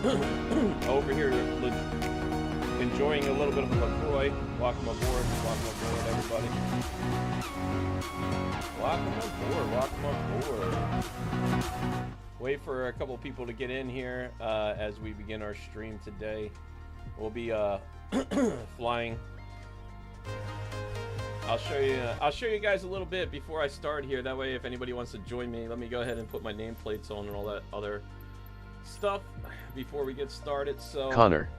over here enjoying a little bit of a LaCroix. Welcome aboard, everybody. Welcome aboard. Wait for a couple people to get in here as we begin our stream today. We'll be flying. I'll show you guys a little bit before I start here. That way, if anybody wants to join me, let me go ahead and put my nameplates on and all that other stuff before we get started. So Connor,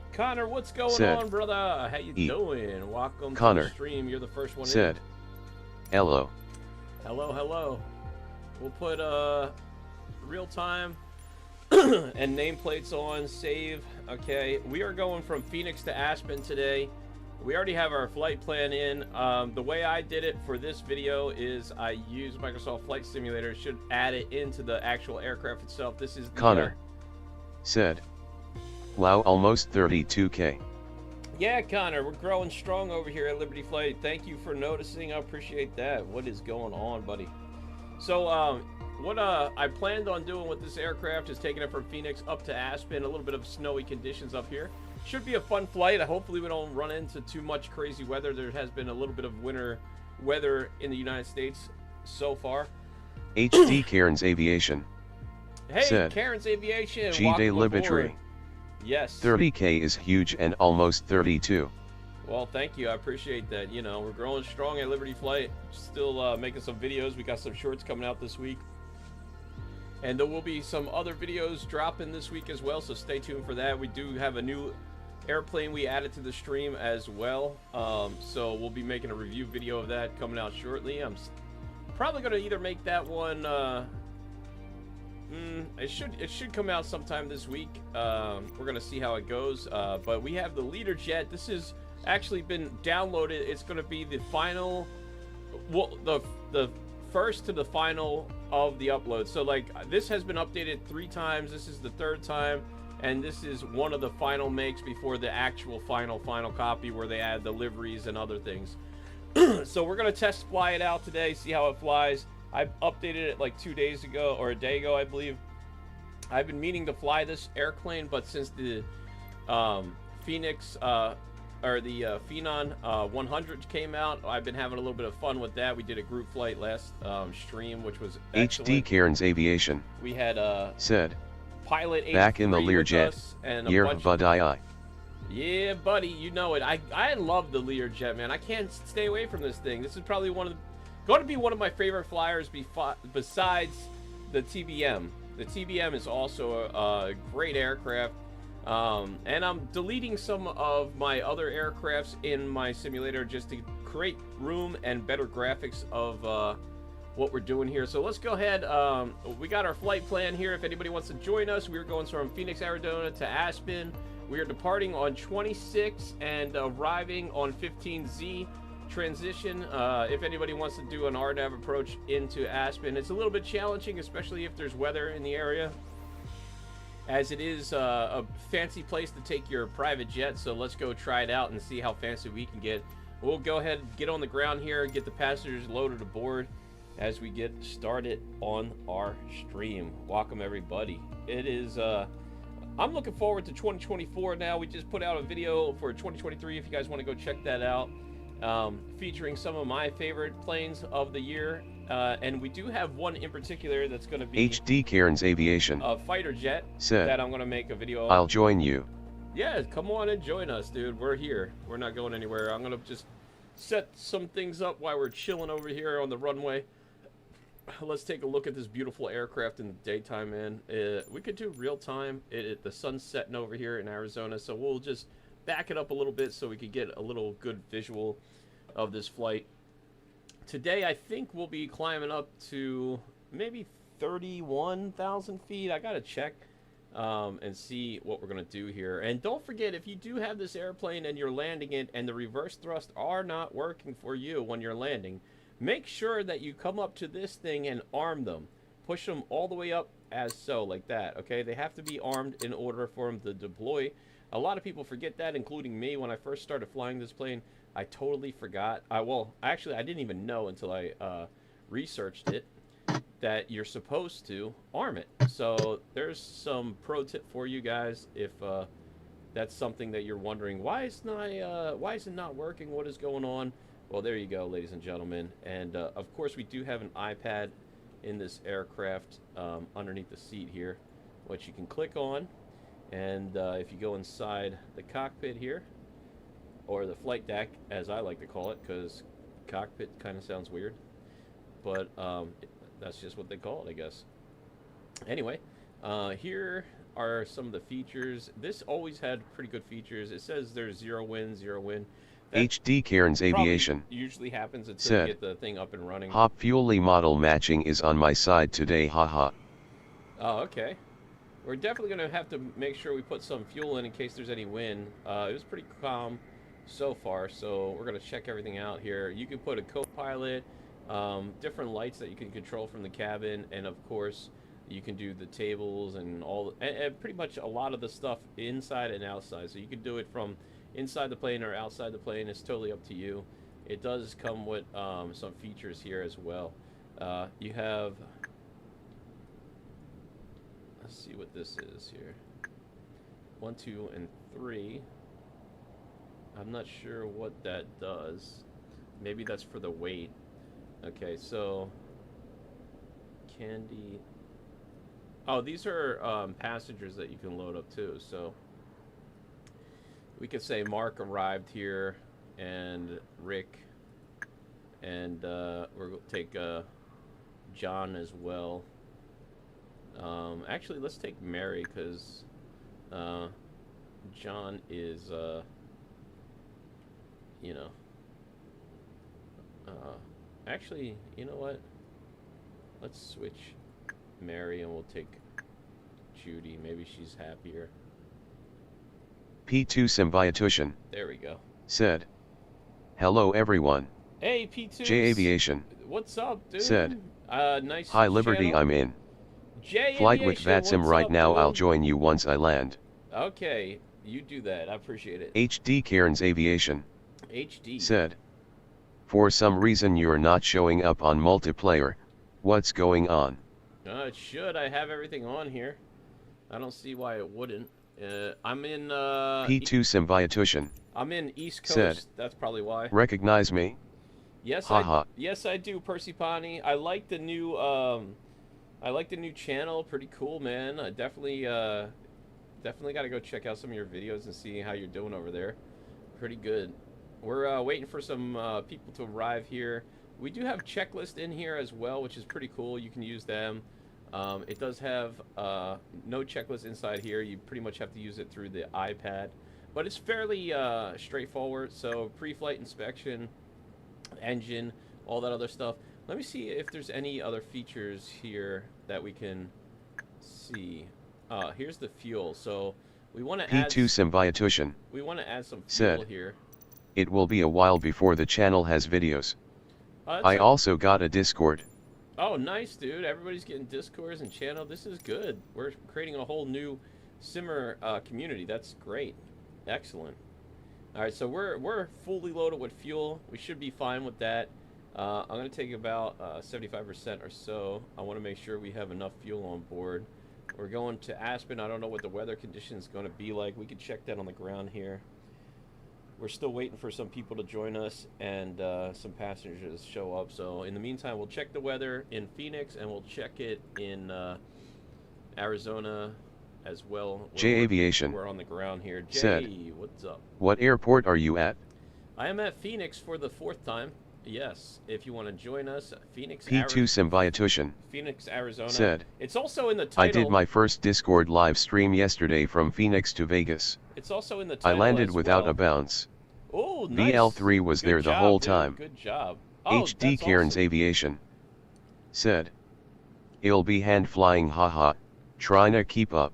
what's going on, brother? How you doing? Welcome to the stream. You're the first one in. Hello. Hello. We'll put real time and nameplates on. Save. Okay, we are going from Phoenix to Aspen today. We already have our flight plan in. The way I did it for this video is I used Microsoft Flight Simulator. It should add it into the actual aircraft itself. This is the, Connor said, wow, almost 32K. Yeah, Connor, we're growing strong over here at Liberty Flight. Thank you for noticing. I appreciate that. What is going on, buddy? So, what I planned on doing with this aircraft is taking it from Phoenix up to Aspen. A little bit of snowy conditions up here. Should be a fun flight. Hopefully we don't run into too much crazy weather. There has been a little bit of winter weather in the United States so far. HD Cairns Aviation. Hey, said, Cairns Aviation. G-Day Liberty. Yes. 30K is huge and almost 32. Well, thank you. I appreciate that. You know, we're growing strong at Liberty Flight. Still making some videos. We got some shorts coming out this week. And there will be some other videos dropping this week as well, so stay tuned for that. We do have a new airplane we added to the stream as well. So we'll be making a review video of that coming out shortly. I'm probably going to either make that one... it should come out sometime this week. We're going to see how it goes. But we have the Learjet. This has actually been downloaded. It's going to be the final... Well, the first to the final of the upload. So like this has been updated 3 times. This is the 3rd time, and this is one of the final makes before the actual final copy where they add the liveries and other things. So we're gonna test fly it out today, see how it flies. I updated it like 2 days ago or a day ago, I believe. I've been meaning to fly this airplane, but since the Phoenix or the Phenon 100 came out, I've been having a little bit of fun with that. We did a group flight last stream, which was excellent. HD Cairns Aviation. We had said, pilot back in the Learjet. And Yeah, buddy, you know it. I love the Learjet, man. I can't stay away from this thing. This is probably going to be one of my favorite flyers besides the TBM. The TBM is also a great aircraft. And I'm deleting some of my other aircrafts in my simulator just to create room and better graphics of what we're doing here. So let's go ahead. We got our flight plan here. If anybody wants to join us, we're going from Phoenix, Arizona to Aspen. We are departing on 26 and arriving on 15Z transition. If anybody wants to do an RNAV approach into Aspen, it's a little bit challenging, especially if there's weather in the area, as it is a fancy place to take your private jet. So let's go try it out and see how fancy we can get. We'll go ahead and get on the ground here, get the passengers loaded aboard as we get started on our stream. Welcome everybody. It is I'm looking forward to 2024 now. We just put out a video for 2023 if you guys want to go check that out, featuring some of my favorite planes of the year. And we do have one in particular that's going to be HD Cairns Aviation. A fighter jet said, that I'm going to make a video of. I'll join you. Yeah, come on and join us, dude. We're here. We're not going anywhere. I'm going to just set some things up while we're chilling over here on the runway. Let's take a look at this beautiful aircraft in the daytime, man. We could do real time. The sun's setting over here in Arizona, so we'll just back it up a little bit so we could get a little good visual of this flight. Today, I think we'll be climbing up to maybe 31,000 feet. I gotta check and see what we're gonna do here. And don't forget, if you do have this airplane and you're landing it and the reverse thrust are not working for you when you're landing, make sure that you come up to this thing and arm them. Push them all the way up as so, like that, okay? They have to be armed in order for them to deploy. A lot of people forget that, including me. When I first started flying this plane, I totally forgot. Well, actually, I didn't even know until I researched it. that you're supposed to arm it. So there's some pro tip for you guys if that's something that you're wondering, why is it not working? What is going on? Well, there you go, ladies and gentlemen. And of course, we do have an iPad in this aircraft underneath the seat here, which you can click on. And if you go inside the cockpit here, or the flight deck, as I like to call it, because cockpit kind of sounds weird, but that's just what they call it, I guess. Anyway, here are some of the features. This always had pretty good features. It says there's 0 win, 0 win. That HD Cairns Aviation usually happens until said, you get the thing up and running. Hop Fuely model matching is on my side today, haha. Oh, okay. We're definitely going to have to make sure we put some fuel in case there's any wind. It was pretty calm so far, so we're going to check everything out here. You can put a co-pilot, different lights that you can control from the cabin, and of course you can do the tables and and pretty much a lot of the stuff inside and outside. So you can do it from inside the plane or outside the plane. It's totally up to you. It does come with some features here as well. You have, let's see what this is here. 1, 2, and 3. I'm not sure what that does. Maybe that's for the weight. Okay, so candy. Oh, these are passengers that you can load up too. So we could say Mark arrived here, and Rick, and we'll take John as well. Actually, let's take Mary, because John is, you know, actually, you know what? Let's switch Mary and we'll take Judy. Maybe she's happier. P2 Symbiotution There we go. said, hello everyone. Hey, P2. J Aviation What's up, dude? said, nice hi Liberty, channel. I'm in J flight with Aviation, VATSIM what's right up, now. dude? I'll join you once I land. Okay, you do that. I appreciate it. HD Cairns Aviation HD said, for some reason you're not showing up on multiplayer. What's going on? It should. I have everything on here. I don't see why it wouldn't. I'm in P2 Symbiotution I'm in East Coast. said, That's probably why. recognize me? Yes, Haha. yes, I do, Persipani. I like the new channel. Pretty cool, man. I definitely got to go check out some of your videos and see how you're doing over there. Pretty good. We're waiting for some people to arrive here. We do have checklist in here as well, which is pretty cool. You can use them. It does have no checklist inside here. You pretty much have to use it through the iPad, but it's fairly straightforward. So pre-flight inspection, engine, all that other stuff. Let me see if there's any other features here that we can see. Here's the fuel. So we want to add P2 Symbiotution we want to add some fuel said, here. it will be a while before the channel has videos. That's I also got a Discord. Oh, nice, dude. Everybody's getting Discords and channel. This is good. We're creating a whole new simmer community. That's great. Excellent. All right, so we're fully loaded with fuel. We should be fine with that. I'm going to take about 75% or so. I want to make sure we have enough fuel on board. We're going to Aspen. I don't know what the weather condition is going to be like. We can check that on the ground here. We're still waiting for some people to join us and some passengers to show up. So in the meantime, we'll check the weather in Phoenix and we'll check it in Arizona as well. J Aviation We're on the ground here. Jay, said, what's up? what airport are you at? I am at Phoenix for the 4th time. Yes, if you want to join us, Phoenix, P2 Symbiotution Phoenix, Arizona. said, It's also in the title. I did my first Discord live stream yesterday from Phoenix to Vegas. It's also in the I title landed as without well. a bounce. Oh, nice. VL3 was Good there the job, whole dude. time. Good job. Oh, HD that's Cairns awesome. Aviation said, it'll be hand flying, haha. Trying to keep up.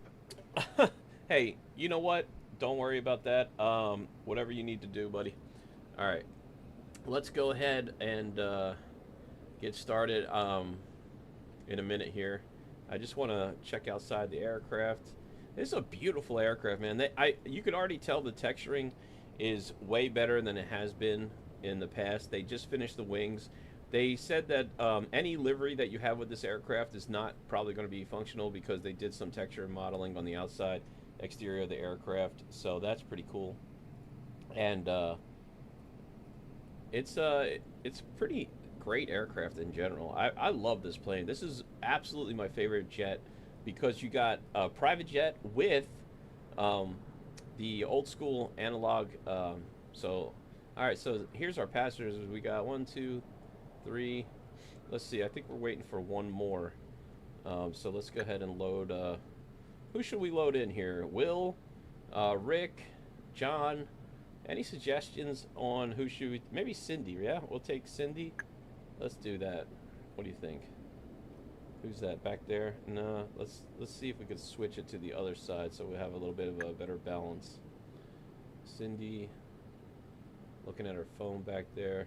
Hey, you know what? Don't worry about that. Whatever you need to do, buddy. All right. Let's go ahead and get started in a minute here. I just want to check outside the aircraft. This is a beautiful aircraft, man. You could already tell the texturing is way better than it has been in the past. They just finished the wings. They said that any livery that you have with this aircraft is not probably going to be functional because they did some texture modeling on the outside exterior of the aircraft. So that's pretty cool. And it's pretty great aircraft in general. I love this plane. This is absolutely my favorite jet because you got a private jet with the old school analog. So, all right. So here's our passengers. We got 1, 2, 3. Let's see. I think we're waiting for one more. So let's go ahead and load. Who should we load in here? Will, Rick, John. Any suggestions on who should we? Maybe Cindy. Yeah, we'll take Cindy. Let's do that. What do you think? Who's that back there? No. Let's see if we could switch it to the other side so we have a little bit of a better balance. Cindy. Looking at her phone back there.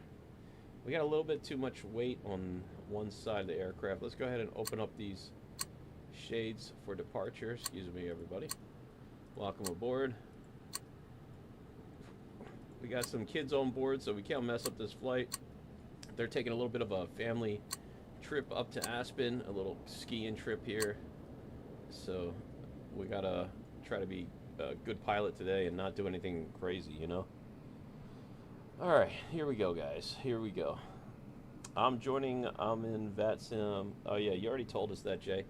We got a little bit too much weight on one side of the aircraft. Let's go ahead and open up these shades for departure. Excuse me, everybody. Welcome aboard. We got some kids on board, so we can't mess up this flight. They're taking a little bit of a family trip up to Aspen, a little skiing trip here. So we gotta try to be a good pilot today and not do anything crazy, you know? Alright, here we go, guys. Here we go. I'm in VATSIM. Oh, yeah, you already told us that, Jay.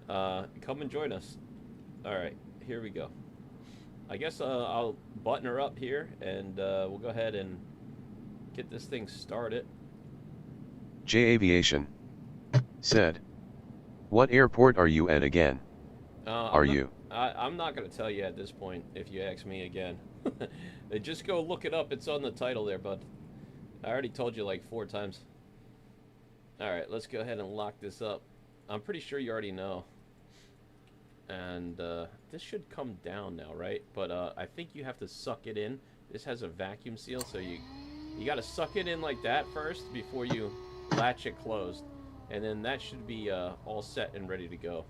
Come and join us. Alright, here we go. I guess I'll button her up here, and we'll go ahead and get this thing started. J Aviation said, "What airport are you at again?" I'm not going to tell you at this point if you ask me again. Just go look it up. It's on the title there, bud. I already told you like 4 times. Alright, let's go ahead and lock this up. I'm pretty sure you already know. And this should come down now, right? But I think you have to suck it in. This has a vacuum seal, so you got to suck it in like that first before you latch it closed. And then that should be all set and ready to go.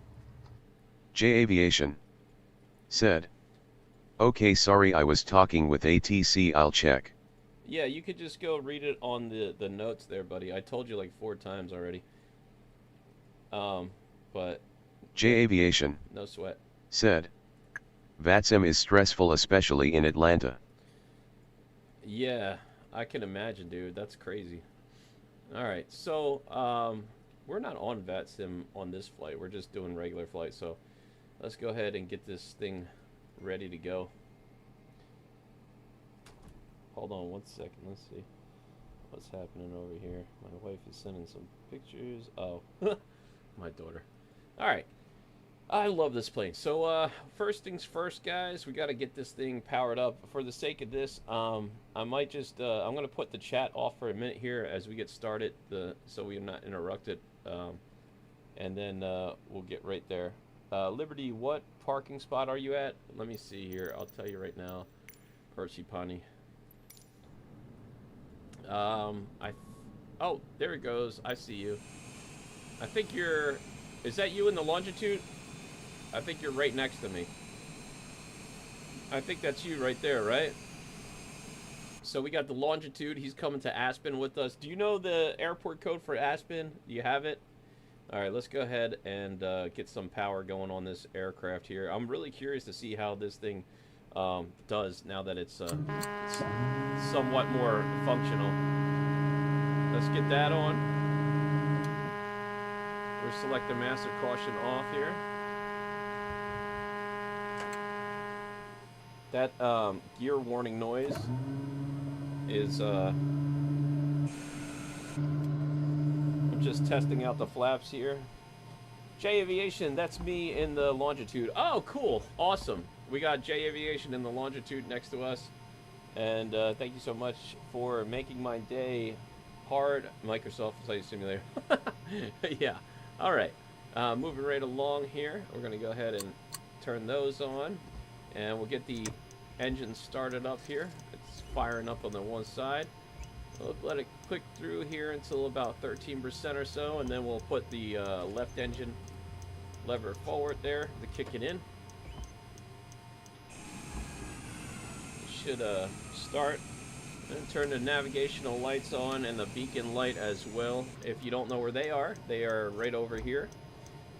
J Aviation said, "Okay, sorry, I was talking with ATC, I'll check." Yeah, you could just go read it on the notes there, buddy. I told you like 4 times already. But J Aviation no sweat said, "VATSIM is stressful, especially in Atlanta." Yeah, I can imagine, dude. That's crazy. Alright, so we're not on VATSIM on this flight. We're just doing regular flight. So let's go ahead and get this thing ready to go. Hold on 1 second. Let's see what's happening over here. My wife is sending some pictures. Oh, my daughter. Alright. I love this plane. So, first things first, guys. We got to get this thing powered up. For the sake of this, I might just, I'm going to put the chat off for a minute here as we get started, so we're not interrupted. And then we'll get right there. Liberty, what parking spot are you at? Let me see here. I'll tell you right now. Percy-Pani. Oh, there it goes. I see you. I think you're... Is that you in the longitude? I think you're right next to me. I think that's you right there, right? So we got the longitude. He's coming to Aspen with us. Do you know the airport code for Aspen? Do you have it? All right, let's go ahead and get some power going on this aircraft here. I'm really curious to see how this thing does now that it's somewhat more functional. Let's get that on. We'll select the master caution off here. That gear warning noise is I'm just testing out the flaps here. J Aviation, that's me in the longitude. Oh, cool. Awesome. We got J Aviation in the longitude next to us. And thank you so much for making my day hard. Microsoft Flight Simulator. Yeah. All right. Moving right along here. We're going to go ahead and turn those on. And we'll get the engine started up here. It's firing up on the one side. We'll let it click through here until about 13% or so. And then we'll put the left engine lever forward there to kick it in. It should start And turn the navigational lights on and the beacon light as well. If you don't know where they are right over here.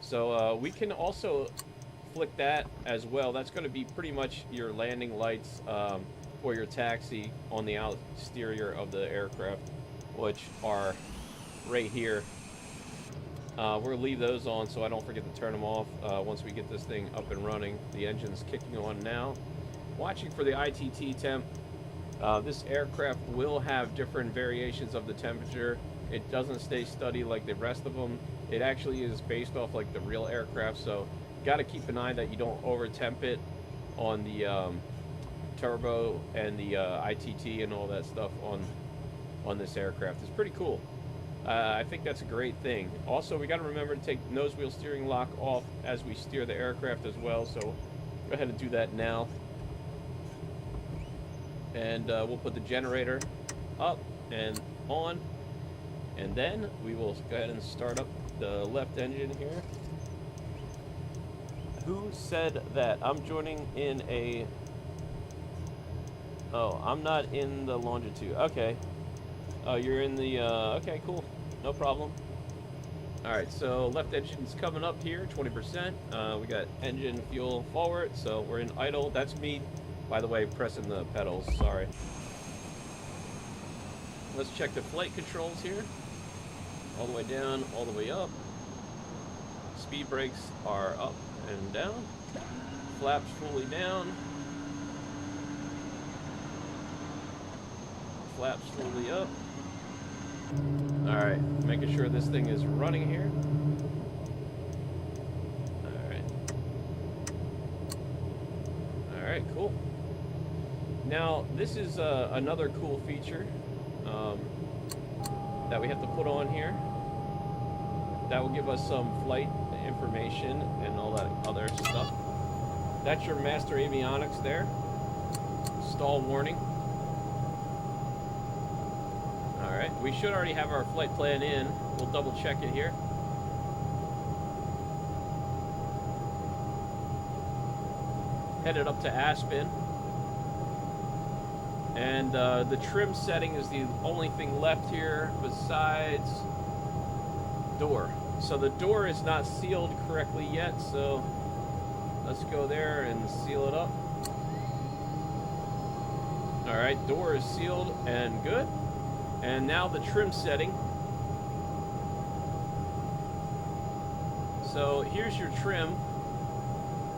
So we can also flick that as well. That's going to be pretty much your landing lights for your taxi on the exterior of the aircraft, which are right here. We're going to leave those on so I don't forget to turn them off once we get this thing up and running. The engine's kicking on now. Watching for the ITT temp. This aircraft will have different variations of the temperature. It doesn't stay steady like the rest of them. It actually is based off like the real aircraft, so got to keep an eye that you don't over temp it on the turbo and the ITT and all that stuff on this aircraft. It's pretty cool. I think that's a great thing. Also, we got to remember to take nose wheel steering lock off as we steer the aircraft as well, so go ahead and do that now. And we'll put the generator up and on, and then we will go ahead and start up the left engine here. Who said that? I'm joining in a... Oh, I'm not in the longitude. Okay. Oh, you're in the... Okay, cool. No problem. Alright, so left engine's coming up here, 20%. We got engine fuel forward, so we're in idle. That's me, by the way, pressing the pedals. Sorry. Let's check the flight controls here. All the way down, all the way up. Speed brakes are up and down. Flaps fully down. Flaps fully up. Alright, making sure this thing is running here. Alright. Alright, cool. Now, this is another cool feature that we have to put on here. That will give us some flight information and all that other stuff. That's your master avionics there. Stall warning. Alright, we should already have our flight plan in. We'll double check it here. Headed up to Aspen. And the trim setting is the only thing left here besides door. So the door is not sealed correctly yet, so let's go there and seal it up. Alright, door is sealed and good. And now the trim setting. So here's your trim.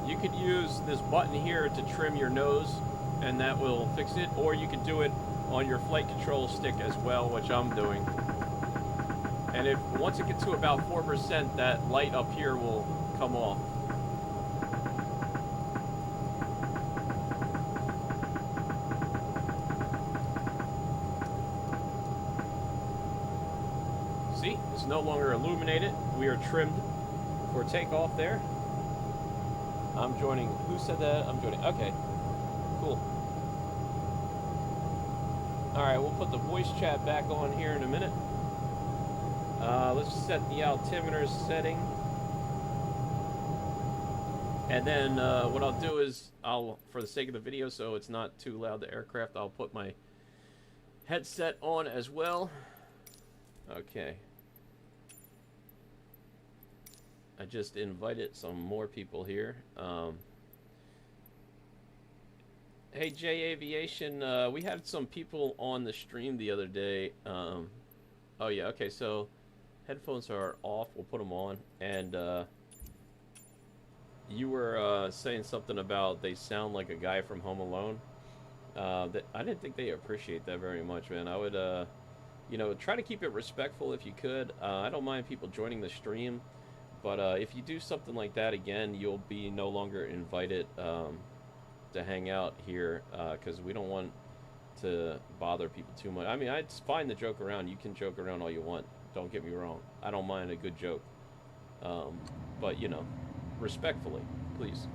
You could use this button here to trim your nose, and that will fix it, or you could do it on your flight control stick as well, which I'm doing. And if once it gets to about 4%, that light up here will come off. See, it's no longer illuminated. We are trimmed for takeoff there. I'm joining. Who said that? I'm joining. Okay. Cool. Alright, we'll put the voice chat back on here in a minute. Let's set the altimeter setting. And then what I'll do is, for the sake of the video, so it's not too loud, the aircraft, I'll put my headset on as well. Okay. I just invited some more people here. Hey, J Aviation, we had some people on the stream the other day. Oh yeah, okay, so headphones are off. We'll put them on. And you were saying something about they sound like a guy from Home Alone. That I didn't think they appreciate that very much, man. I would, you know, try to keep it respectful if you could. I don't mind people joining the stream, but if you do something like that again, you'll be no longer invited to hang out here, because we don't want to bother people too much. I mean, it's fine to joke around. You can joke around all you want. Don't get me wrong. I don't mind a good joke. But, you know, respectfully, please.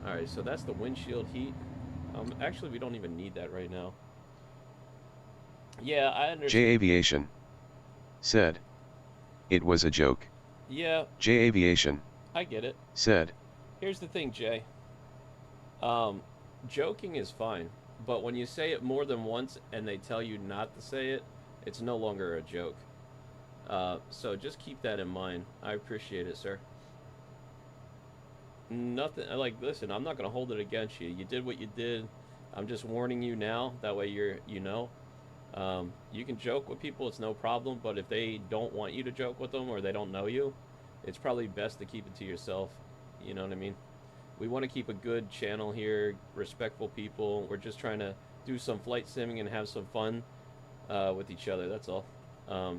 Alright, so that's the windshield heat. Actually, we don't even need that right now. Yeah, I understand. J Aviation said it was a joke. Yeah. J Aviation, I get it. Said. Here's the thing, Jay. Joking is fine. But when you say it more than once and they tell you not to say it, it's no longer a joke. So just keep that in mind. I appreciate it, sir. Nothing like, listen, I'm not gonna hold it against you. You did what you did. I'm just warning you now. That way you know. You can joke with people, it's no problem. But if they don't want you to joke with them or they don't know you, it's probably best to keep it to yourself. You know what I mean? We want to keep a good channel here, respectful people. We're just trying to do some flight simming and have some fun with each other. That's all.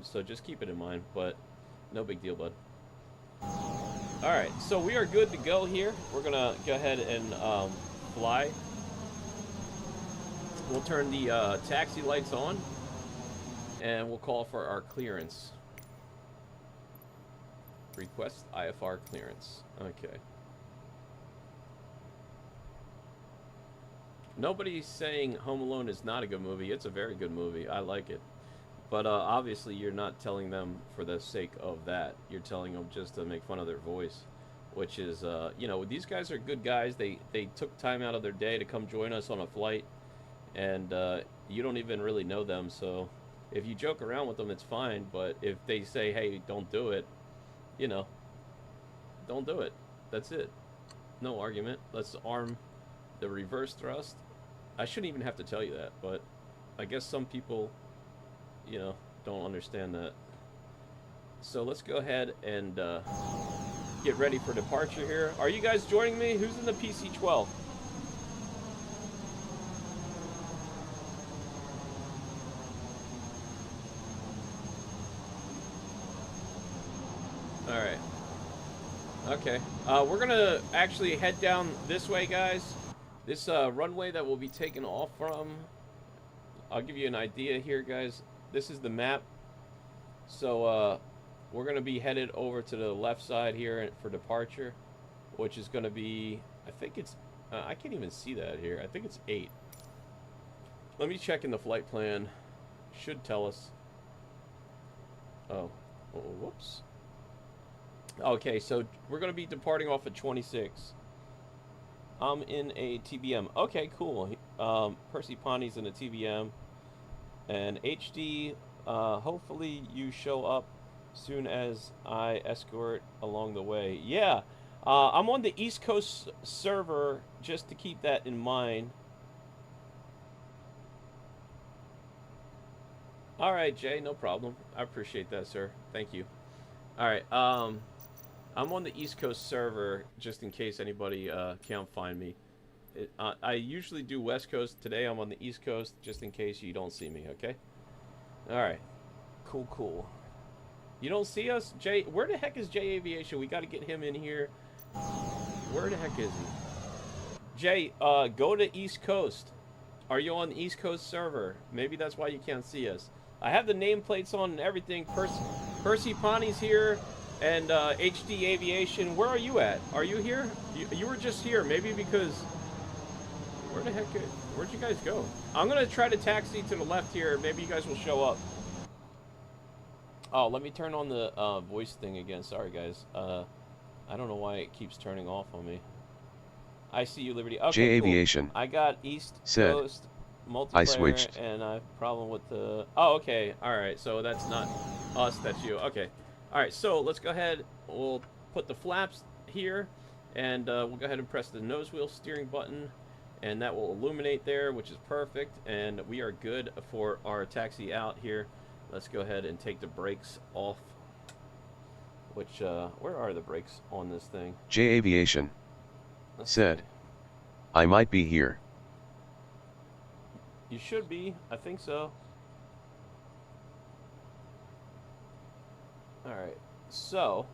So just keep it in mind. But no big deal, bud. All right, so we are good to go here. We're gonna go ahead and fly. We'll turn the taxi lights on, and we'll call for our clearance. Request IFR clearance. Okay. Nobody's saying Home Alone is not a good movie. It's a very good movie. I like it. But obviously you're not telling them for the sake of that. You're telling them just to make fun of their voice. Which is, you know, these guys are good guys. They took time out of their day to come join us on a flight. And you don't even really know them. So if you joke around with them, it's fine. But if they say, hey, don't do it, you know, don't do it. That's it. No argument. Let's arm the reverse thrust. I shouldn't even have to tell you that. But I guess some people, you know, don't understand that. So let's go ahead and get ready for departure here. Are you guys joining me? Who's in the PC-12? Alright. Okay. We're gonna actually head down this way, guys. This runway that we'll be taking off from, I'll give you an idea here, guys. This is the map. So we're going to be headed over to the left side here for departure, which is going to be, I think it's, I can't even see that here. I think it's 8. Let me check in the flight plan. Should tell us. Oh, whoops. Okay, so we're going to be departing off at 26. I'm in a TBM. Okay, cool. Percy Pani's in a TBM. And HD, hopefully you show up soon as I escort along the way. Yeah, I'm on the East Coast server, just to keep that in mind. All right, Jay, no problem. I appreciate that, sir. Thank you. All right, I'm on the East Coast server, just in case anybody can't find me. I usually do West Coast. Today I'm on the East Coast, just in case you don't see me, okay? All right. Cool, cool. You don't see us? Jay, where the heck is Jay Aviation? We got to get him in here. Where the heck is he? Jay, go to East Coast. Are you on the East Coast server? Maybe that's why you can't see us. I have the nameplates on and everything. Percy Pani's here, and HD Aviation. Where are you at? Are you here? You were just here. Maybe because... Where the heck... Where'd you guys go? I'm going to try to taxi to the left here. Maybe you guys will show up. Oh, let me turn on the voice thing again. Sorry, guys. I don't know why it keeps turning off on me. I see you, Liberty. Okay, J cool. Aviation. I got East said, Coast multiplayer, I switched. and I have a problem with the... Oh, okay. All right. So that's not us. That's you. Okay. All right. So let's go ahead. We'll put the flaps here, and we'll go ahead and press the nose wheel steering button, and that will illuminate there, which is perfect. And we are good for our taxi out here. Let's go ahead and take the brakes off. Which, where are the brakes on this thing? J Aviation said, I might be here. You should be. I think so. Alright. So.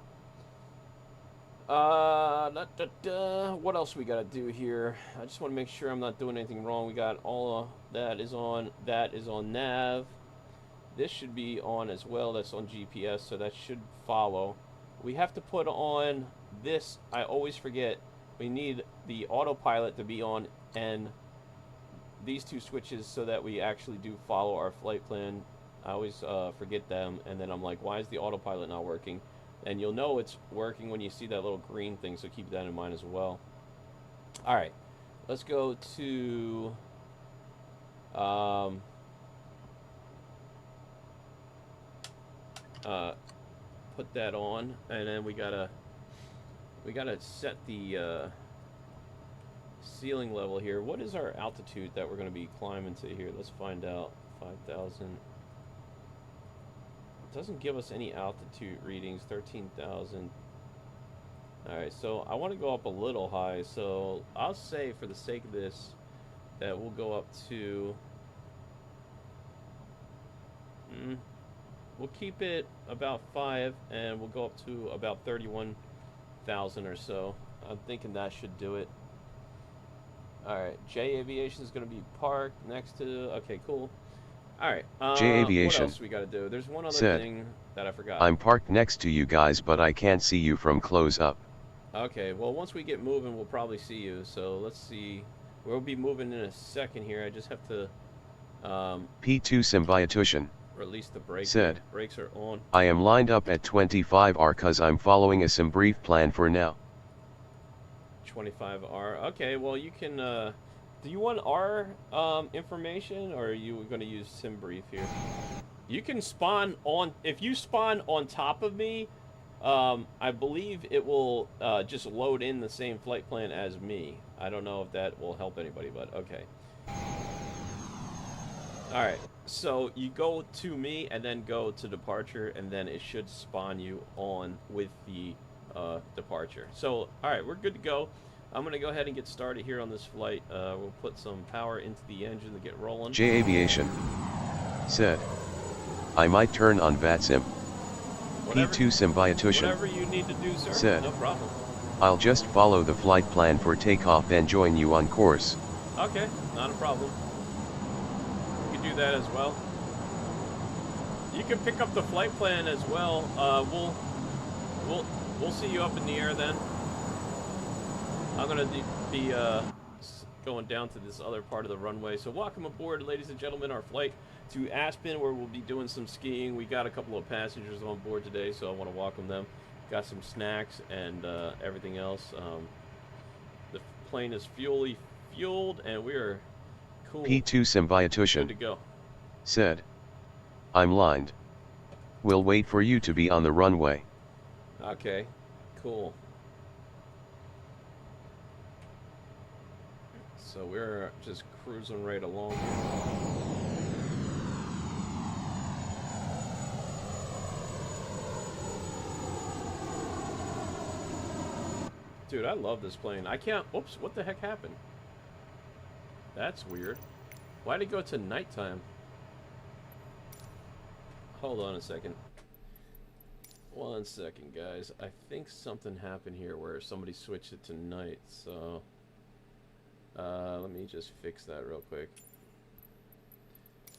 What else we gotta do here? I just want to make sure I'm not doing anything wrong. We got all that is on. That is on nav. This should be on as well. That's on GPS, so that should follow. We have to put on this. I always forget. We need the autopilot to be on, and these two switches, so that we actually do follow our flight plan. I always forget them, and then I'm like, why is the autopilot not working? And you'll know it's working when you see that little green thing, so keep that in mind as well. All right, let's go to Um, put that on, and then we gotta set the ceiling level here. What is our altitude that we're gonna be climbing to here? Let's find out. 5,000. It doesn't give us any altitude readings. 13,000. All right, so I want to go up a little high. So I'll say, for the sake of this, that we'll go up to. We'll keep it about 5, and we'll go up to about 31,000 or so. I'm thinking that should do it. All right, J Aviation is going to be parked next to. Okay, cool. All right. J What Aviation else we got to do? There's one other said, thing that I forgot. I'm parked next to you guys, but I can't see you from close up. Okay, well, once we get moving, we'll probably see you. So let's see. We'll be moving in a second here. I just have to P2 Symbiotution release the brake. said, brakes are on. I am lined up at 25R cause I'm following a some brief plan for now. 25R. Okay, well, you can. Do you want our information, or are you going to use SimBrief here? You can spawn on. If you spawn on top of me, I believe it will just load in the same flight plan as me. I don't know if that will help anybody, but okay. Alright, so you go to me and then go to departure, and then it should spawn you on with the departure. So, alright, we're good to go. I'm going to go ahead and get started here on this flight. We'll put some power into the engine to get rolling. J Aviation said, I might turn on VATSIM. P2 Symbiotution Whatever you need to do, sir. said, no problem. I'll just follow the flight plan for takeoff and join you on course. Okay, not a problem. You can do that as well. You can pick up the flight plan as well. We'll see you up in the air then. I'm gonna be going down to this other part of the runway. So welcome aboard, ladies and gentlemen, our flight to Aspen, where we'll be doing some skiing. We got a couple of passengers on board today, so I want to welcome them. Got some snacks and everything else. The plane is fueled, and we're cool. P2 Symbiotution Good to go. said, I'm lined. We'll wait for you to be on the runway. Okay, cool. So we're just cruising right along here. Dude, I love this plane. I can't... Oops, what the heck happened? That's weird. Why'd it go to nighttime? Hold on a second. 1 second, guys. I think something happened here where somebody switched it to night, so... let me just fix that real quick.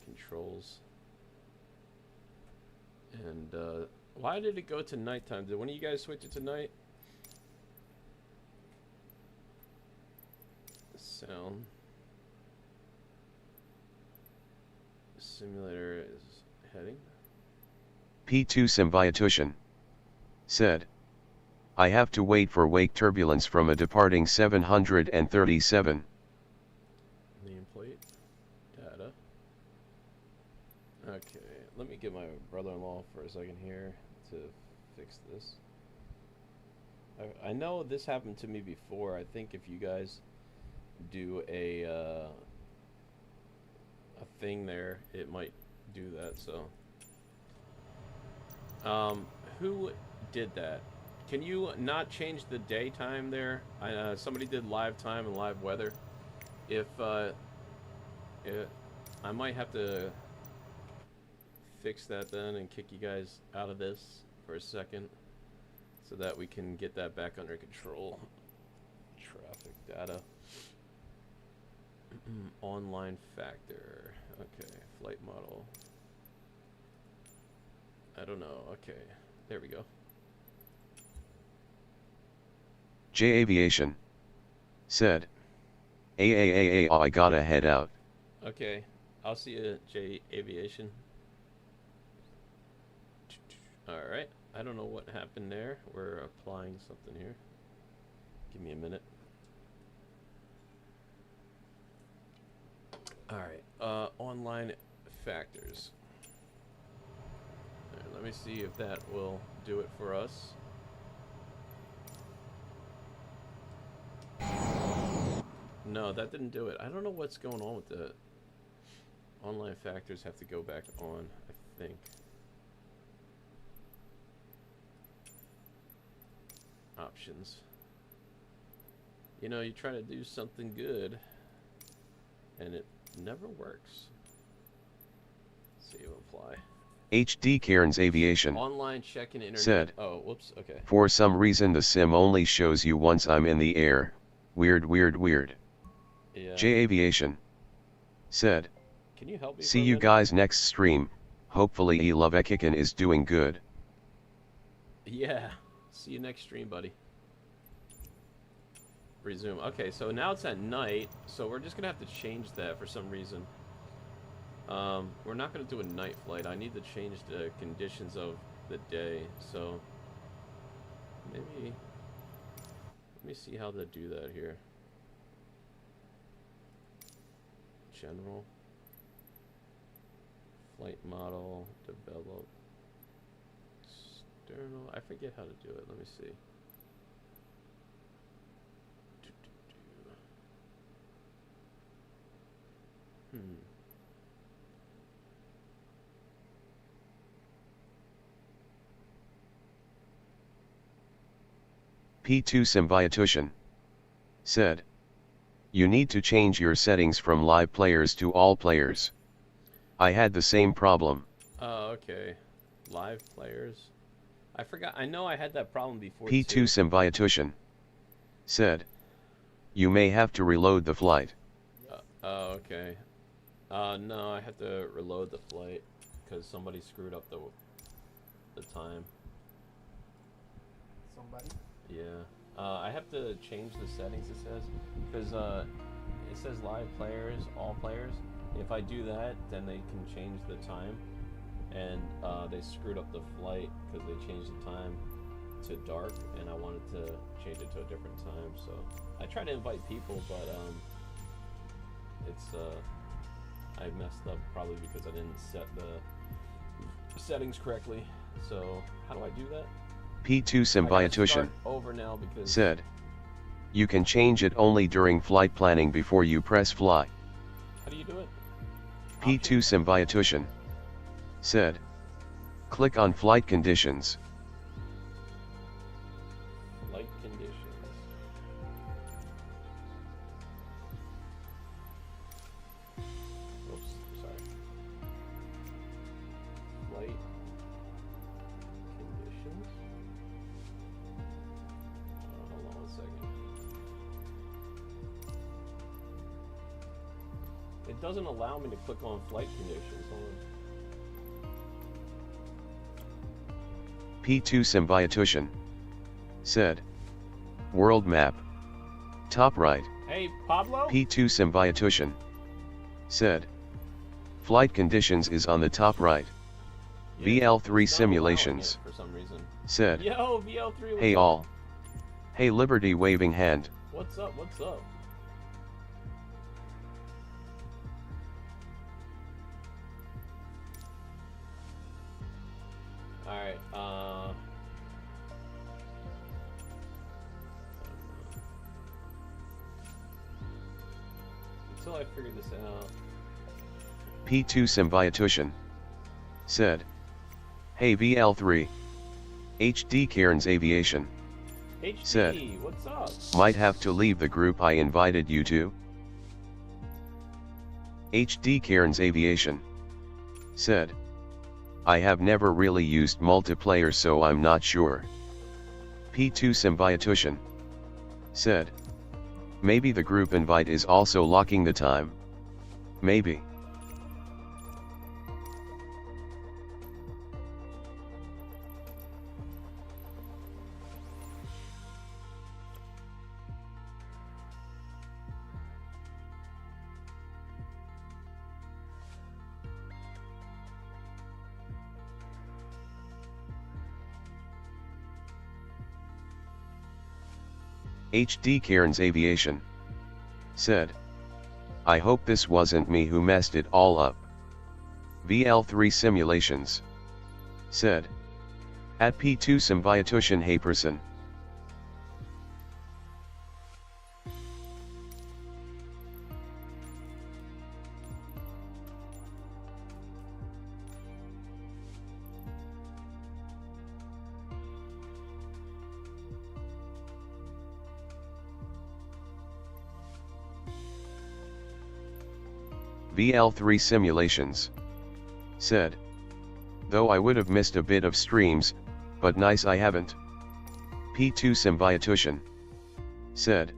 Controls. And, why did it go to nighttime? Did one of you guys switch it to night? Sound. Simulator is heading. P2 Symbiotution said, I have to wait for wake turbulence from a departing 737. Nameplate. Data. Okay, let me get my brother-in-law for a second here to fix this. I know this happened to me before. I think if you guys do a thing there, it might do that, so. Who did that? Can you not change the daytime there? Somebody did live time and live weather. If I might have to fix that then and kick you guys out of this for a second so that we can get that back under control. Traffic data. Online factor. Okay, flight model. I don't know. Okay, there we go. J Aviation said, I gotta head out. Okay, I'll see you, J Aviation. Alright, I don't know what happened there. We're applying something here. Give me a minute. All right. Online factors. All right, let me see if that will do it for us. No, that didn't do it. I don't know what's going on with the online factors. Have to go back on, I think. Options. You know, you try to do something good, and it never works. Save apply. HD Cairns Aviation Online check-in internet. said, oh, whoops, okay. For some reason the sim only shows you once I'm in the air. Weird, weird, weird. Yeah. J Aviation said, Can you help me? see you guys next stream. Hopefully Elovekikin is doing good. Yeah. See you next stream, buddy. Resume. Okay, so now it's at night, so we're just gonna have to change that for some reason. We're not gonna do a night flight. I need to change the conditions of the day, so maybe let me see how to do that here. General flight model, develop, external. I forget how to do it. Let me see. P2 Symbiotution said, you need to change your settings from live players to all players. I had the same problem. Oh, okay. Live players. I forgot. I know I had that problem before. P2 Symbiotution said, you may have to reload the flight. Oh, okay. No, I have to reload the flight because somebody screwed up the time. Somebody? Yeah. I have to change the settings, it says, because it says live players, all players. If I do that, then they can change the time, and they screwed up the flight because they changed the time to dark, and I wanted to change it to a different time. So I tried to invite people, but it's I messed up probably because I didn't set the settings correctly. So how do I do that? P2 Symbiotution over now because said, you can change it only during flight planning before you press fly. How do you do it? P2 Symbiotution said, click on flight conditions. Flight conditions. Oops, sorry. Flight conditions. Hold on 1 second. It doesn't allow me to click on flight conditions. Hold on. P2 Symbiotution said, world map, top right. Hey, Pablo? P2 Symbiotution said, flight conditions is on the top right. Yeah, VL3 it's not simulations allowing it for some reason. said, Yo, VL3, what's hey up? all. Hey Liberty waving hand. What's up? What's up? Alright, until I figure this out. P2 Symbiotution said, hey VL3. HD Cairns Aviation HD, said, what's up? might have to leave the group I invited you to. HD Cairns Aviation said, I have never really used multiplayer so I'm not sure. P2 Symbiotution said, maybe the group invite is also locking the time. Maybe. HD Cairns Aviation said, I hope this wasn't me who messed it all up. VL3 Simulations said. At P2 Symbiotushin Hey person. VL3 Simulations said. Though I would have missed a bit of streams, but nice I haven't. P2 Symbiotushin said.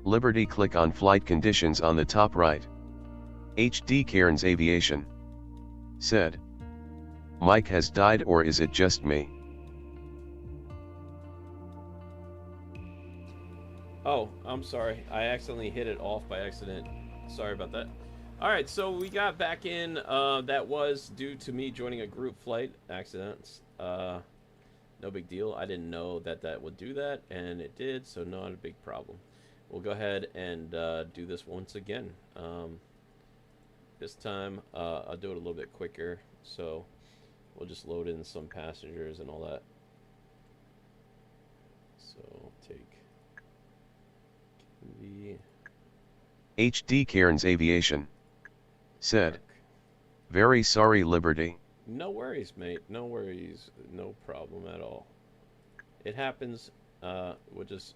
Liberty, click on flight conditions on the top right. HD Cairns Aviation said. Mike has died, or is it just me? Oh, I'm sorry. I accidentally hit it off by accident. Sorry about that. Alright, so we got back in. That was due to me joining a group flight accidents. No big deal. I didn't know that that would do that, and it did, so not a big problem. We'll go ahead and do this once again. This time, I'll do it a little bit quicker, so we'll just load in some passengers and all that. So, take the... HD Cairns Aviation said. Very sorry, Liberty. No worries, mate. No worries. No problem at all. It happens. We'll just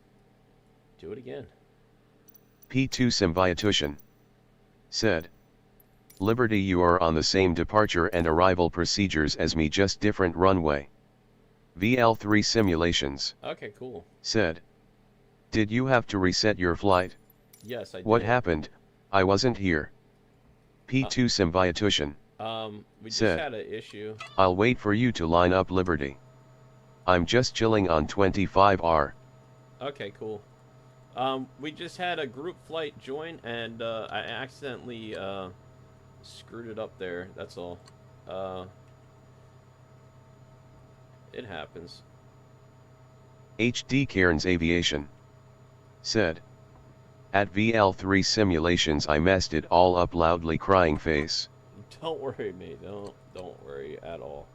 do it again. P2 Symbiotushin said. Liberty, you are on the same departure and arrival procedures as me, just different runway. VL3 Simulations. Okay, cool. Said. Did you have to reset your flight? Yes, I did. What happened? I wasn't here. P2 Symbiotushin. We just said, had an issue. I'll wait for you to line up, Liberty. I'm just chilling on 25R. Okay, cool. We just had a group flight join, and I accidentally screwed it up there. That's all. It happens. HD Cairns Aviation said. At VL3 Simulations, I messed it all up, loudly crying face. Don't worry, mate. Don't worry at all.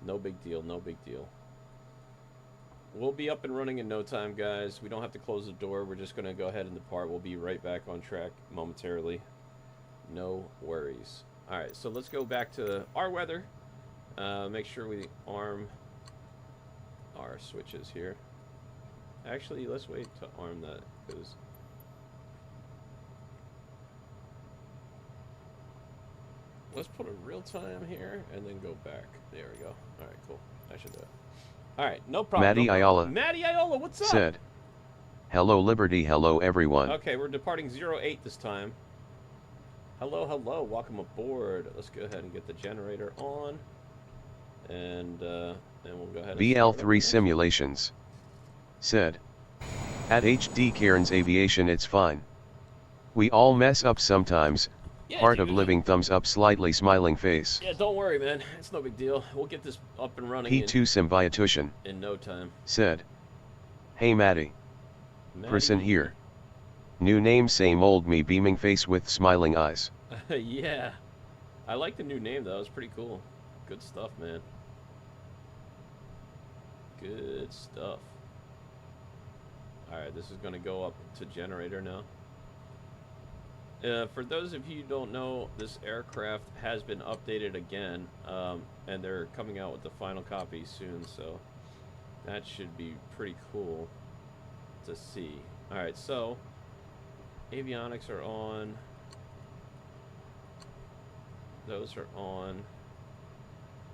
No big deal. No big deal. We'll be up and running in no time, guys. We don't have to close the door. We're just going to go ahead and depart. We'll be right back on track momentarily. No worries. All right, so let's go back to our weather. Make sure we arm our switches here. Actually, let's wait to arm that, because... Let's put a real time here and then go back. There we go. All right, cool. I should do it. All right, no problem. Matty Iola. Matty Iola, what's up? Said. Hello, Liberty. Hello, everyone. Okay, we're departing 08 this time. Hello, hello. Welcome aboard. Let's go ahead and get the generator on. And we'll go ahead and VL3 Simulations said. At HD Cairns Aviation, it's fine. We all mess up sometimes. Yeah, Part dude, of living, thumbs up, slightly smiling face. Yeah, don't worry, man. It's no big deal. We'll get this up and running P2 Symbiotushin in no time. said. Hey, Matty. Person here. New name, same old me, beaming face with smiling eyes. Yeah. I like the new name, though. It's pretty cool. Good stuff, man. Good stuff. Alright, this is going to go up to generator now. For those of you who don't know, this aircraft has been updated again, and they're coming out with the final copy soon, so that should be pretty cool to see. Alright, so avionics are on. Those are on.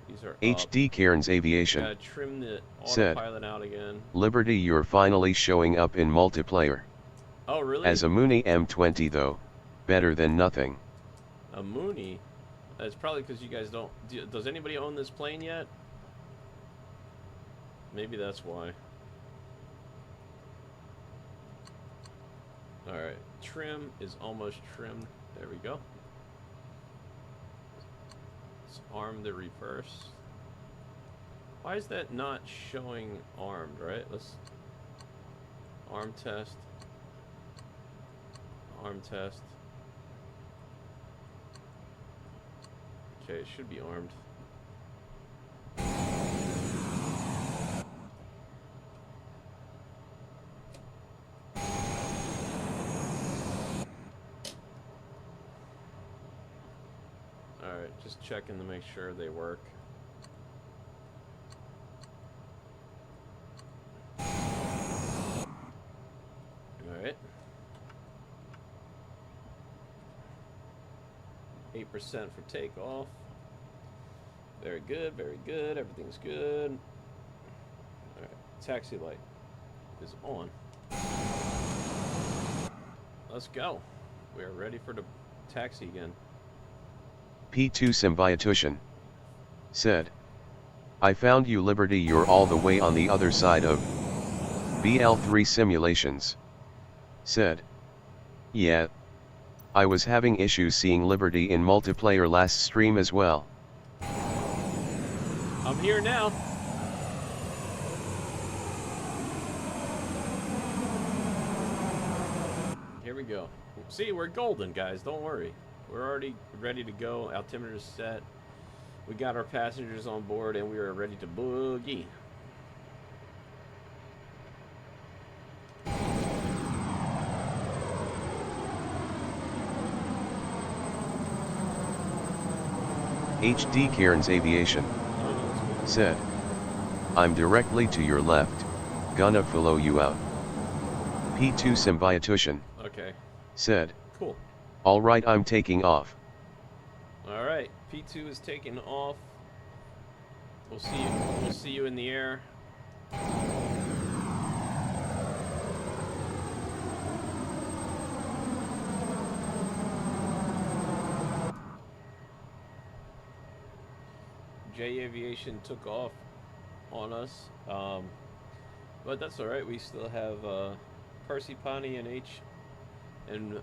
These are HD Cairns Aviation trim the said, autopilot out again. Liberty, you're finally showing up in multiplayer. Oh, really? As a Mooney M20 though, better than nothing. A Mooney? That's probably because you guys don't... Does anybody own this plane yet? Maybe that's why. Alright, trim is almost trimmed. There we go. Let's arm the reverse. Why is that not showing armed, right? Let's... Arm test. Arm test. Okay, it should be armed. Alright, just checking to make sure they work. Alright. 8% for takeoff. Very good, very good. Everything's good. Alright, taxi light is on. Let's go. We are ready for the taxi again. P2 Symbiotution said, I found you Liberty, you're all the way on the other side of BL3 simulations. Said, yeah. I was having issues seeing Liberty in multiplayer last stream as well. I'm here now. Here we go. See, we're golden, guys. Don't worry. We're already ready to go. Altimeter's set. We got our passengers on board, and we are ready to boogie. HD Cairns Aviation said, I'm directly to your left, gonna follow you out. P2 Symbiotution said, cool. Alright, I'm taking off. Alright, P2 is taking off. We'll see you in the air. J Aviation took off on us, but that's all right. We still have Percy Pani and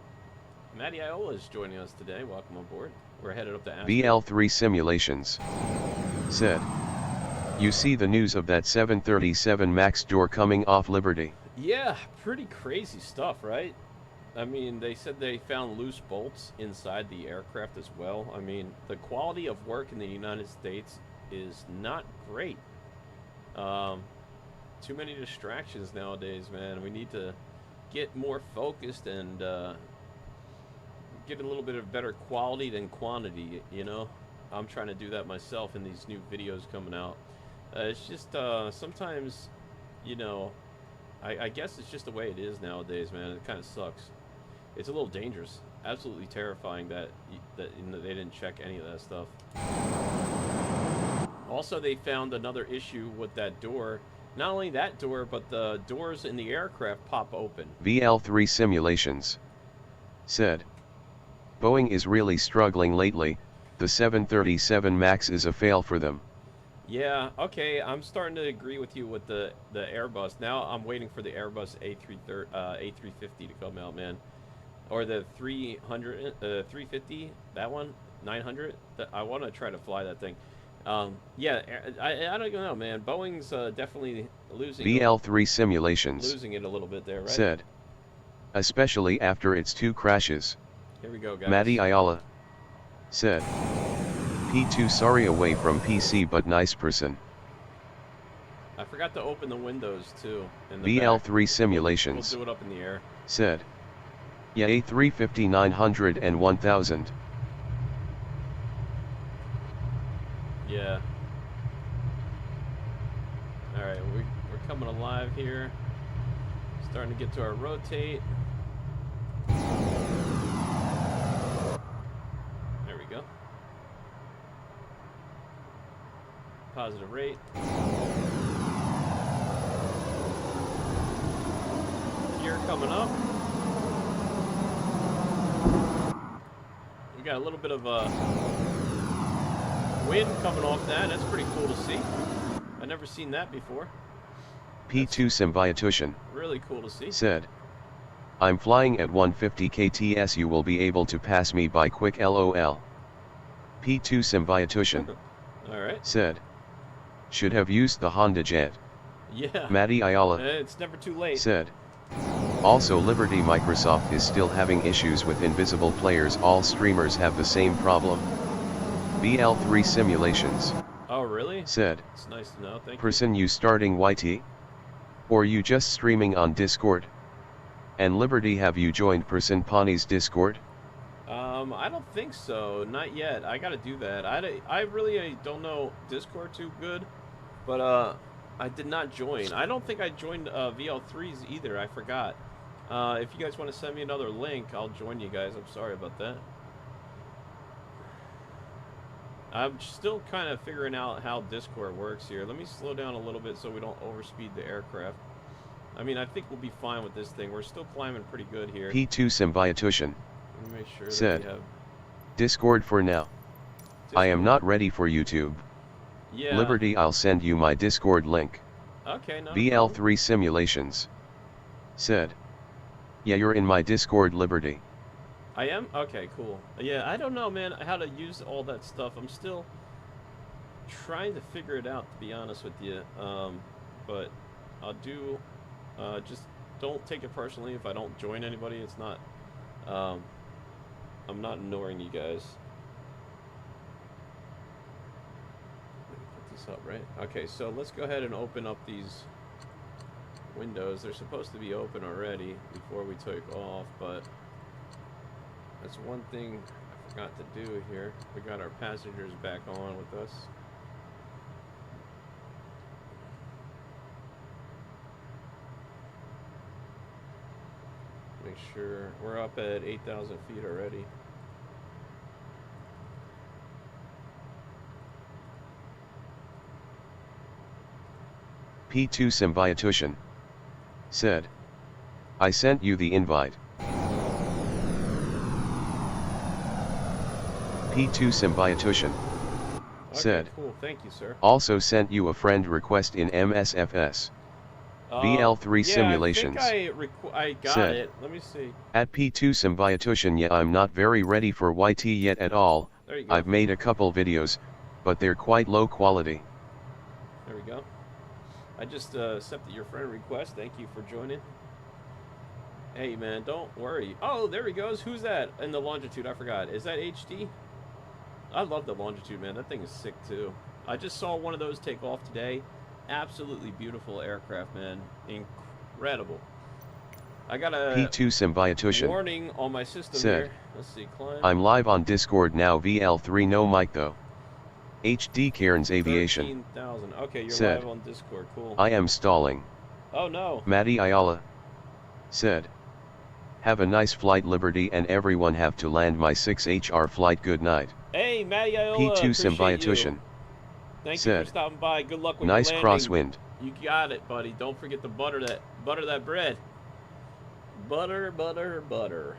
Matty Iola is joining us today. Welcome aboard. We're headed up to Aspen. BL3 Simulations said, you see the news of that 737 MAX door coming off Liberty? Yeah, pretty crazy stuff, right? I mean, they said they found loose bolts inside the aircraft as well. I mean, the quality of work in the United States is not great. Too many distractions nowadays, man. We need to get more focused and get a little bit of better quality than quantity, you know? I'm trying to do that myself in these new videos coming out. It's just sometimes, you know, I guess it's just the way it is nowadays, man. It kind of sucks. It's a little dangerous. Absolutely terrifying that they didn't check any of that stuff. Also, they found another issue with that door. Not only that door, but the doors in the aircraft pop open. VL3 Simulations said, Boeing is really struggling lately. The 737 MAX is a fail for them. Yeah, okay, I'm starting to agree with you with the Airbus. Now I'm waiting for the Airbus A350 to come out, man. Or the 350, that one, 900. I want to try to fly that thing. Yeah, I don't know, man. Boeing's definitely losing. BL3 Simulations losing it a little bit there, right? Said, especially after its 2 crashes. Here we go, guys. Matty Ayala said, P2 sorry away from PC but nice person. I forgot to open the windows too. In the BL3 back. Simulations We'll do it up in the air. Said, yeah, A350 900 and 1000. Yeah. Alright, we're coming alive here. Starting to get to our rotate. There we go. Positive rate. Gear coming up. We got a little bit of wind coming off that. That's pretty cool to see. I've never seen that before. P2 Symbiotution really cool to see. Said, I'm flying at 150 kts. You will be able to pass me by quick LOL. P2 Symbiotution Alright. Said, should have used the Honda Jet. Yeah. Matty Ayala It's never too late. Said, also Liberty Microsoft is still having issues with invisible players. All streamers have the same problem. BL3 Simulations. Oh, really? Said. It's nice to know. Thank you. Person you starting YT? Or you just streaming on Discord? And Liberty, have you joined Person Pawnee's Discord? I don't think so. Not yet. I gotta do that. I really don't know Discord too good, but I did not join. I don't think I joined VL3's either. I forgot. If you guys want to send me another link, I'll join you guys. I'm sorry about that. I'm still kind of figuring out how Discord works here. Let me slow down a little bit so we don't overspeed the aircraft. I mean, I think we'll be fine with this thing. We're still climbing pretty good here. P2 Symbiotution. Let me make sure said. that we have Discord for now. Discord. I am not ready for YouTube. Yeah. Liberty, I'll send you my Discord link. Okay, no BL3 problem. Simulations. Said. Yeah, you're in my Discord, Liberty. I am? Okay, cool. Yeah, I don't know, man, how to use all that stuff. I'm still trying to figure it out, to be honest with you. But I'll do, just don't take it personally if I don't join anybody. It's not, I'm not ignoring you guys. Let me put this up, right? Okay, so let's go ahead and open up these windows. They're supposed to be open already before we took off, but that's one thing I forgot to do here. We got our passengers back on with us. Make sure we're up at 8,000 feet already. P2 Symbiotution. Said. I sent you the invite. P2 Symbiotution. Said. Okay, cool. Thank you, sir. Also sent you a friend request in MSFS. BL3 yeah, Simulations. I got said. it. Let me see. At P2 Symbiotution, yeah, I'm not very ready for YT yet at all. There you go. I've made a couple videos, but they're quite low quality. There we go. I just accepted your friend request. Thank you for joining. Hey, man, don't worry. Oh, there he goes. Who's that in the longitude? I forgot. Is that HD? I love the longitude, man. That thing is sick, too. I just saw one of those take off today. Absolutely beautiful aircraft, man. Incredible. I got a P2 Symbiotution. warning on my system said. here. Let's see, climb. I'm live on Discord now. VL3 no mic though. HD Cairns Aviation. 13,000. Okay, you're said. live on Discord. Cool. I am stalling. Oh, no. Matty Ayala. Said. Have a nice flight, Liberty, and everyone have to land my 6HR flight. Good night. Hey, Matty Iola. P2 appreciate Symbiotution. you. Thank said. you for stopping by. Good luck with Nice your landing. crosswind. You got it, buddy. Don't forget to butter that bread. Butter, butter, butter.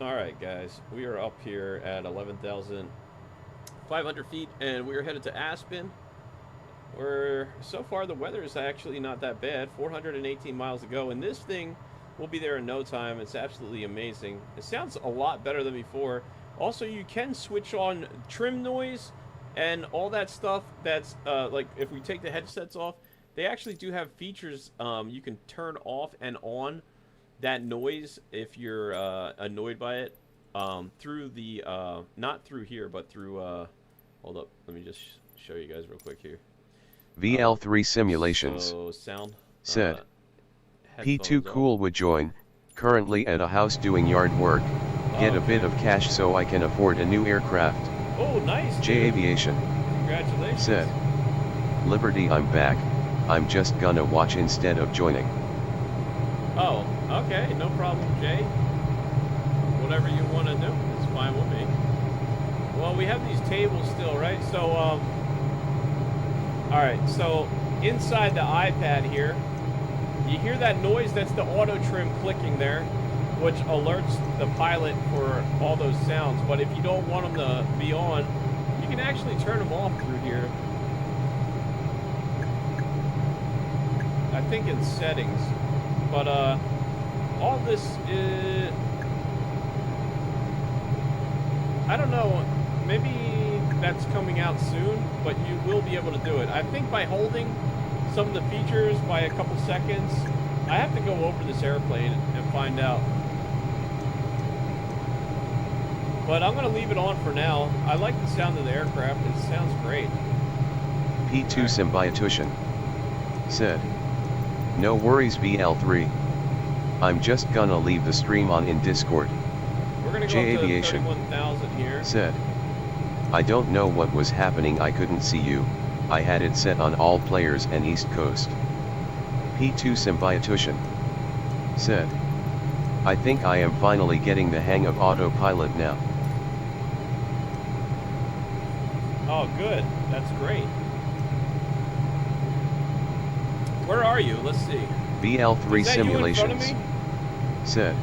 All right, guys. We are up here at 11,500 feet, and we are headed to Aspen. So far, the weather is actually not that bad. 418 miles to go, and this thing will be there in no time. It's absolutely amazing. It sounds a lot better than before. Also, you can switch on trim noise and all that stuff. That's like if we take the headsets off, they actually do have features. You can turn off and on that noise if you're annoyed by it through the not through here, but through hold up, let me just show you guys real quick here. VL3 Simulations. So sound said. P2 headphones Cool on. would join. Currently at a house doing yard work. Get a bit of cash so I can afford a new aircraft. Oh, nice. J Aviation. Congratulations. Said. Liberty, I'm back. I'm just gonna watch instead of joining. Oh, okay, no problem, Jay. Whatever you want to do, it's fine with me. Well, we have these tables still, right? So, all right, so inside the iPad here, you hear that noise? That's the auto trim clicking there, which alerts the pilot for all those sounds. But if you don't want them to be on, you can actually turn them off through here. I think in settings. But all this is, I don't know, maybe that's coming out soon, but you will be able to do it. I think by holding some of the features by a couple seconds, I have to go over this airplane and find out. But I'm gonna leave it on for now. I like the sound of the aircraft. It sounds great. P2 Symbiotution said, "No worries BL3. I'm just gonna leave the stream on in Discord." We're gonna go J up to Aviation 31,000 here. said, "I don't know what was happening, I couldn't see you, I had it set on all players and East Coast." P2 Symbiotution said, "I think I am finally getting the hang of autopilot now." Oh, good. That's great. Where are you? Let's see. BL3 Is that Simulations you in front of me? said,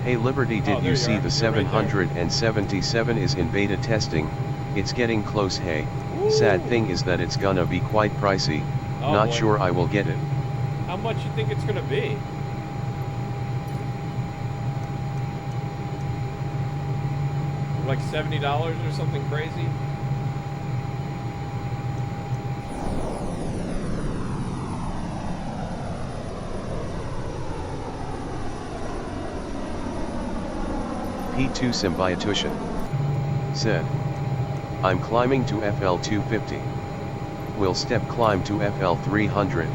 "Hey Liberty, did there you you see are. the You're right there. 777 is in beta testing? It's getting close. Hey, sad Ooh. thing is that it's gonna be quite pricey, Oh, not boy. sure I will get it." How much you think it's gonna be? Like $70 or something crazy? P2 Symbiotution said, "I'm climbing to FL250. Will step climb to FL300.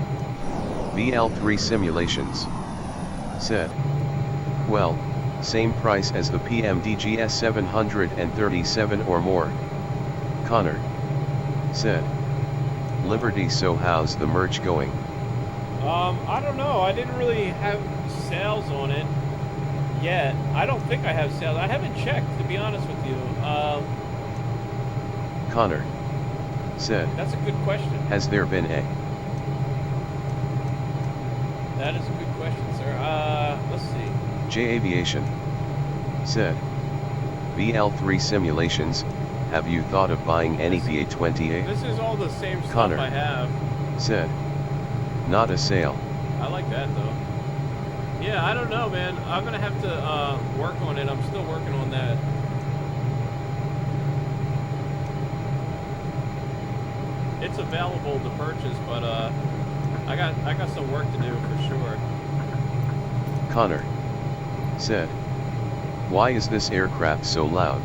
BL3 Simulations said, "Well, same price as the PMDGS 737 or more." Connor said, "Liberty, so how's the merch going?" I don't know. I didn't really have sales on it yet. I don't think I have sales. I haven't checked, to be honest with you. Connor said, That's a good question. "Has there been a..." That is a good question, sir. Let's see. J Aviation said, "BL3 Simulations, have you thought of buying any PA-20A?" This is all the same stuff Connor I have. said, "Not a sale." I like that, though. Yeah, I don't know, man. I'm gonna have to work on it. I'm still working on that. It's available to purchase, but I got some work to do for sure. Connor said, "Why is this aircraft so loud?"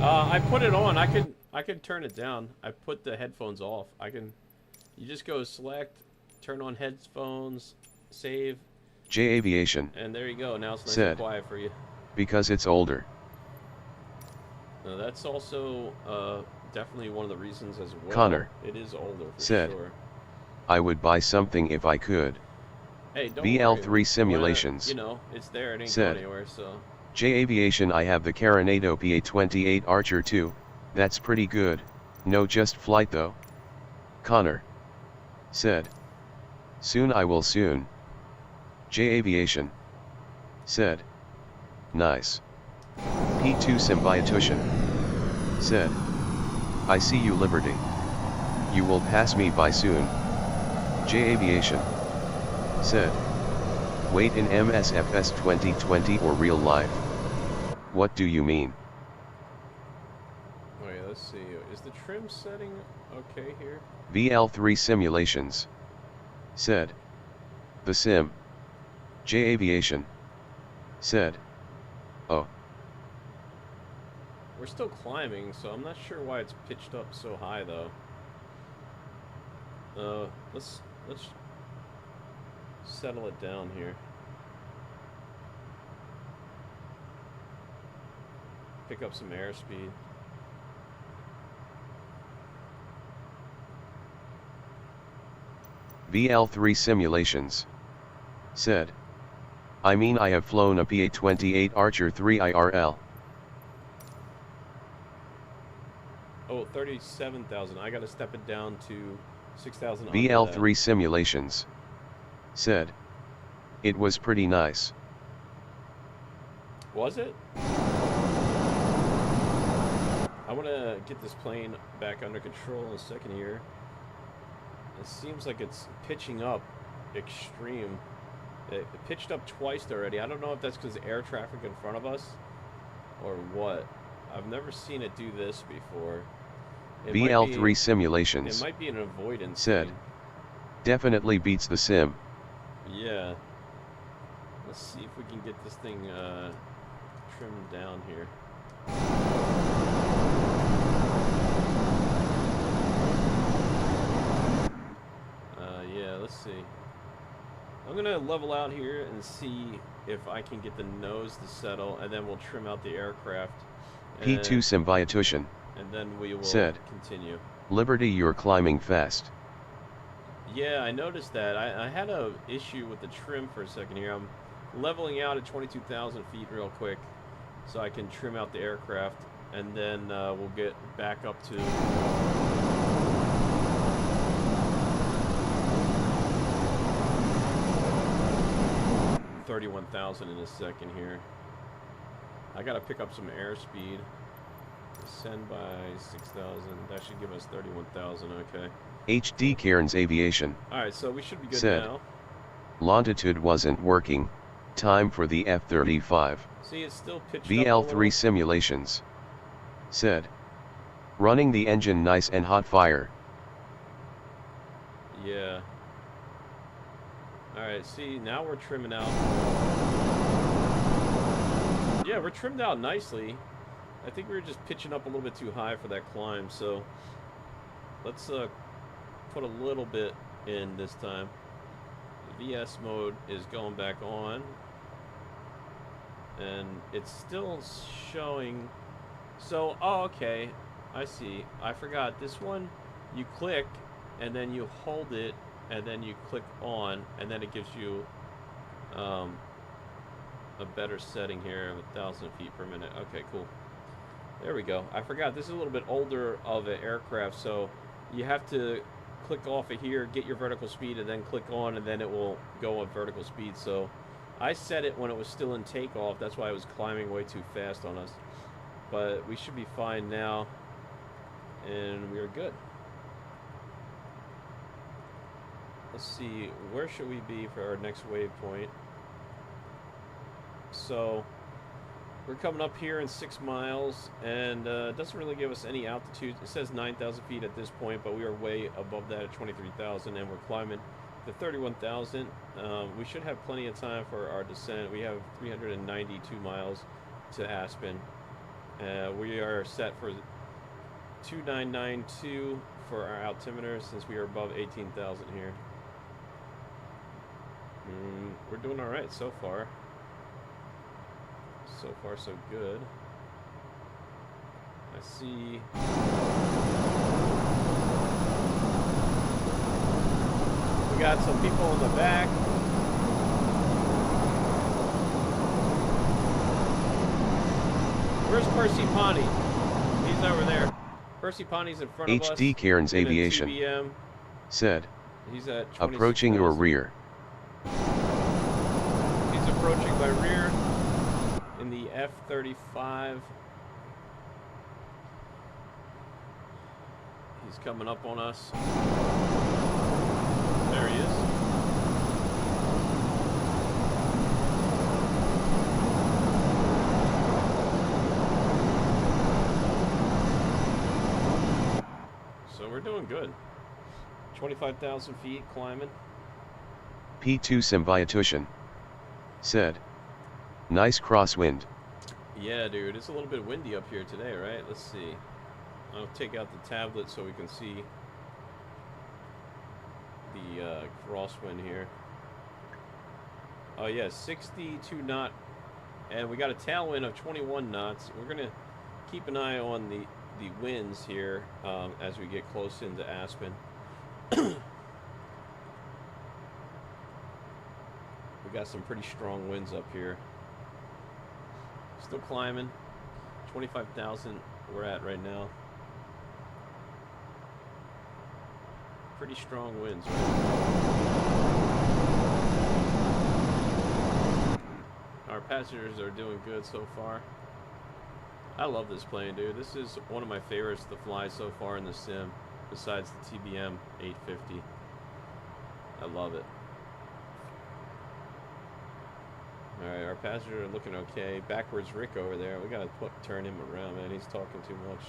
I put it on. I can turn it down. I put the headphones off. You just go select, turn on headphones, save. J Aviation And there you go. Now it's nice said, and quiet for you. "Because it's older." That's also definitely one of the reasons as well. Connor it is older for said, sure. "I would buy something if I could." Hey, don't BL3 worry. Simulations You know, it's there. It ain't said, going anywhere. So. "J Aviation, I have the Carinado PA-28 Archer 2. That's pretty good. No just flight though." Connor said, "Soon I will soon." J Aviation said, "Nice." P2 Symbiotution said, "I see you Liberty. You will pass me by soon." J Aviation said, "Wait, in MSFS 2020 or real life?" What do you mean? Wait, let's see. Is the trim setting okay here? BL3 Simulations said, "The sim." J Aviation said, "Oh." We're still climbing, so I'm not sure why it's pitched up so high though. Let's settle it down here. Pick up some airspeed. BL3 Simulations said, "I mean, I have flown a PA-28 Archer 3 IRL." Oh, 37,000. I gotta step it down to 6,000. BL3 Simulations said, "It was pretty nice." Was it? I want to get this plane back under control in a second here. It seems like it's pitching up extreme. It pitched up twice already. I don't know if that's because air traffic in front of us or what. I've never seen it do this before. BL3 Simulations it might be an avoidance said, thing. "Definitely beats the sim." Yeah. Let's see if we can get this thing trimmed down here. Yeah, let's see. I'm gonna level out here and see if I can get the nose to settle, and then we'll trim out the aircraft. P2 Symbiotution And then we will said, continue. Liberty, you're climbing fast. Yeah, I noticed that. I had a issue with the trim for a second here. I'm leveling out at 22,000 feet real quick so I can trim out the aircraft, and then we'll get back up to 31,000 in a second here. I gotta pick up some airspeed. Ascend by 6,000. That should give us 31,000. Okay. HD Cairns Aviation. Alright, so we should be good said, now. Longitude wasn't working. Time for the F-35. See, it's still pitched VL3 simulations. Said, running the engine nice and hot fire. Yeah. Alright, see, now we're trimming out. Yeah, we're trimmed out nicely. I think we were just pitching up a little bit too high for that climb, so let's put a little bit in this time. The VS mode is going back on, and it's still showing. So, oh, okay, I see. I forgot this one. You click, and then you hold it, and then you click on, and then it gives you a better setting here of 1,000 feet per minute. Okay, cool. There we go. I forgot this is a little bit older of an aircraft, so you have to click off of here, get your vertical speed, and then click on, and then it will go at vertical speed. So I set it when it was still in takeoff. That's why it was climbing way too fast on us. But we should be fine now, and we are good. Let's see, where should we be for our next waypoint? So we're coming up here in 6 miles, and it doesn't really give us any altitude. It says 9,000 feet at this point, but we are way above that at 23,000, and we're climbing to 31,000. We should have plenty of time for our descent. We have 392 miles to Aspen. We are set for 2992 for our altimeter since we are above 18,000 here. We're doing all right so far. So far, so good. I see. We got some people in the back. Where's Percy Pawnee? He's over there. Percy Pawnee's in front of us. HD Cairns Aviation. TBM. Said, He's at approaching your rear. He's approaching my rear in the F-35. He's coming up on us. There he is. So we're doing good. 25,000 feet climbing. P2 Symbiotution. Said, nice crosswind. Yeah, dude, it's a little bit windy up here today, right? Let's see. I'll take out the tablet so we can see the crosswind here. Oh yeah, 62 knot, and we got a tailwind of 21 knots. We're gonna keep an eye on the winds here as we get close into Aspen. We got some pretty strong winds up here. Still climbing. 25,000 we're at right now. Pretty strong winds, right? Our passengers are doing good so far. I love this plane, dude. This is one of my favorites to fly so far in the sim, besides the TBM 850. I love it. Alright, our passengers are looking okay. Backwards Rick over there. We gotta turn him around, man. He's talking too much.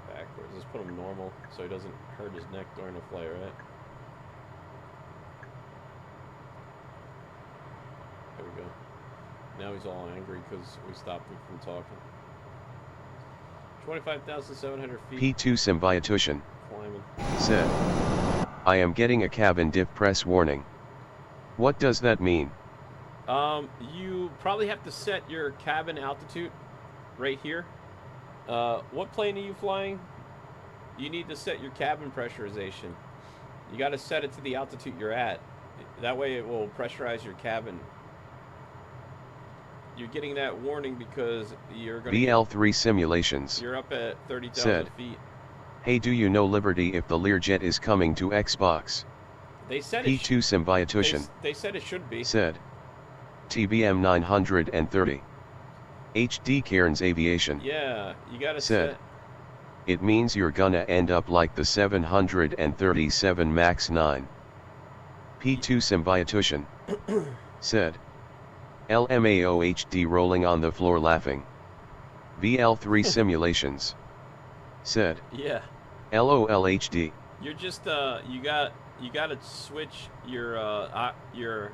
Backwards. Let's put him normal so he doesn't hurt his neck during the flight, right? There we go. Now he's all angry because we stopped him from talking. 25,700 feet. P2 Symbiotution Climbing. said, I am getting a cabin diff press warning. What does that mean? You probably have to set your cabin altitude right here. What plane are you flying? You need to set your cabin pressurization. You got to set it to the altitude you're at. That way it will pressurize your cabin. You're getting that warning because you're going to... VL3 Simulations. You're up at 30,000 feet. Hey, do you know Liberty if the Learjet is coming to Xbox? They said P2 Symbiotution. They said it should be. Said. TBM 930. HD Cairns Aviation. Yeah, you gotta said. set. It means you're gonna end up like the 737 MAX 9. P2 Symbiotution. said. LMAO HD rolling on the floor laughing. VL3 Simulations. said. Yeah. LOL HD. You're just you gotta switch your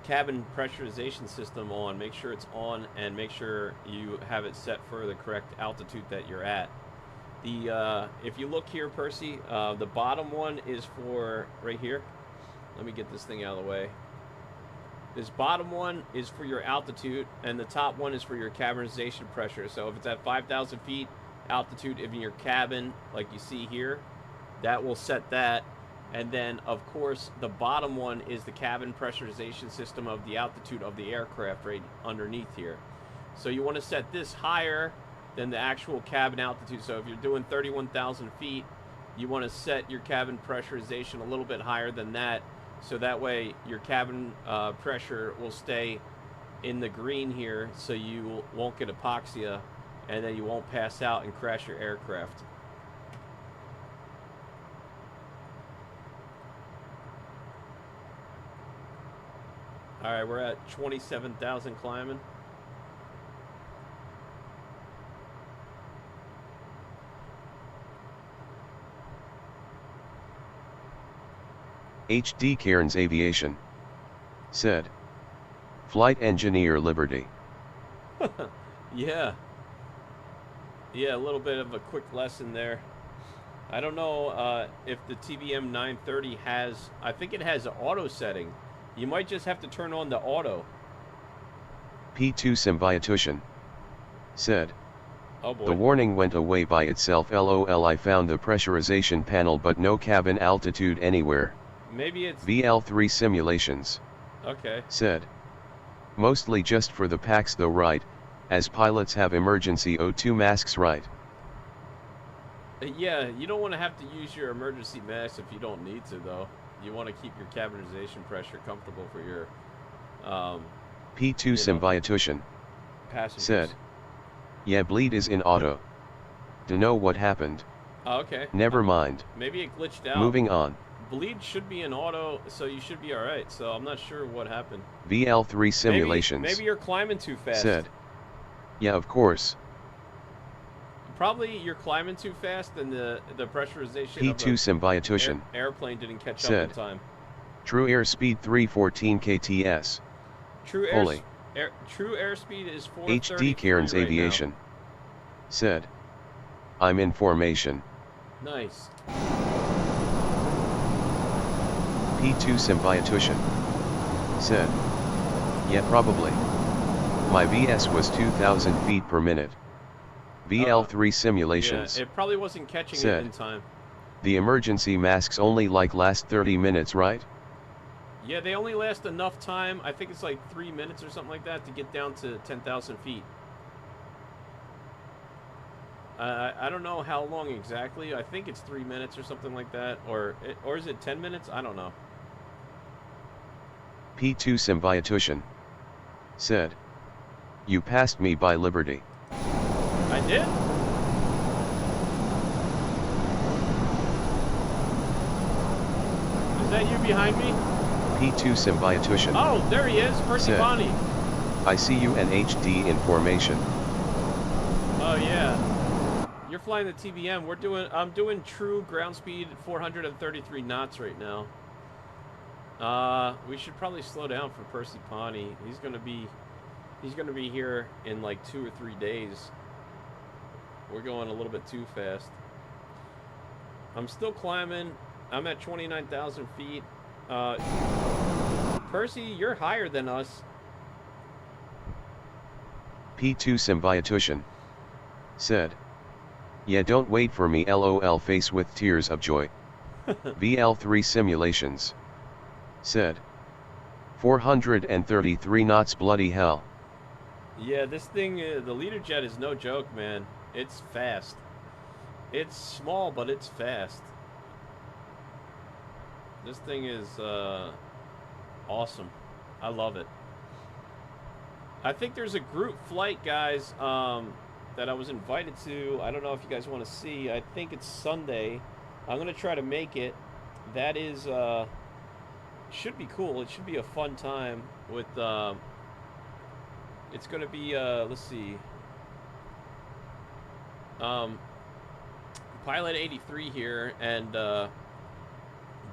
cabin pressurization system on. Make sure it's on and make sure you have it set for the correct altitude that you're at. The if you look here, Percy, the bottom one is for right here. Let me get this thing out of the way. This bottom one is for your altitude, and the top one is for your cabinization pressure. So if it's at 5,000 feet altitude in your cabin, like you see here, that will set that. And then, of course, the bottom one is the cabin pressurization system of the altitude of the aircraft right underneath here. So you want to set this higher than the actual cabin altitude. So if you're doing 31,000 feet, you want to set your cabin pressurization a little bit higher than that. So that way your cabin pressure will stay in the green here, so you won't get hypoxia, and then you won't pass out and crash your aircraft. All right, we're at 27,000 climbing. HD Cairns Aviation. said. Flight Engineer Liberty. Yeah. Yeah, a little bit of a quick lesson there. I don't know if the TBM 930 has, I think it has an auto setting. You might just have to turn on the auto. P2 Symbiotution. said. Oh boy. The warning went away by itself. LOL. I found the pressurization panel but no cabin altitude anywhere. Maybe it's... VL3 Simulations. Okay. said. Mostly just for the packs though, right, as pilots have emergency O2 masks, right? Yeah, you don't want to have to use your emergency mask if you don't need to, though. You want to keep your cabinization pressure comfortable for your P2 Symbiotution. passengers. said. Yeah, bleed is in auto. Dunno what happened. Oh, okay. Never mind. Maybe it glitched out. Moving on. Bleed should be in auto, so you should be alright. So I'm not sure what happened. VL3 Simulations. Maybe you're climbing too fast. said. Yeah, of course. Probably you're climbing too fast and the pressurization P2 of the Symbiotution. airplane didn't catch up said. in time. True airspeed 314 kts. True Holy. True airspeed is 433 HD Cairns right Aviation. said. I'm in formation. now. Nice. P2 Symbiotution. said. Yeah, probably. My VS was 2,000 feet per minute. VL3 Simulations. Yeah, it probably wasn't catching said. it in time. The emergency masks only last 30 minutes, right? Yeah, they only last enough time. I think it's like 3 minutes or something like that to get down to 10,000 feet. I don't know how long exactly. I think it's 3 minutes or something like that. Or is it 10 minutes? I don't know. P2 Symbiotution. said. You passed me by Liberty. I did? Is that you behind me? P2 Symbiotution. Oh, there he is, Percy said. Bonnie. I see you and HD in formation. Oh yeah. You're flying the TBM. I'm doing true ground speed 433 knots right now. We should probably slow down for Percy Pawnee. He's gonna be He's going to be here in like 2 or 3 days. We're going a little bit too fast. I'm still climbing. I'm at 29,000 feet. Percy, you're higher than us. P2 Symbiotution said, "Yeah, don't wait for me, lol face with tears of joy." VL3 Simulations said, 433 knots, bloody hell. Yeah, this thing, the Learjet is no joke, man. It's fast. It's small, but it's fast. This thing is awesome. I love it. I think there's a group flight, guys, that I was invited to. I don't know if you guys want to see. I think it's Sunday. I'm going to try to make it. That is, should be cool. It should be a fun time with, it's going to be, let's see. Pilot 83 here, and,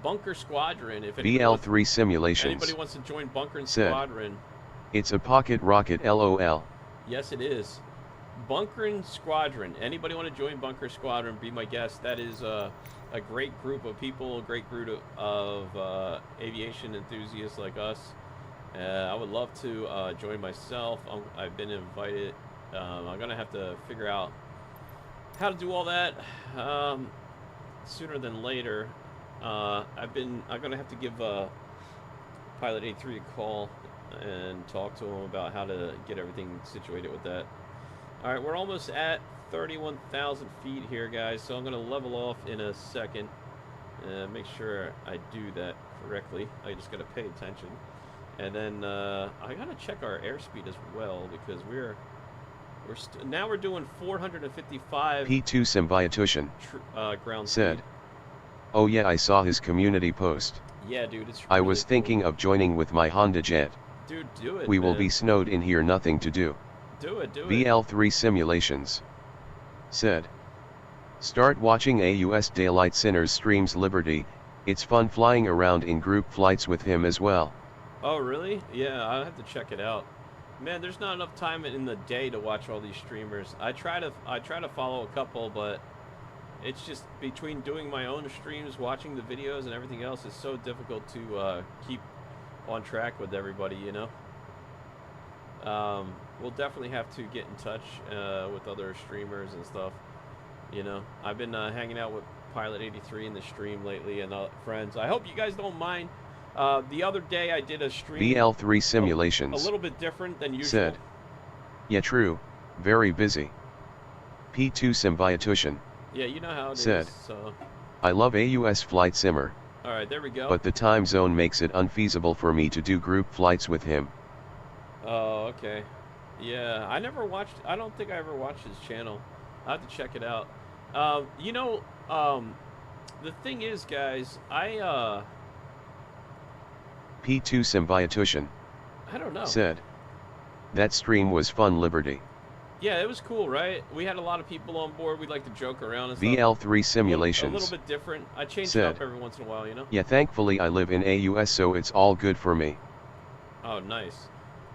Bunker Squadron. If VL3 Simulations anybody wants to join Bunker said, Squadron. "It's a pocket rocket, lol." Yes, it is. Bunker Squadron. Anybody want to join Bunker Squadron? Be my guest. That is a great group of people, a great group of aviation enthusiasts like us. I would love to join myself. I've been invited. I'm gonna have to figure out how to do all that sooner than later. I'm gonna have to give Pilot 83 a call and talk to him about how to get everything situated with that. All right, we're almost at 31,000 feet here, guys, so I'm going to level off in a second and make sure I do that correctly. I just got to pay attention. And then I got to check our airspeed as well, because now we're doing 455 P2 Symbiotution ground said, speed. "Oh yeah, I saw his community post. Yeah, dude, it's really I was thinking cool. of joining with my Honda Jet. Dude, do it, We will man. be snowed in here, nothing to do." Do it. VL3 Simulations said, "Start watching AUS Daylight Sinners streams Liberty. It's fun flying around in group flights with him as well." Oh, really? Yeah, I'll have to check it out. Man, there's not enough time in the day to watch all these streamers. I try to follow a couple, but it's just between doing my own streams, watching the videos, and everything else, it's so difficult to keep on track with everybody, you know? We'll definitely have to get in touch with other streamers and stuff, you know? I've been hanging out with Pilot 83 in the stream lately and friends. I hope you guys don't mind. The other day I did a stream. VL3 Simulations a little bit different than usual. said, "Yeah, true, very busy." P2 Symbiotution Yeah, you know how it said, is. So. "I love AUS Flight Simmer. All right, there we go. But the time zone makes it unfeasible for me to do group flights with him." Oh, okay. Yeah, I don't think I ever watched his channel. I have to check it out. You know, the thing is, guys, P2 Symbiotution I don't know. said, "That stream was fun, Liberty." Yeah, it was cool, right? We had a lot of people on board. We like to joke around and stuff. VL3 A Simulations little bit different. I change it said, up every once in a while, you know? "Yeah, thankfully I live in AUS, so it's all good for me." Oh, nice.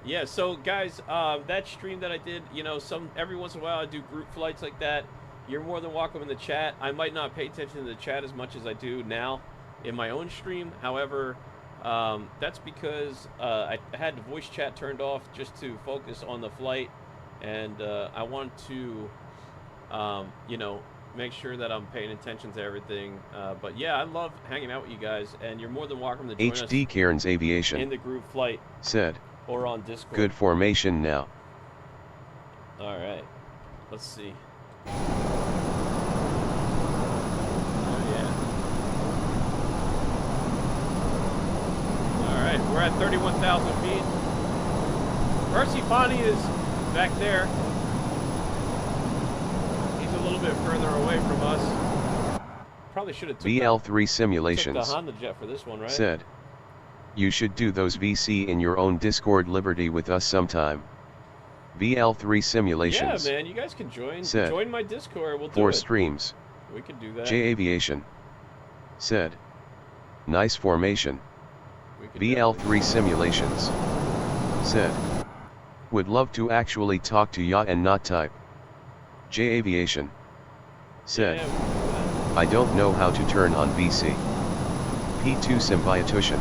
Yeah, so guys, that stream that I did, you know, every once in a while I do group flights like that. You're more than welcome in the chat. I might not pay attention to the chat as much as I do now in my own stream. However, that's because I had the voice chat turned off just to focus on the flight, and I want to, you know, make sure that I'm paying attention to everything. But yeah, I love hanging out with you guys, and you're more than welcome to join HD us Cairns Aviation in the group flight said, or on Discord. "Good formation now." All right, let's see. Oh yeah. All right, we're at 31,000 feet. Percy Bonnie is back there. He's a little bit further away from us. Probably should have took VL3 the Simulations Honda Jet for this one, right? said, "You should do those VC in your own Discord Liberty with us sometime." VL3 Simulations Yeah, man, you guys can join. said, Join my Discord. We'll do 4 it. streams. We can do that. J Aviation said, "Nice formation." We can VL3 Simulations said, Would love to actually talk to ya and not type. J Aviation said, Yeah, I don't know how to turn on VC. P2 Symbiotution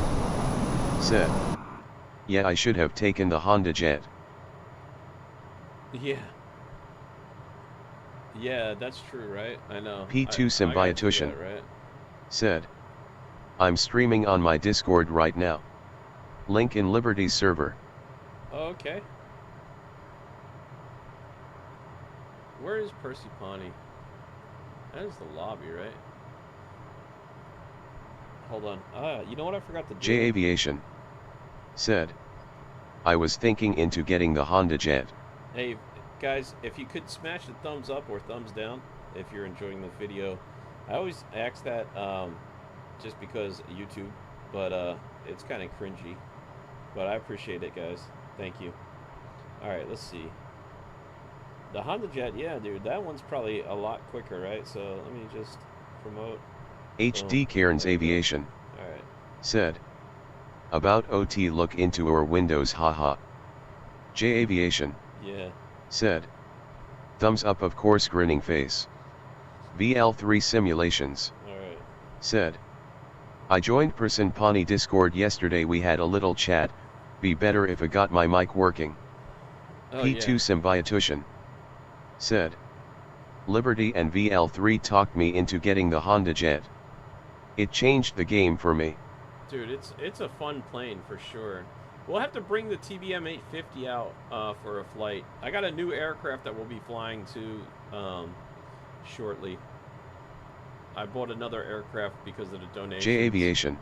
said, yeah, I should have taken the Honda Jet. yeah. Yeah, that's true, right? I know. P2 I gotta do Symbiotution that, right? said, I'm streaming on my Discord right now. Link in Liberty's server. Oh, okay. Where is Percy Pawnee? That is the lobby, right? Hold on. You know what I forgot to do? J Aviation said, I was thinking into getting the Honda Jet. Hey, guys, if you could smash the thumbs up or thumbs down if you're enjoying the video. I always ask that just because YouTube, but it's kind of cringy. But I appreciate it, guys. Thank you. All right, let's see. The Honda Jet, yeah, dude, that one's probably a lot quicker, right? So let me just promote. HD Cairns Aviation All right. said, about OT look into our windows haha. J Aviation Yeah. said, thumbs up of course grinning face. VL3 Simulations All right. said, I joined Person Pawnee Discord yesterday, we had a little chat, be better if I got my mic working. Oh, P2 yeah. Symbiotution said, Liberty and VL3 talked me into getting the Honda Jet. It changed the game for me. Dude, it's a fun plane for sure. We'll have to bring the TBM 850 out for a flight. I got a new aircraft that we'll be flying to shortly. I bought another aircraft because of the donations J Aviation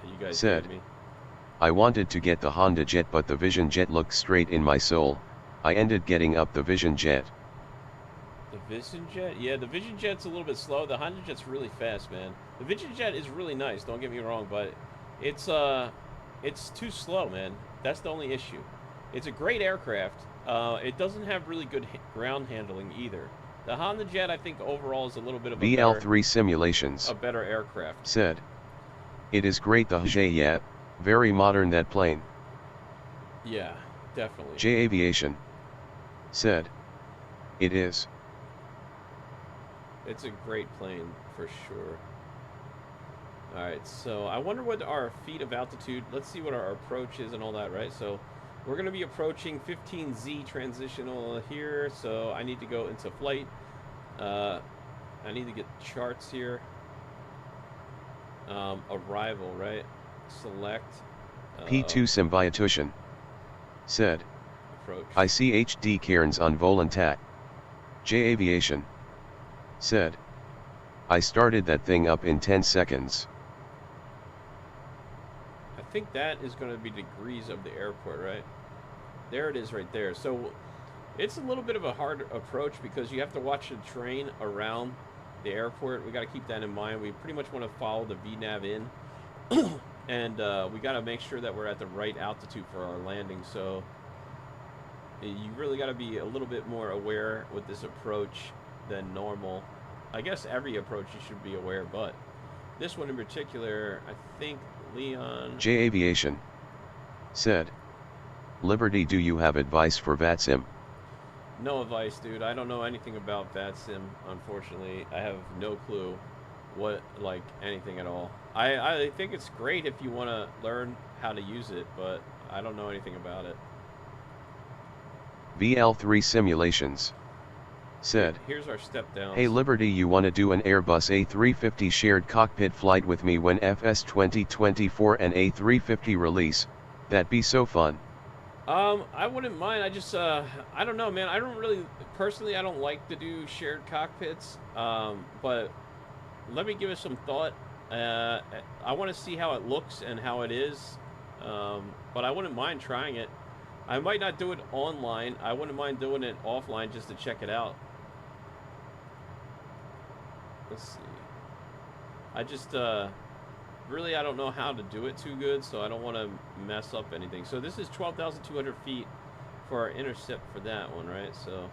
that you guys said, gave me. I wanted to get the Honda Jet but the Vision Jet looked straight in my soul. I ended getting up the Vision Jet. The Vision Jet? Yeah, the Vision Jet's a little bit slow. The Honda Jet's really fast, man. The Vision Jet is really nice, don't get me wrong, but it's too slow, man. That's the only issue. It's a great aircraft. It doesn't have really good ground handling either. The Honda Jet, I think, overall is a little bit of VL3 Simulations a better aircraft. said, it is great the J yeah, very modern that plane. Yeah, definitely. J Aviation said, it is. It's a great plane for sure. Alright, so I wonder what our feet of altitude, let's see what our approach is and all that, right? So we're going to be approaching 15Z transitional here, so I need to go into flight. I need to get charts here. Arrival, right? Select. P2 Symbiotution said, Approach. I see HD Cairns on Volantat. J Aviation said, I started that thing up in 10 seconds. I think that is going to be degrees of the airport, right? There it is right there. So it's a little bit of a hard approach because you have to watch the terrain around the airport. We got to keep that in mind. We pretty much want to follow the VNAV in. And we got to make sure that we're at the right altitude for our landing. So you really got to be a little bit more aware with this approach than normal. I guess every approach you should be aware, but this one in particular, I think Leon... J Aviation said, Liberty, do you have advice for VATSIM? No advice, dude. I don't know anything about VATSIM, unfortunately. I have no clue what, like, anything at all. I think it's great if you want to learn how to use it, but I don't know anything about it. VL3 Simulations said, here's our step down. Hey Liberty, you wanna do an Airbus A350 shared cockpit flight with me when FS 2024 and A350 release? That'd be so fun. I wouldn't mind. I just, I don't know, man. I don't really, personally, I don't like to do shared cockpits. But let me give it some thought. I want to see how it looks and how it is. But I wouldn't mind trying it. I might not do it online. I wouldn't mind doing it offline just to check it out. Let's see. I just, really, I don't know how to do it too good, so I don't want to mess up anything. So this is 12,200 feet for our intercept for that one, right? So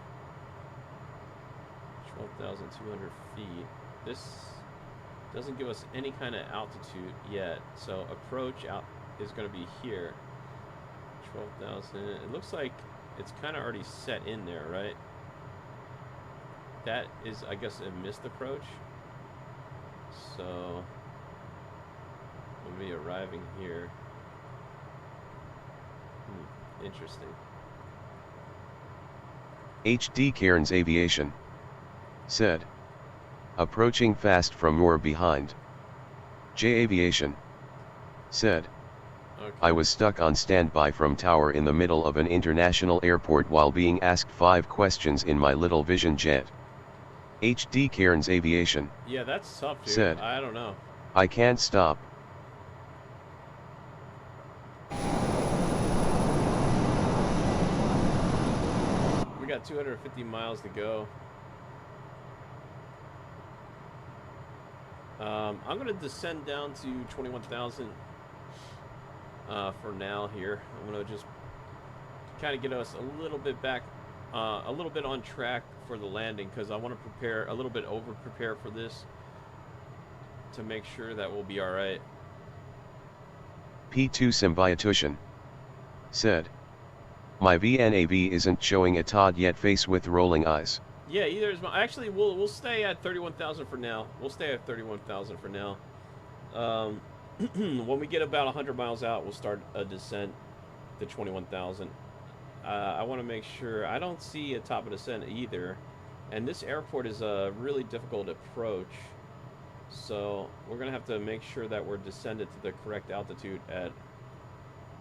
12,200 feet. This doesn't give us any kind of altitude yet. So approach out is going to be here. 12,000. It looks like it's kind of already set in there, right? That is, I guess, a missed approach. So we'll be arriving here. Interesting. HD Cairns Aviation said, approaching fast from or behind. J Aviation said, Okay. I was stuck on standby from tower in the middle of an international airport while being asked 5 questions in my little Vision jet. HD Cairns Aviation, yeah, that's tough, dude. said, I don't know. I can't stop. We got 250 miles to go. I'm gonna descend down to 21,000 for now here. I'm gonna just kind of get us a little bit back, a little bit on track for the landing, because I want to prepare a little bit, over prepare for this to make sure that we'll be all right. P2 Symbiotution said, my VNAV isn't showing a Todd yet face with rolling eyes. Yeah, either is my. Actually, we'll stay at 31,000 for now. We'll stay at 31,000 for now. When we get about 100 miles out, we'll start a descent to 21,000. I want to make sure I don't see a top of descent either, and this airport is a really difficult approach. So we're gonna have to make sure that we're descended to the correct altitude at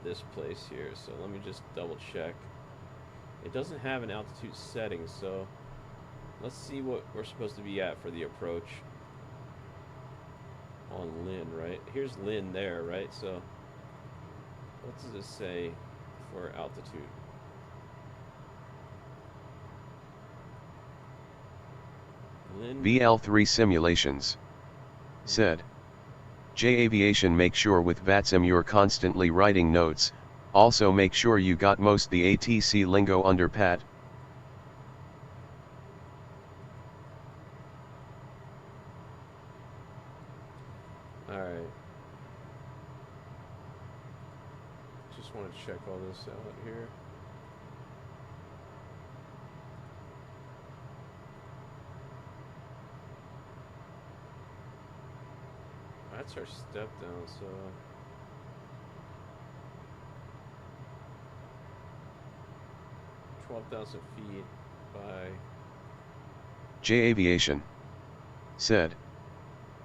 this place here. So let me just double check. It doesn't have an altitude setting, so let's see what we're supposed to be at for the approach. On Lynn, right? Here's Lynn there, right? So what does it say for altitude? Lynn. VL3 Simulations said, J Aviation, make sure with VATSIM you're constantly writing notes, also make sure you got most the ATC lingo under pat. Alright. Just want to check all this out here. That's our step down, so 12,000 feet by J Aviation said,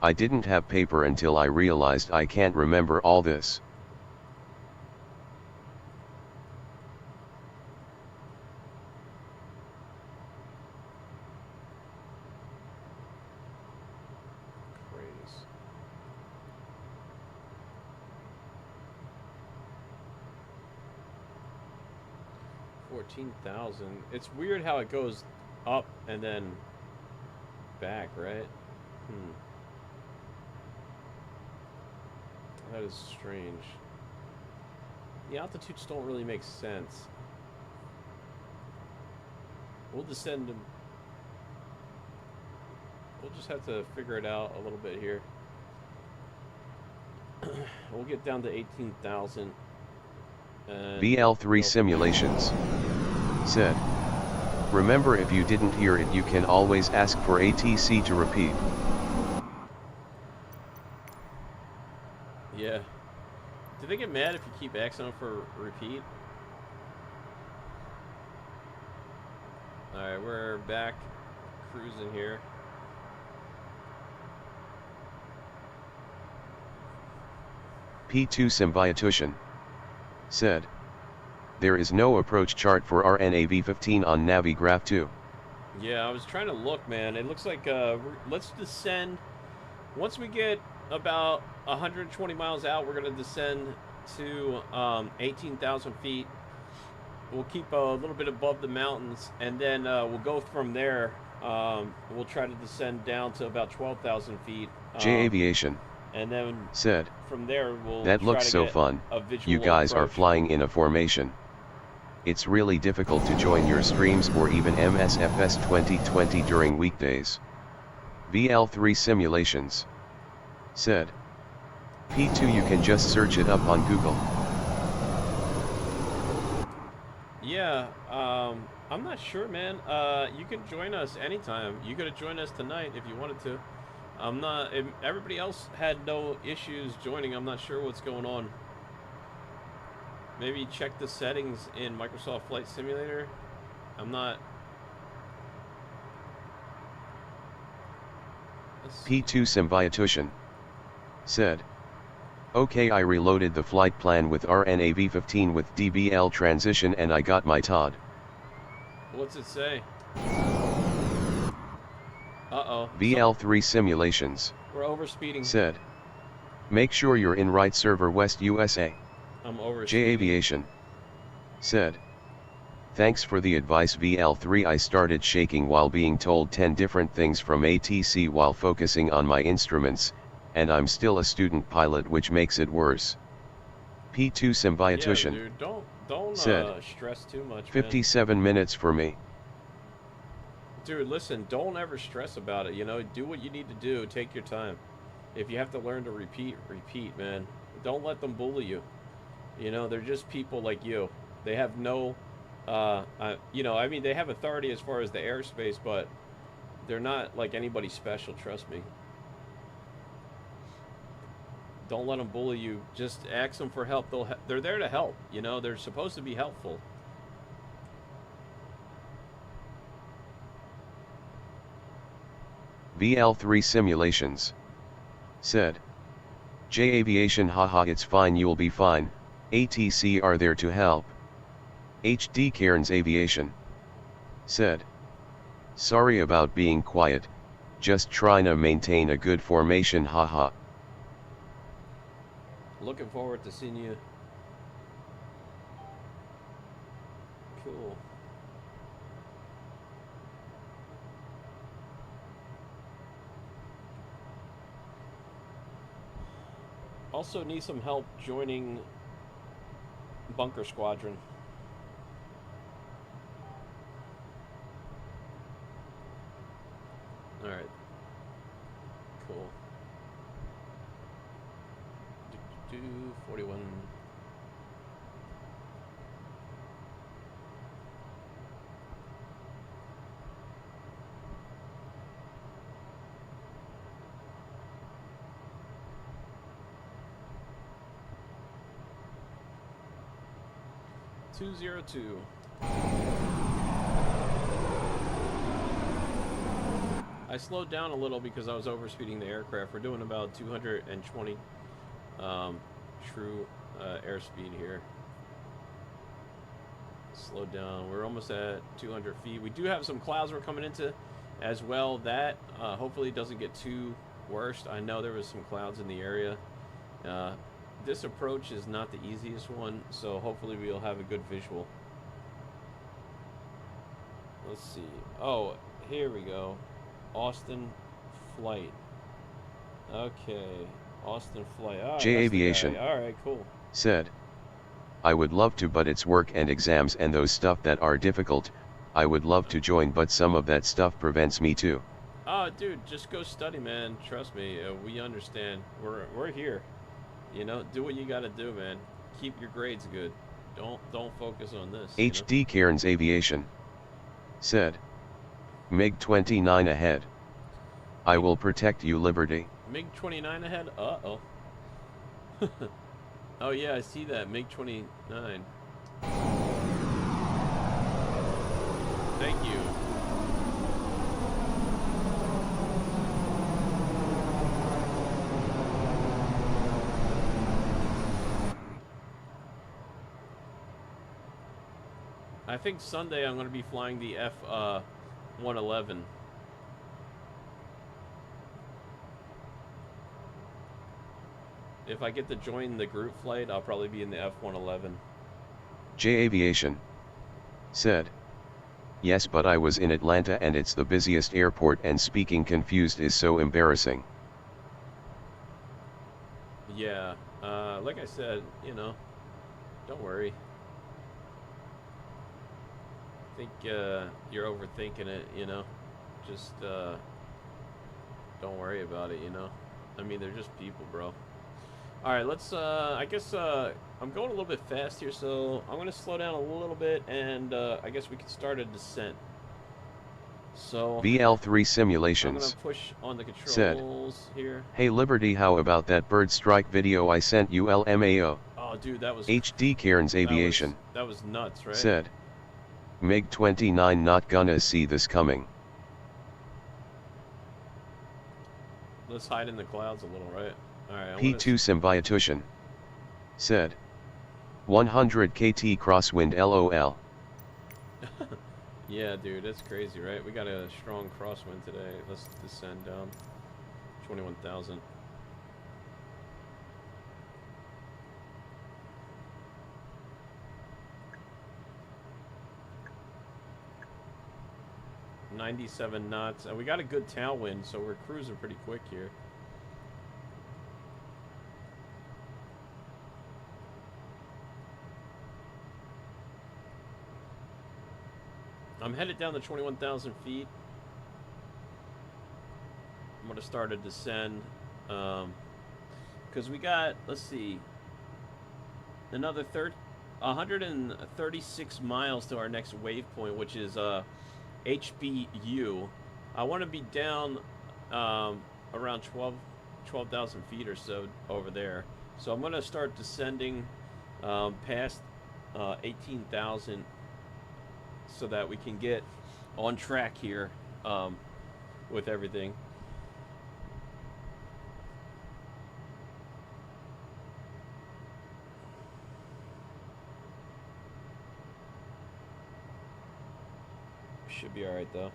I didn't have paper until I realized I can't remember all this. craze. $14,000. It's weird how it goes up and then back, right? That is strange. The altitudes don't really make sense. We'll descend them. We'll just have to figure it out a little bit here. We'll get down to 18,000. VL3 Simulations said, remember, if you didn't hear it, you can always ask for ATC to repeat. Yeah. Do they get mad if you keep asking them for repeat? Alright, we're back cruising here. P2 Symbiotution said, there is no approach chart for RNAV15 on Navigraph 2. Yeah, I was trying to look, man. It looks like, let's descend. Once we get about 120 miles out, we're going to descend to 18,000 feet. We'll keep a little bit above the mountains, and then we'll go from there. We'll try to descend down to about 12,000 feet. J Aviation and then said, from there, we'll that try looks to so get fun. a visual You guys are approach. flying in a formation. It's really difficult to join your streams or even MSFS 2020 during weekdays. VL3 Simulations said, P2 you can just search it up on Google. Yeah, I'm not sure, man. You can join us anytime. You could have joined us tonight if you wanted to. I'm not. If everybody else had no issues joining. I'm not sure what's going on. Maybe check the settings in Microsoft Flight Simulator. I'm not. P2 Symbiotution said, okay, I reloaded the flight plan with RNAV15 with DBL transition and I got my TOD. What's it say? Uh-oh. VL3 Simulations. We're overspeeding. Said, make sure you're in right server West USA. I'm overspeeding. J Aviation. Said, thanks for the advice VL3. I started shaking while being told 10 different things from ATC while focusing on my instruments, and I'm still a student pilot, which makes it worse. P2 Symbiotution. Yeah, dude, don't said, stress too much, 57 man. minutes for me. Dude, listen, don't ever stress about it, you know? Do what you need to do. Take your time. If you have to learn to repeat, man. Don't let them bully you. You know, they're just people like you. They have no, you know, I mean, they have authority as far as the airspace, but they're not like anybody special, trust me. Don't let them bully you. Just ask them for help. They're there to help, you know? They're supposed to be helpful. VL3 Simulations. Said, J Aviation, haha, it's fine, you'll be fine. ATC are there to help. HD Cairns Aviation. Said, sorry about being quiet, just trying to maintain a good formation, haha. Looking forward to seeing you. Cool. Also need some help joining Bunker Squadron. Alright. Cool. 41. .202. I slowed down a little because I was overspeeding the aircraft. We're doing about 220 true airspeed here. Slow down. We're almost at 200 feet. We do have some clouds we're coming into as well. That hopefully doesn't get too worse. I know there was some clouds in the area. This approach is not the easiest one, so hopefully we'll have a good visual. Let's see. Oh, here we go. Austin flight. Okay. Austin flight. Oh, J Aviation. All right, cool. Said, I would love to, but it's work and exams and those stuff that are difficult. I would love to join, but some of that stuff prevents me too. Oh, dude, just go study, man. Trust me. We understand. We're here. You know, do what you got to do, man. Keep your grades good. Don't focus on this. HD Cairns Aviation. Said, MiG-29 ahead. I will protect you, Liberty. MiG-29 ahead? Uh-oh. Oh, yeah, I see that. MiG-29. Thank you. I think Sunday I'm going to be flying the F-111. If I get to join the group flight, I'll probably be in the F-111. J Aviation. Said, yes, but I was in Atlanta and it's the busiest airport and speaking confused is so embarrassing. Yeah, like I said, you know, don't worry. I think you're overthinking it, you know. Just don't worry about it, you know. I mean, they're just people, bro. All right, let's I guess I'm going a little bit fast here, so I'm going to slow down a little bit, and I guess we can start a descent. So VL3 I'm going to Simulations push on the said, controls here. "Hey Liberty, how about that bird strike video I sent you LMAO? Oh, dude, that was HD Cairns Aviation that was nuts, right? said, MiG-29 not gonna see this coming. Let's hide in the clouds a little, right? All right. P2 Symbiotution said, 100 KT crosswind LOL. Yeah, dude, that's crazy, right? We got a strong crosswind today. Let's descend down 21,000. .97 knots. We got a good tailwind, so we're cruising pretty quick here. I'm headed down to 21,000 feet. I'm going to start a descend. Because we got, let's see, another 136 miles to our next waypoint, which is HBU. I want to be down around 12,000 feet or so over there. So I'm going to start descending past 18,000 so that we can get on track here with everything. Should be alright though.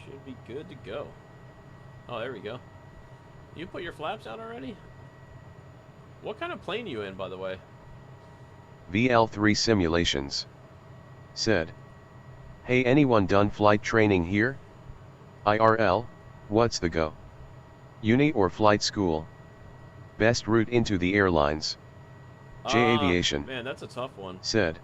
Should be good to go. Oh, there we go. You put your flaps out already? What kind of plane are you in, by the way? VL3 Simulations said, "Hey, anyone done flight training here? IRL, what's the go? Uni or flight school? Best route into the airlines?" J Aviation, man, that's a tough one. Said,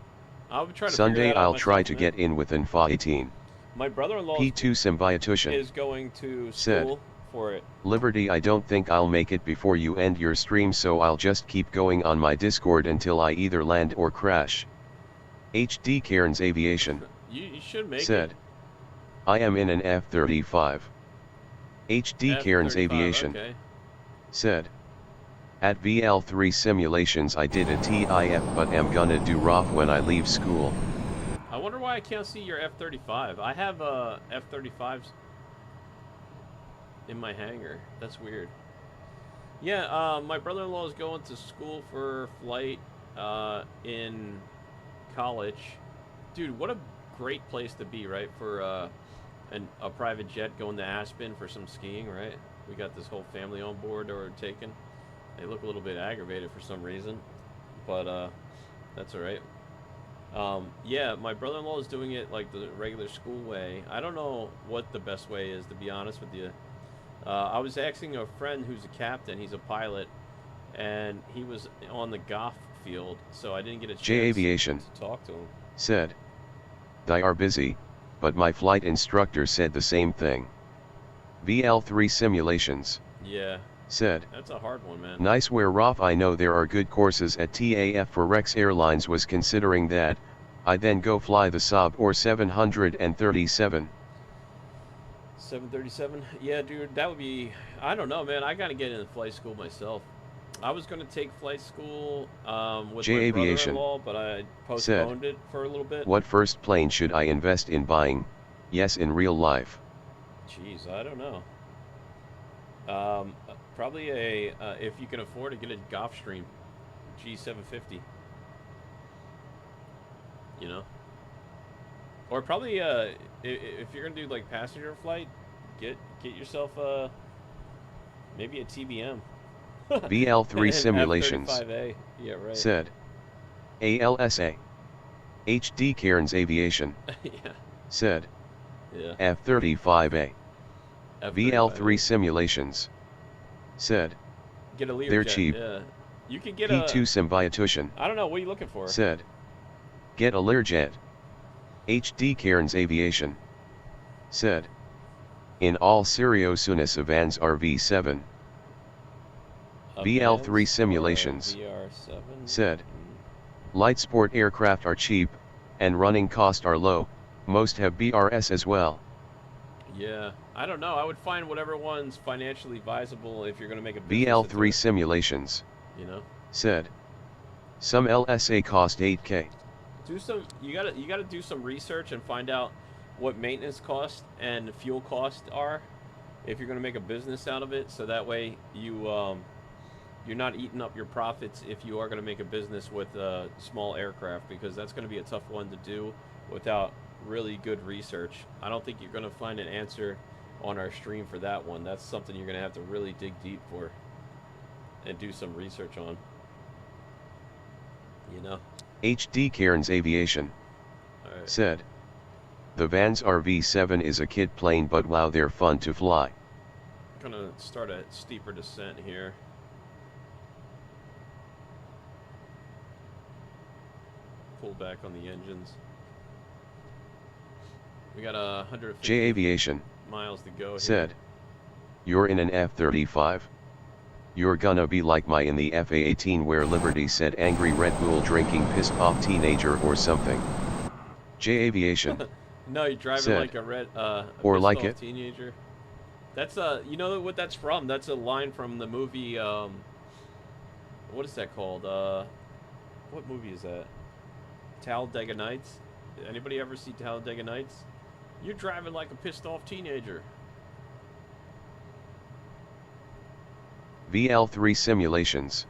I would try to "Sunday I'll try to get in with Infa 18. My brother-in-law P2 Symbiotution is going to school said, for it. "Liberty, I don't think I'll make it before you end your stream, so I'll just keep going on my Discord until I either land or crash." HD Cairns Aviation You should make said, it. "I am in an F-35. HD Cairns Aviation okay. said, "At VL3 Simulations I did a TIF but am gonna do ROF when I leave school." I wonder why I can't see your F-35. I have F-35s in my hangar. That's weird. Yeah, my brother-in-law is going to school for flight in college. Dude, what a great place to be, right? For a private jet going to Aspen for some skiing, right? We got this whole family on board that we're taking. They look a little bit aggravated for some reason, but that's all right. Yeah, my brother-in-law is doing it like the regular school way. I don't know what the best way is, to be honest with you. I was asking a friend who's a captain. He's a pilot, and he was on the golf field, so I didn't get a chance J Aviation to talk to him. Said, "They are busy, but my flight instructor said the same thing." VL3 Simulations Yeah, said, that's a hard one, man. "Nice where Roth. I know there are good courses at TAF for Rex Airlines. Was considering that. I then go fly the Saab or 737. 737? Yeah, dude, that would be... I don't know, man. I gotta get into flight school myself. I was gonna take flight school with J my Aviation brother-in-law, but I postponed it for a little bit. What first plane should I invest in buying? Yes, in real life." Jeez, I don't know. Probably if you can afford to get a Gulfstream G750. You know? Or probably, if you're gonna do like passenger flight, get yourself maybe a TBM. VL3 Simulations F35A. Yeah, right. said, "ALSA. HD Cairns Aviation Yeah. said, Yeah. F35A. F35A. VL3 Simulations said, Get a Learjet. "They're cheap." Yeah. You can get P2 Symbiotution I don't know. What are you looking for? said, "Get a Learjet." HD Cairns Aviation said, "In all seriousness, Avans RV7. VL3 Simulations VR7 said, light sport aircraft are cheap, and running costs are low, most have BRS as well. Yeah, I don't know. I would find whatever one's financially viable if you're going to make a business VL3 Simulations, you know, said, some LSA cost 8K. you gotta do some research and find out what maintenance costs and fuel costs are if you're going to make a business out of it. So that way you're not eating up your profits if you are going to make a business with small aircraft, because that's going to be a tough one to do without really good research. I don't think you're going to find an answer on our stream for that one. That's something you're going to have to really dig deep for and do some research on. You know? HD Cairns Aviation said, the Vans RV7 is a kid plane, but wow, they're fun to fly. I'm going to start a steeper descent here. Pull back on the engines. We got 150 J Aviation miles to go said, here. You're in an F-35. You're gonna be like my in the FA-18 where Liberty said angry Red Bull drinking pissed off teenager or something. J Aviation No, you're driving said, like a or pissed like off it. teenager. That's you know what that's from? That's a line from the movie what is that called? What movie is that? Talladega Nights. Anybody ever see Talladega Nights? You're driving like a pissed off teenager. VL3 Simulations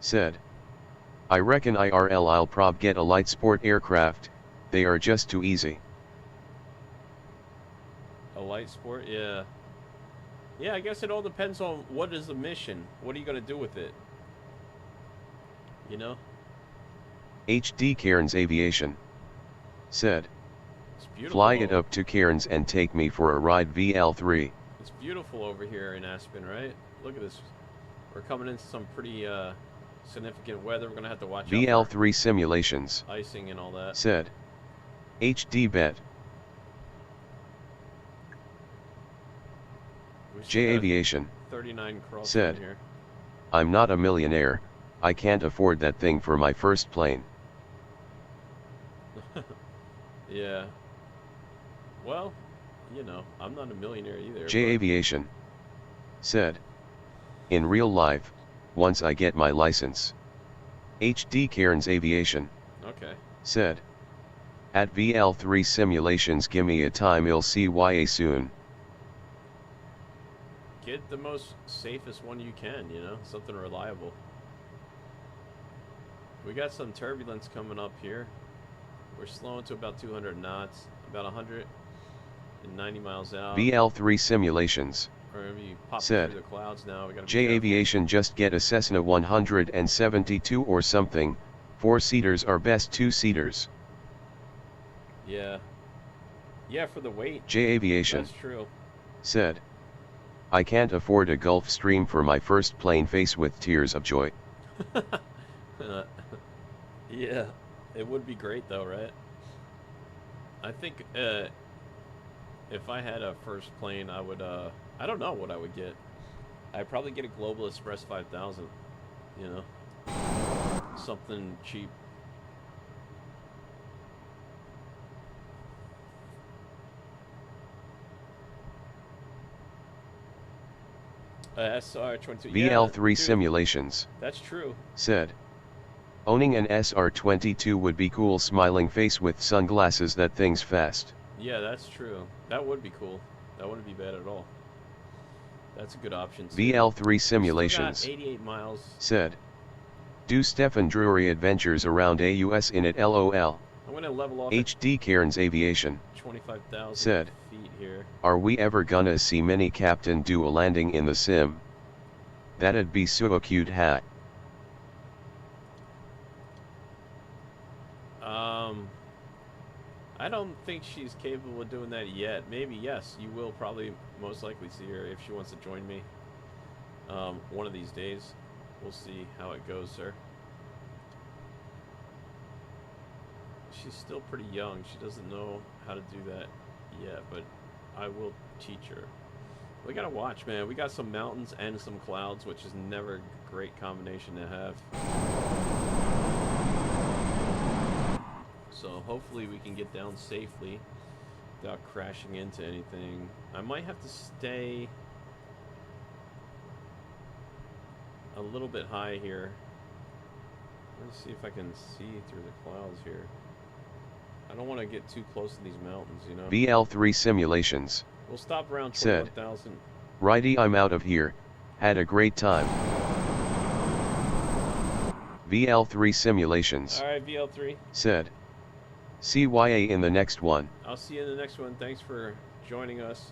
said, I reckon IRL I'll prob get a light sport aircraft, they are just too easy. A light sport? Yeah. Yeah, I guess it all depends on what is the mission. What are you going to do with it? You know? HD Cairns Aviation said, It's beautiful. Fly it up to Cairns and take me for a ride VL3. It's beautiful over here in Aspen, right? Look at this. We're coming into some pretty significant weather. We're going to have to watch out VL3 Simulations for icing and all that. said, HD Bet. J Aviation 39 cross said, here. I'm not a millionaire, I can't afford that thing for my first plane. Yeah. Well, you know, I'm not a millionaire either. J Aviation said, in real life, once I get my license. HD Cairns Aviation said, at VL3 Simulations gimme a time I'll see YA soon. Get the most safest one you can, you know, something reliable. We got some turbulence coming up here. We're slowing to about 200 knots, about 190 miles out. VL3 Simulations We're gonna be popping said, through the clouds now. We gotta be J careful. Aviation just get a Cessna 172 or something, 4-seaters are best 2-seaters. Yeah. Yeah, for the weight. J Aviation That's true. said, I can't afford a Gulfstream for my first plane, face with tears of joy. Yeah, it would be great though, right? I think if I had a first plane, I would I don't know what I would get. I'd probably get a Global Express 5000, you know, something cheap. SR22. VL3 Yeah, Simulations that's true. said, owning an SR22 would be cool, smiling face with sunglasses, that thing's fast. Yeah, that's true. That would be cool. That wouldn't be bad at all. That's a good option. Too. VL3 Simulations 88 miles. said, do Stephen Drury adventures around AUS in it LOL. I'm gonna level off. HD Cairns Aviation 25,000 said, feet here. are we ever gonna see Mini Captain do a landing in the sim? That'd be so cute, hat. I don't think she's capable of doing that yet. Maybe yes, you will probably most likely see her if she wants to join me. One of these days. We'll see how it goes, sir. She's still pretty young. She doesn't know how to do that yet, but I will teach her. We gotta watch, man. We got some mountains and some clouds, which is never a great combination to have. So hopefully we can get down safely without crashing into anything. I might have to stay a little bit high here. Let's see if I can see through the clouds here. I don't want to get too close to these mountains, you know. VL3 Simulations. We'll stop around Said, 21,000. Righty, I'm out of here. Had a great time. VL3 Simulations. Alright, VL3. Said, CYA in the next one. I'll see you in the next one. Thanks for joining us.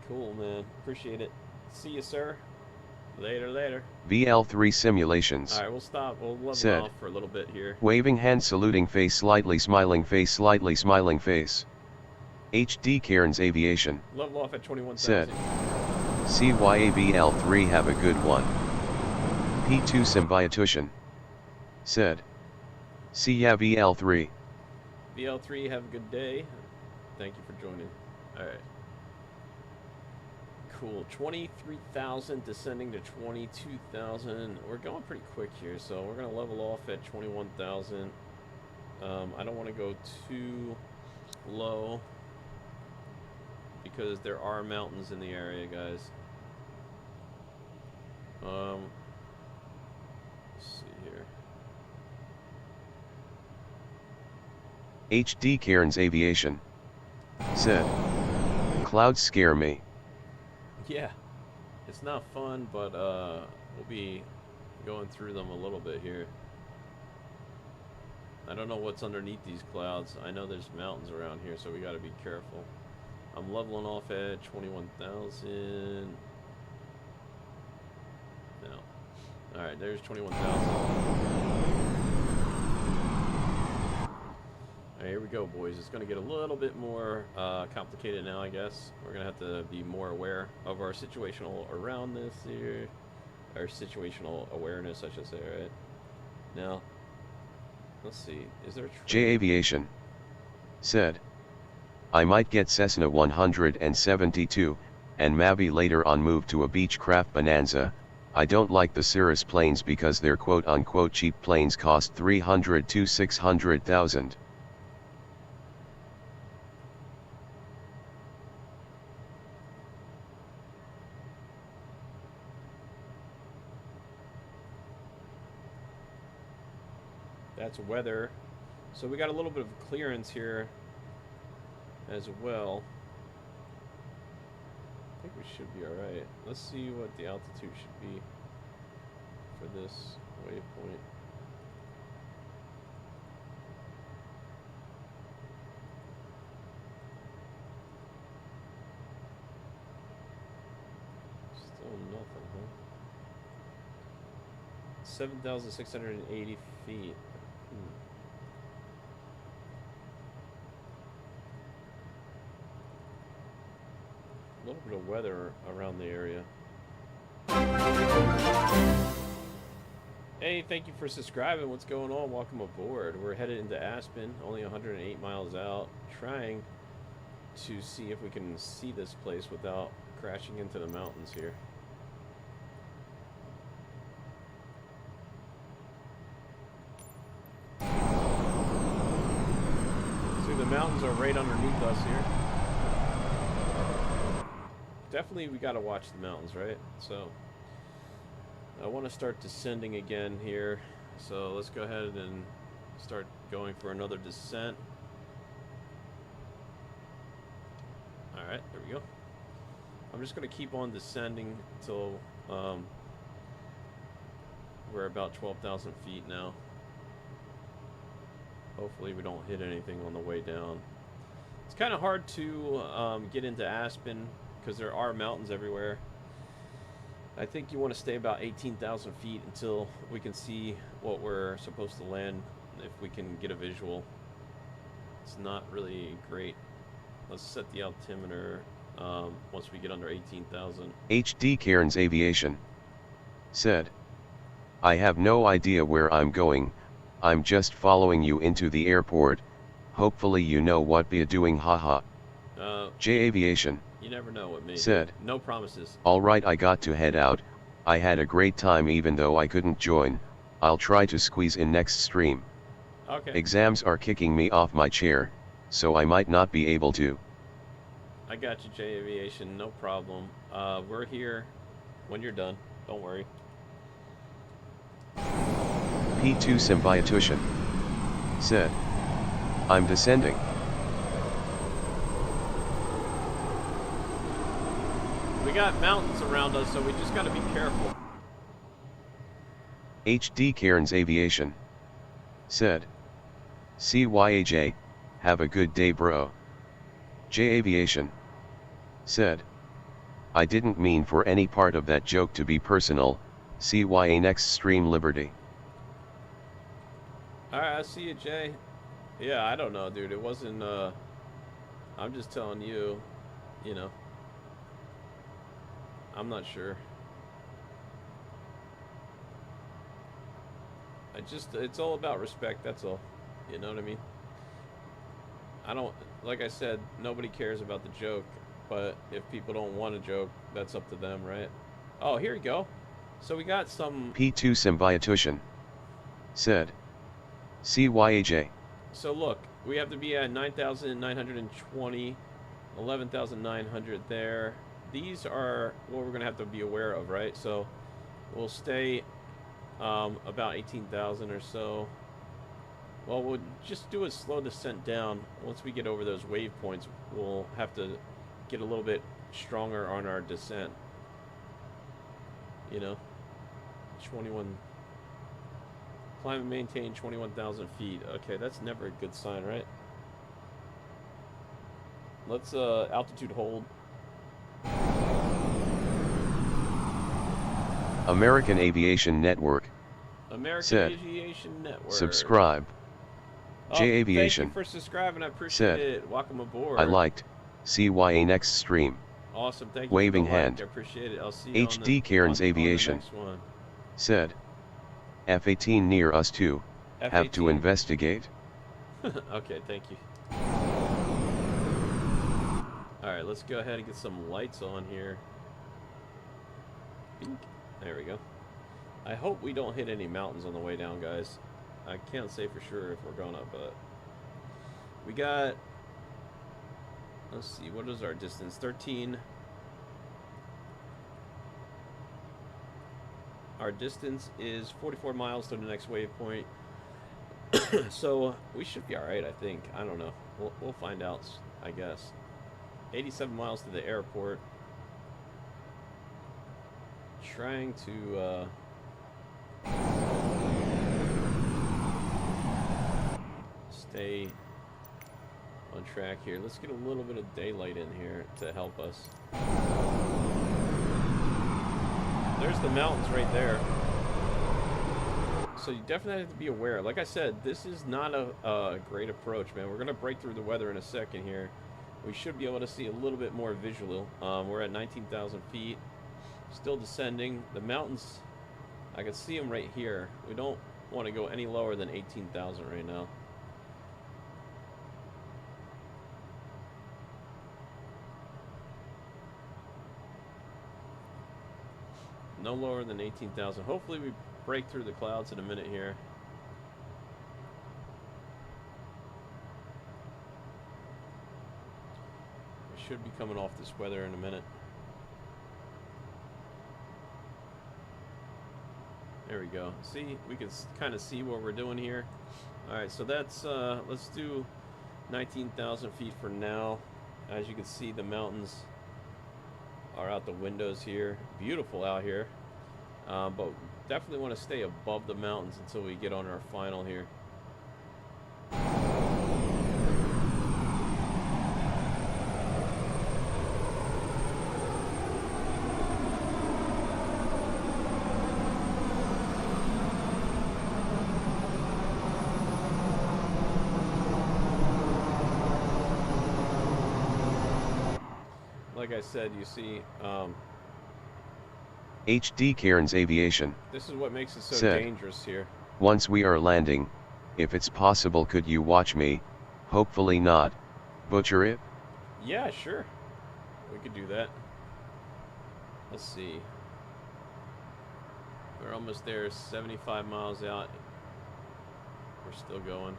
Cool, man. Appreciate it. See you, sir. Later, later. VL3 Simulations. Alright, we'll stop. We'll level Said, off for a little bit here. Waving hand, saluting face, slightly smiling face, slightly smiling face. HD Cairns Aviation. Level off at 21,000. Said, CYA VL3 have a good one. P2 Symbiotution. Said, see ya VL3. VL3, have a good day. Thank you for joining. Alright. Cool. 23,000 descending to 22,000. We're going pretty quick here, so we're going to level off at 21,000. I don't want to go too low because there are mountains in the area, guys. Let's see here. HD Cairns Aviation. Said, clouds scare me. Yeah, it's not fun, but we'll be going through them a little bit here. I don't know what's underneath these clouds. I know there's mountains around here, so we got to be careful. I'm leveling off at 21,000. No. Alright, there's 21,000. Alright, here we go, boys. It's going to get a little bit more complicated now, I guess. We're going to have to be more aware of our situational aroundness here. Our situational awareness, I should say, right? Now, let's see. Is there a J Aviation. Said, I might get Cessna 172, and maybe later on move to a Beechcraft Bonanza. I don't like the Cirrus planes because their quote-unquote cheap planes cost 300 to 600,000. That's weather. So we got a little bit of clearance here as well. I think we should be alright. Let's see what the altitude should be for this waypoint. Still nothing, huh? 7,680 feet. A little bit of weather around the area. Hey, thank you for subscribing. What's going on? Welcome aboard. We're headed into Aspen, only 108 miles out, trying to see if we can see this place without crashing into the mountains here. See, the mountains are right underneath us here. Definitely we got to watch the mountains, right? So I want to start descending again here, so let's go ahead and start going for another descent. Alright, there we go. I'm just going to keep on descending until we're about 12,000 feet now. Hopefully we don't hit anything on the way down. It's kind of hard to get into Aspen because there are mountains everywhere. I think you want to stay about 18,000 feet until we can see what we're supposed to land, if we can get a visual. It's not really great. Let's set the altimeter once we get under 18,000. HD Cairns Aviation. Said, I have no idea where I'm going, I'm just following you into the airport, hopefully you know what we're doing, haha. J Aviation. You never know with me. Said, no promises. Alright, I got to head out. I had a great time even though I couldn't join. I'll try to squeeze in next stream. Okay. Exams are kicking me off my chair, so I might not be able to. I got you, J Aviation, no problem. We're here when you're done. Don't worry. P2 Symbiotution said, I'm descending. We got mountains around us, so we just gotta be careful. HD Cairns Aviation said, CYAJ, have a good day bro. J Aviation said, I didn't mean for any part of that joke to be personal. CYA next stream Liberty. Alright, I see you, Jay. Yeah, I don't know, dude. It wasn't, I'm just telling you, you know. I'm not sure. It's all about respect, that's all. You know what I mean? I don't, like I said, nobody cares about the joke, but if people don't want a joke, that's up to them, right? Oh, here we go. So we got some... P2 Symbiotution said, CYAJ. So look, we have to be at 9,920, 11,900 there. These are what we're going to have to be aware of, right? So we'll stay about 18,000 or so. Well, we'll just do a slow descent down. Once we get over those wave points, we'll have to get a little bit stronger on our descent. You know, 21... Climb and maintain 21,000 feet. Okay, that's never a good sign, right? Let's altitude hold. American Aviation Network American Aviation Network. Subscribe. Oh, J Aviation. Thank you for subscribing. I appreciate it. Welcome aboard. I liked. CYA next stream. Awesome. Thank you. Waving hand. I appreciate it. I'll see you HD Cairns Aviation. on the next one. Said, F-18 near us too. F-18. Have to investigate. Okay, thank you. Alright, let's go ahead and get some lights on here. Bink. There we go. I hope we don't hit any mountains on the way down, guys. I can't say for sure if we're gonna, but... We got... Let's see, what is our distance? 13... Our distance is 44 miles to the next waypoint. So we should be alright, I think. I don't know. We'll find out, I guess. 87 miles to the airport. Trying to stay on track here. Let's get a little bit of daylight in here to help us. There's the mountains right there. So you definitely have to be aware. Like I said, this is not a great approach, man. We're going to break through the weather in a second here. We should be able to see a little bit more visual. We're at 19,000 feet. Still descending. The mountains, I can see them right here. We don't want to go any lower than 18,000 right now. No lower than 18,000. Hopefully we break through the clouds in a minute here. We should be coming off this weather in a minute. There we go. See, we can kind of see what we're doing here. Alright, so that's, let's do 19,000 feet for now. As you can see, the mountains are out the windows here. Beautiful out here. But definitely want to stay above the mountains until we get on our final here. Like I said, you see, HD Cairns Aviation. This is what makes it so said, dangerous here. Once we are landing, if it's possible, could you watch me? Hopefully not. Butcher it? Yeah, sure. We could do that. Let's see. We're almost there, 75 miles out. We're still going.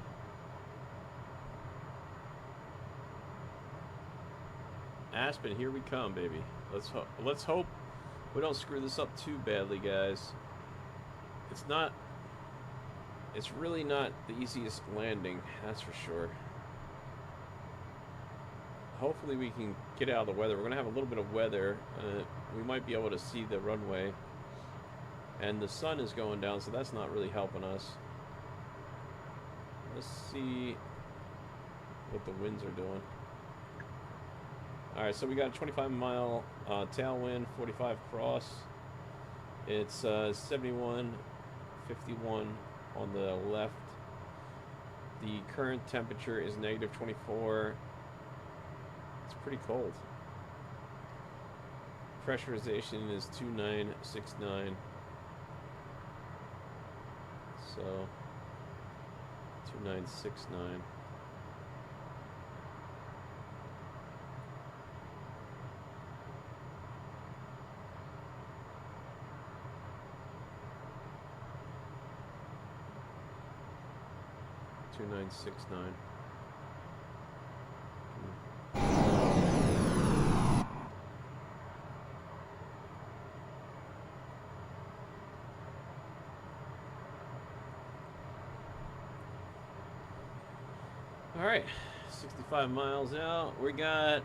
Aspen, here we come, baby. Let's hope we don't screw this up too badly, guys. It's really not the easiest landing, that's for sure. Hopefully we can get out of the weather. We're gonna have a little bit of weather. We might be able to see the runway. And the sun is going down, so that's not really helping us. Let's see what the winds are doing. Alright, so we got a 25-mile tailwind, 45 cross. It's 71, 51 on the left. The current temperature is negative 24. It's pretty cold. Pressurization is 2969. So 2969. $2969. All right, 65 miles out. We got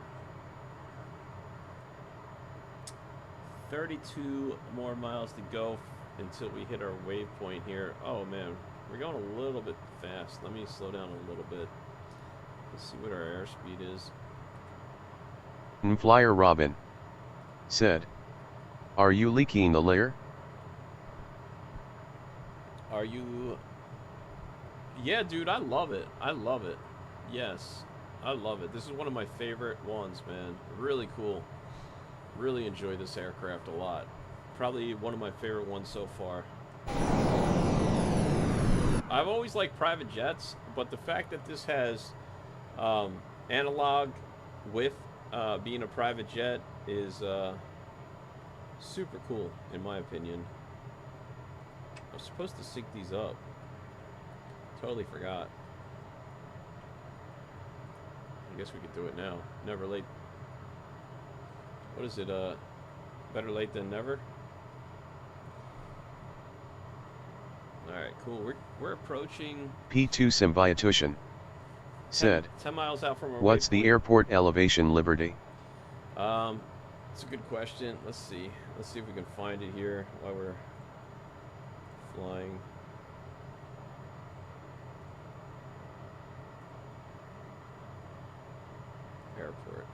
32 more miles to go until we hit our waypoint here. Oh man, we're going a little bit fast. Let me slow down a little bit. Let's see what our airspeed is. Flyer Robin said, "Are you leaking the layer?" Are you? Yeah, dude, I love it. I love it. Yes, I love it. This is one of my favorite ones, man. Really cool. Really enjoy this aircraft a lot. Probably one of my favorite ones so far. I've always liked private jets, but the fact that this has analog with being a private jet is super cool, in my opinion. I'm supposed to sync these up. Totally forgot. I guess we could do it now. Never late. What is it? Better late than never? Alright, cool. We're approaching... P2 Symbiotution said, 10 miles out from our "What's the waypoint. airport elevation, Liberty?" It's a good question. Let's see. Let's see if we can find it here while we're flying. Airport.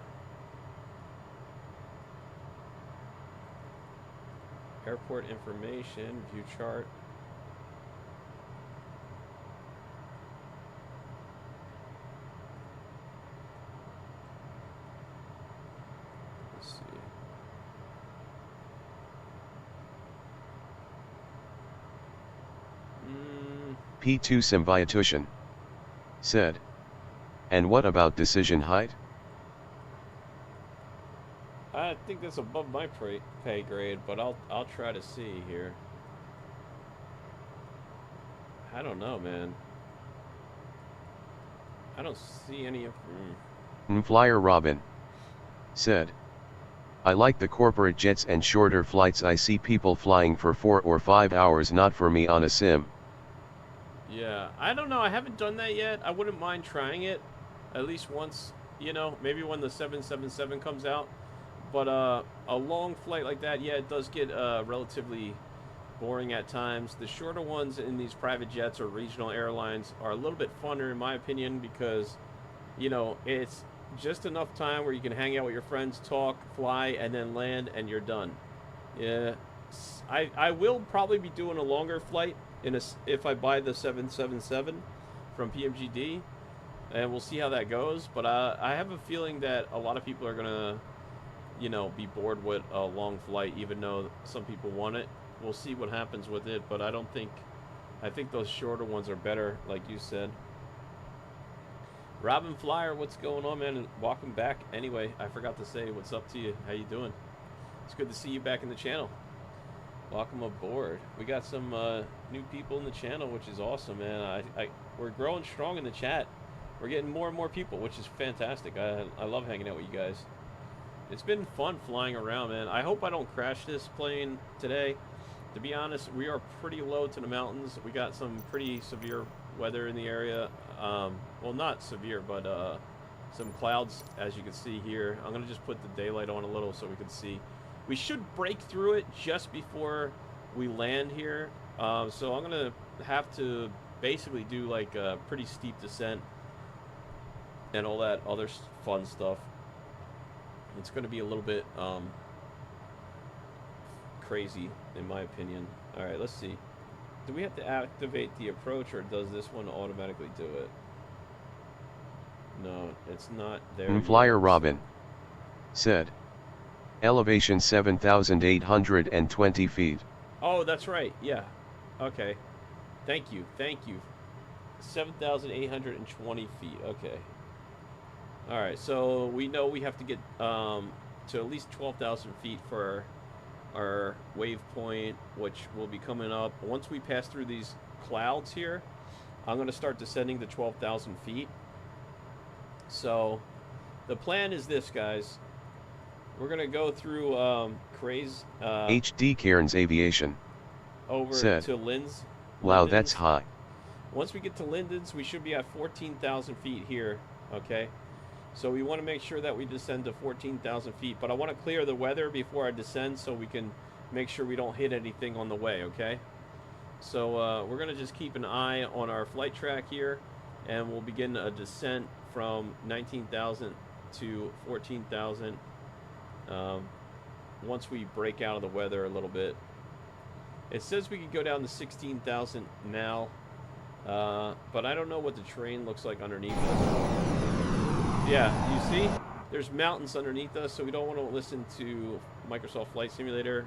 Airport information, view chart. Let's see. P2 Symbiotution said, "And what about decision height?" I think that's above my pay grade, but I'll try to see here. I don't know, man. I don't see any. Flyer Robin said, "I like the corporate jets and shorter flights. I see people flying for 4 or 5 hours. Not for me on a sim." Yeah, I don't know. I haven't done that yet. I wouldn't mind trying it at least once, you know, maybe when the 777 comes out. But a long flight like that, yeah, it does get relatively boring at times. The shorter ones in these private jets or regional airlines are a little bit funner, in my opinion, because, you know, it's just enough time where you can hang out with your friends, talk, fly, and then land, and you're done. Yeah, I will probably be doing a longer flight if I buy the 777 from PMGD, and we'll see how that goes. But I have a feeling that a lot of people are gonna, you know, be bored with a long flight, even though some people want it. We'll see what happens with it, but I think those shorter ones are better, like you said. Robin Flyer, what's going on, man? And welcome back. Anyway, I forgot to say what's up to you. How you doing? It's good to see you back in the channel. Welcome aboard. We got some new people in the channel, which is awesome, man. We're growing strong in the chat. We're getting more and more people, which is fantastic. I love hanging out with you guys. It's been fun flying around, man. I hope I don't crash this plane today. To be honest, we are pretty low to the mountains. We got some pretty severe weather in the area. Well, not severe, but some clouds, as you can see here. I'm going to just put the daylight on a little so we can see. We should break through it just before we land here. So I'm going to have to basically do like a pretty steep descent and all that other fun stuff. It's going to be a little bit crazy, in my opinion. All right, let's see. Do we have to activate the approach, or does this one automatically do it? No, it's not there. Flyer Robin said, elevation 7,820 feet. Oh, that's right. Yeah. Okay. Thank you. 7,820 feet. Okay. All right. So we know we have to get to at least 12,000 feet for our waypoint, which will be coming up once we pass through these clouds here. I'm going to start descending to 12,000 feet. So the plan is this, guys. We're going to go through KASE HD Cairns Aviation over said, to Linz. Wow, Lindens. that's high. Once we get to Lindens, we should be at 14,000 feet here, okay? So we want to make sure that we descend to 14,000 feet, but I want to clear the weather before I descend so we can make sure we don't hit anything on the way, okay? So we're going to just keep an eye on our flight track here, and we'll begin a descent from 19,000 to 14,000 once we break out of the weather a little bit. It says we could go down to 16,000 now, but I don't know what the terrain looks like underneath us. Yeah, you see? There's mountains underneath us, so we don't want to listen to Microsoft Flight Simulator.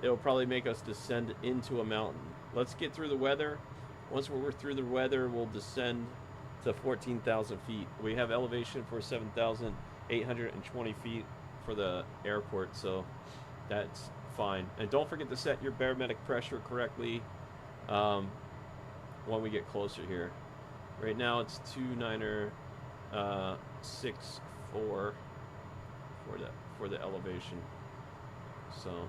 It'll probably make us descend into a mountain. Let's get through the weather. Once we're through the weather, we'll descend to 14,000 feet. We have elevation for 7,820 feet for the airport, so that's fine. And don't forget to set your barometric pressure correctly when we get closer here. Right now it's 2.964 for the elevation. So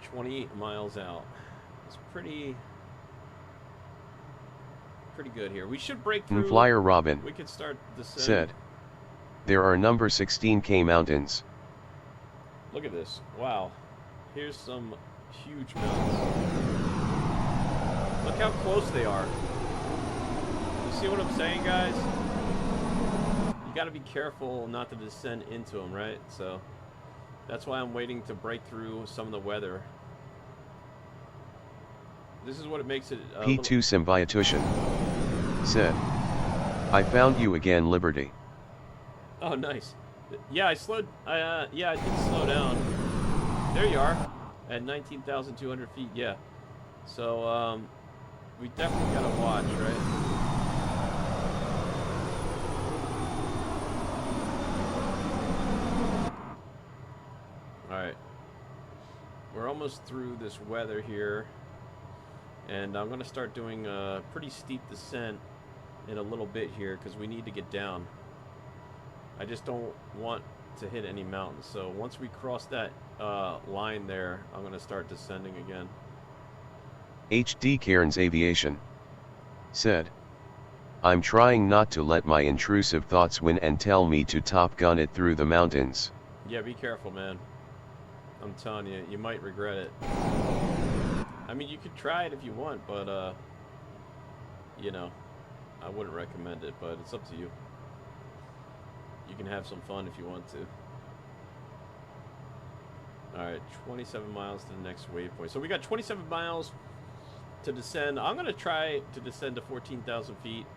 28 miles out. It's pretty good here. We should break through. Flyer Robin we could start descending. said, there are number 16K mountains. Look at this. Wow. Here's some huge mountains. Look how close they are. You see what I'm saying, guys? You got to be careful not to descend into them, right? So that's why I'm waiting to break through some of the weather. This is what it makes it P2 Symbiotution said, I found you again, Liberty. Oh, nice. Yeah, I did slow down. There you are, at 19,200 feet, yeah. So, we definitely gotta watch, right? Alright. We're almost through this weather here. And I'm gonna start doing a pretty steep descent in a little bit here, because we need to get down. I just don't want to hit any mountains. So once we cross that line there, I'm going to start descending again. HD Cairns Aviation said, I'm trying not to let my intrusive thoughts win and tell me to Top Gun it through the mountains. Yeah, be careful, man. I'm telling you, you might regret it. I mean, you could try it if you want, but, you know, I wouldn't recommend it, but it's up to you. You can have some fun if you want to. Alright, 27 miles to the next waypoint. So we got 27 miles to descend. I'm going to try to descend to 14,000 feet.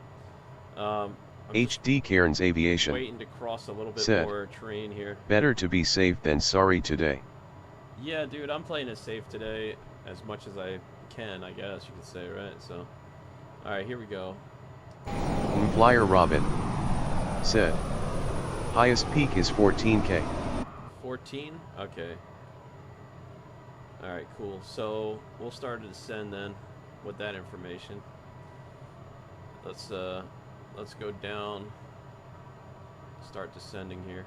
HD Cairns Aviation waiting to cross a little bit said, more terrain here. Better to be safe than sorry today. Yeah, dude, I'm playing it safe today as much as I can, I guess you could say, right? So, all right, here we go. Flyer Robin said, highest peak is 14K. 14? Okay. All right, cool. So we'll start to descend then with that information. Let's go down. Start descending here.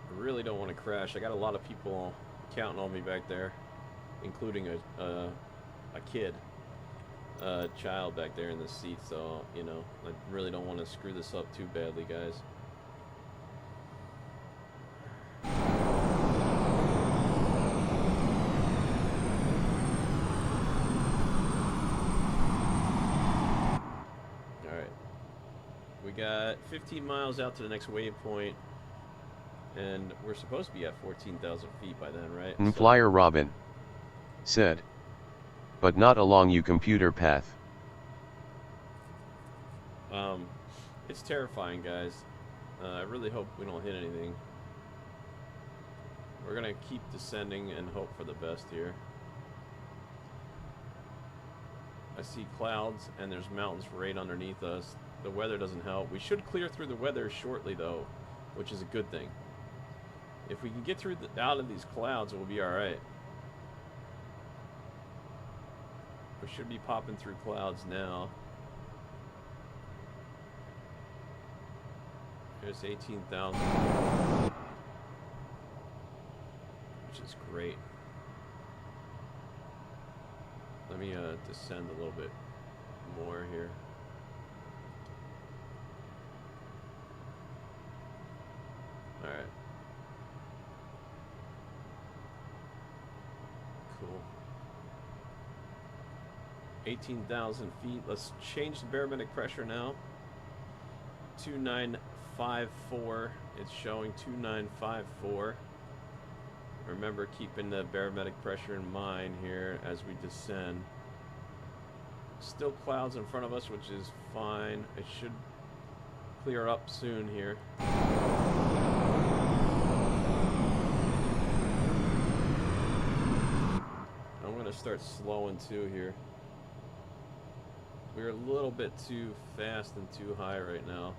I really don't want to crash. I got a lot of people counting on me back there, including a kid, a child back there in the seat. So you know, I really don't want to screw this up too badly, guys. We got 15 miles out to the next waypoint, and we're supposed to be at 14,000 feet by then, right? So, Flyer Robin said, but not along you computer path. It's terrifying, guys. I really hope we don't hit anything. We're gonna keep descending and hope for the best here. I see clouds, and there's mountains right underneath us. The weather doesn't help. We should clear through the weather shortly, though, which is a good thing. If we can get through out of these clouds, we'll be all right. We should be popping through clouds now. Here's 18,000, which is great. Let me descend a little bit more here. All right. Cool. 18,000 feet. Let's change the barometric pressure now. 2954. It's showing 2954. Remember keeping the barometric pressure in mind here as we descend. Still clouds in front of us, which is fine. It should clear up soon here. I'm gonna start slowing too here. We're a little bit too fast and too high right now.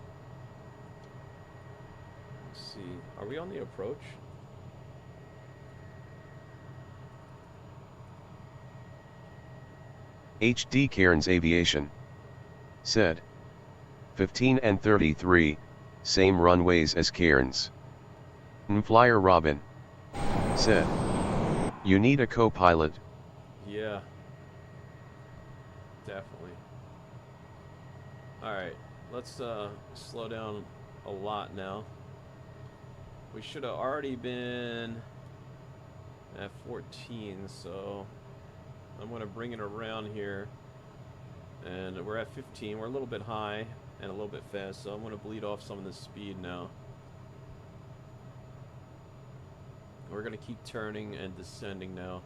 Let's see. Are we on the approach? HD Cairns Aviation said, 15 and 33, same runways as Cairns. Flyer Robin said, you need a co-pilot. Yeah, definitely. Alright, let's slow down a lot now. We should have already been at 14, so I'm going to bring it around here. And we're at 15. We're a little bit high and a little bit fast, so I'm going to bleed off some of this speed now. We're going to keep turning and descending now.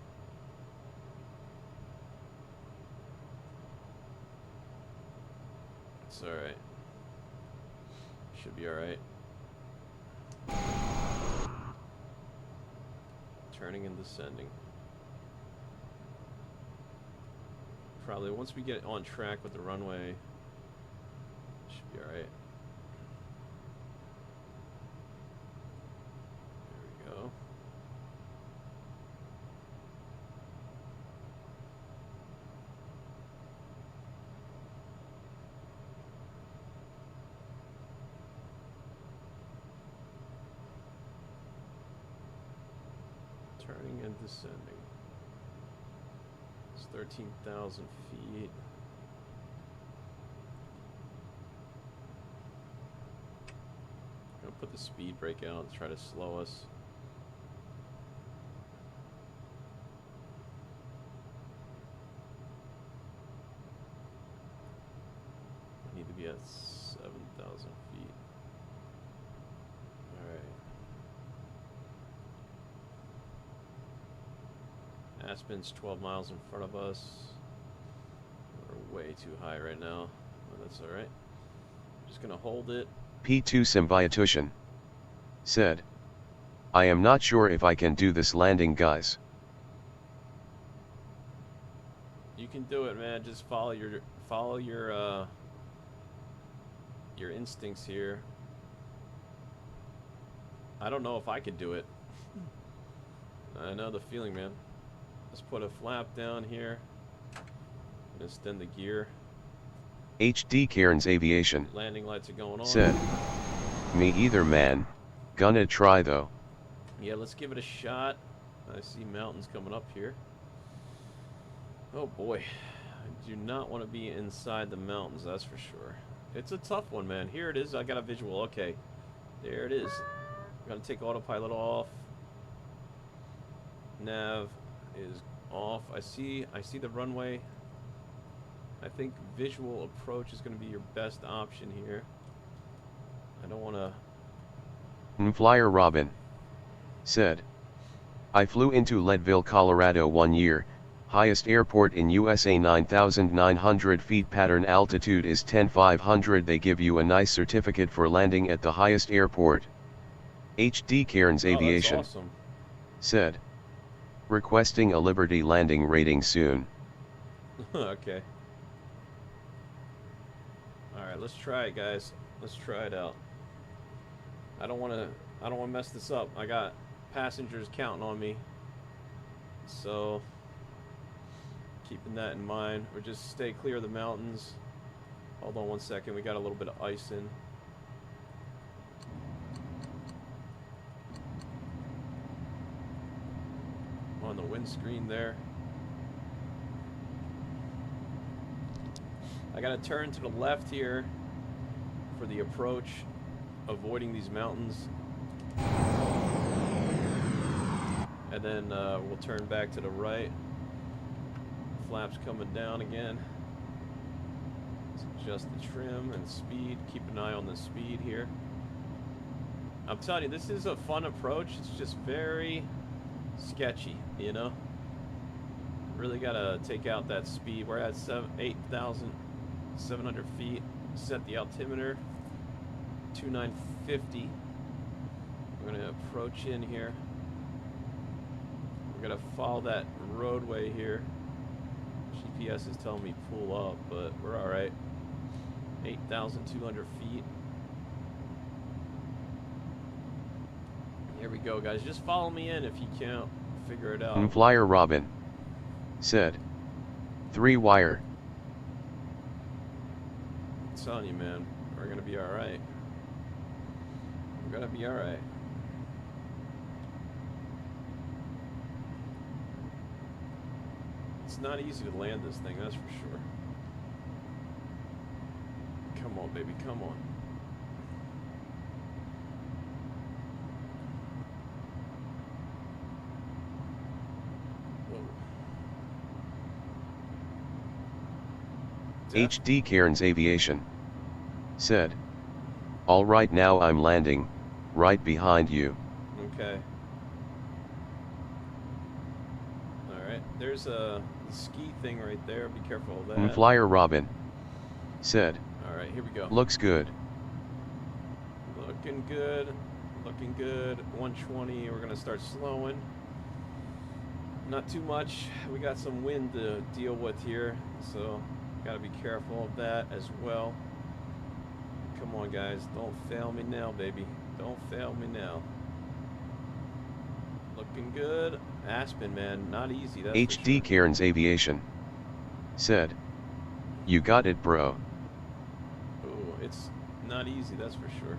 It's alright. Should be alright. Turning and descending. Probably once we get on track with the runway, should be alright. There we go. Turning and descending. 13,000 feet. I'm gonna put the speed brake out and try to slow us. I need to be at 7,000 feet. Alright. Aspen's 12 miles in front of us. We're way too high right now. Oh, that's all right. Just gonna hold it. P2 Symbiotution said, I am not sure if I can do this landing, guys. You can do it, man. Just follow your instincts here. I don't know if I could do it. I know the feeling, man. Let's put a flap down here and extend the gear. HD Cairns Aviation Landing lights are going on. said, me either, man. Gonna try though. Yeah, let's give it a shot. I see mountains coming up here. Oh boy, I do not want to be inside the mountains, that's for sure. It's a tough one, man. Here it is. I got a visual. Okay, there it is. Gotta take autopilot off. Nav is off. I see the runway. I think visual approach is going to be your best option here. I don't want to... Flyer Robin said, I flew into Leadville, Colorado 1 year. Highest airport in USA, 9,900 feet. Pattern altitude is 10,500. They give you a nice certificate for landing at the highest airport. HD Cairns Aviation awesome. said, requesting a Liberty landing rating soon. Okay. Alright, let's try it, guys. Let's try it out. I don't want to mess this up. I got passengers counting on me. So, keeping that in mind. Or just stay clear of the mountains. Hold on one second. We got a little bit of ice in. On the windscreen there. I gotta turn to the left here for the approach, avoiding these mountains. And then we'll turn back to the right. Flaps coming down again. Let's adjust the trim and speed. Keep an eye on the speed here. I'm telling you, this is a fun approach. It's just very sketchy, you know. Really gotta take out that speed. We're at 8,700 feet. Set the altimeter 2950. We're gonna approach in here. We're gonna follow that roadway here. GPS is telling me pull up, but we're all right. 8,200 feet. Here we go, guys. Just follow me in if you can't figure it out. Flyer Robin said, 3-wire. I'm telling you, man, we're gonna be all right. We're gonna be all right. It's not easy to land this thing, that's for sure. Come on, baby, come on. HD Cairns Aviation said, all right, now I'm landing, right behind you. Okay. Alright, there's a ski thing right there, be careful of that. Flyer Robin said, alright, here we go. looks good. Looking good, looking good. 120, we're gonna start slowing. Not too much, we got some wind to deal with here, so gotta be careful of that as well. Come on, guys, don't fail me now, baby. Don't fail me now. Looking good. Aspen, man, not easy. That's HD Cairns Aviation said, you got it, bro. Oh, it's not easy, that's for sure.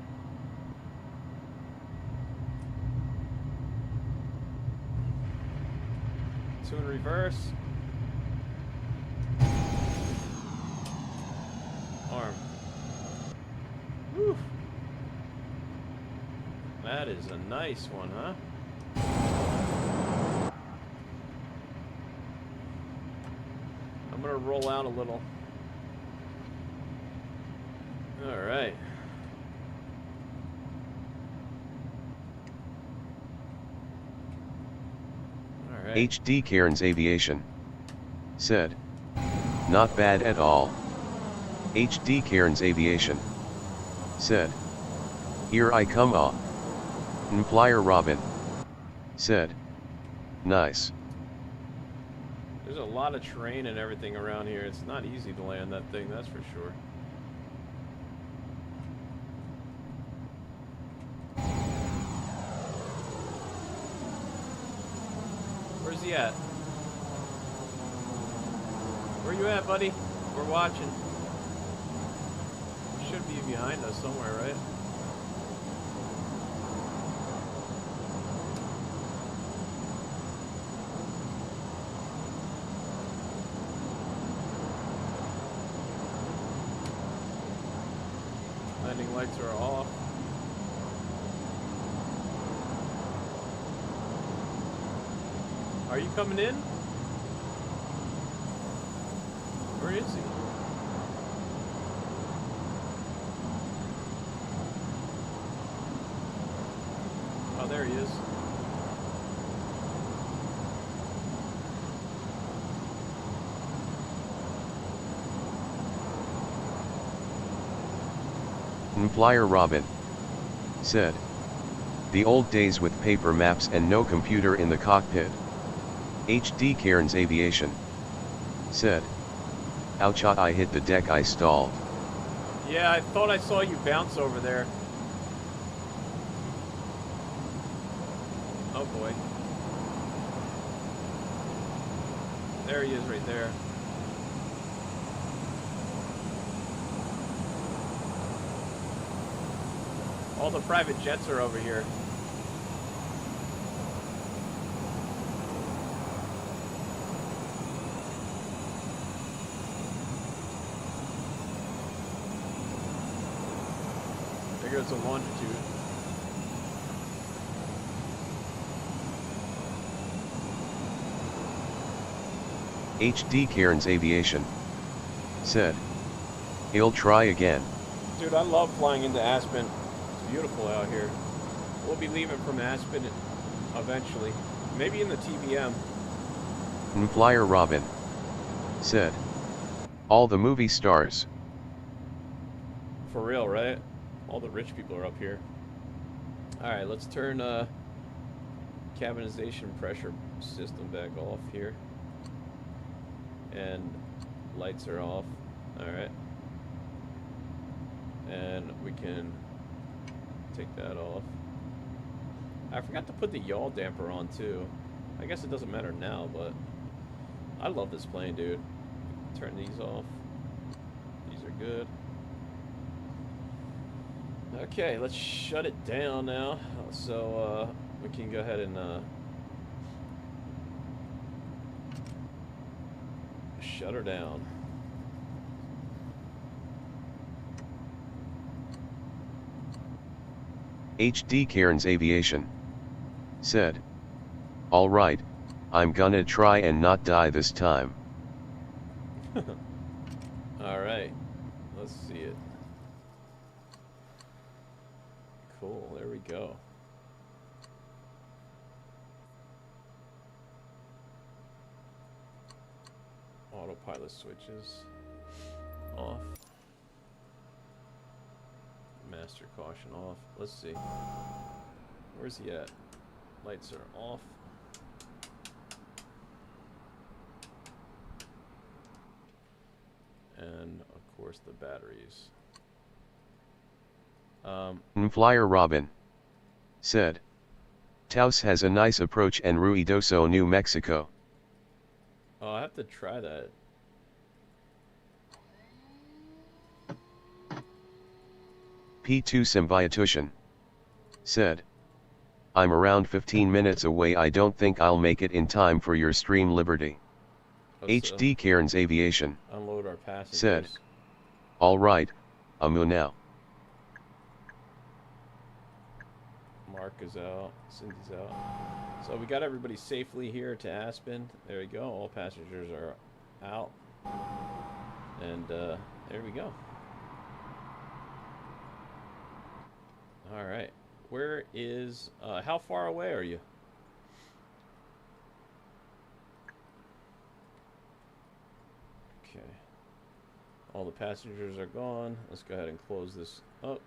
Two in reverse. Arm. Woo. That is a nice one, huh? I'm gonna roll out a little. All right. HD Cairns Aviation said, Not bad at all. HD Cairns Aviation said. Here I come Flyer Robin said. Nice. There's a lot of terrain and everything around here. It's not easy to land that thing, that's for sure. Where's he at? Where you at, buddy? We're watching. He should be behind us somewhere, right? Landing lights are off. Are you coming in? Where is he? Oh, there he is. Flyer Robin said. The old days with paper maps and no computer in the cockpit. HD Cairns Aviation said. Ouch, I hit the deck, I stalled. Yeah, I thought I saw you bounce over there. Oh boy. There he is right there. All the private jets are over here. There goes the longitude. HD Cairns Aviation said. He'll try again. Dude, I love flying into Aspen. It's beautiful out here. We'll be leaving from Aspen eventually. Maybe in the TBM. Flyer Robin said. All the movie stars. For real, right? All the rich people are up here. Alright, let's turn cabinization pressure system back off here. And lights are off. Alright. And we can take that off. I forgot to put the yaw damper on too. I guess it doesn't matter now, but I love this plane, dude. Turn these off. These are good. Okay, let's shut it down now. So we can go ahead and shut her down. HD Cairns Aviation said. All right, I'm gonna try and not die this time. All right, let's see it. Cool, there we go. Autopilot switches off. Master caution off. Let's see. Where's he at? Lights are off. And of course the batteries. Flyer Robin said. Taos has a nice approach en Ruidoso, New Mexico. Oh, I have to try that. P2 Symbiotution said. I'm around 15 minutes away, I don't think I'll make it in time for your stream, Liberty. HD Cairns Aviation unload our passengers. said. All right, Amu now. Mark is out, Cindy's out. So we got everybody safely here to Aspen. There we go, all passengers are out. And there we go. All right, where is, how far away are you? Okay. All the passengers are gone. Let's go ahead and close this up.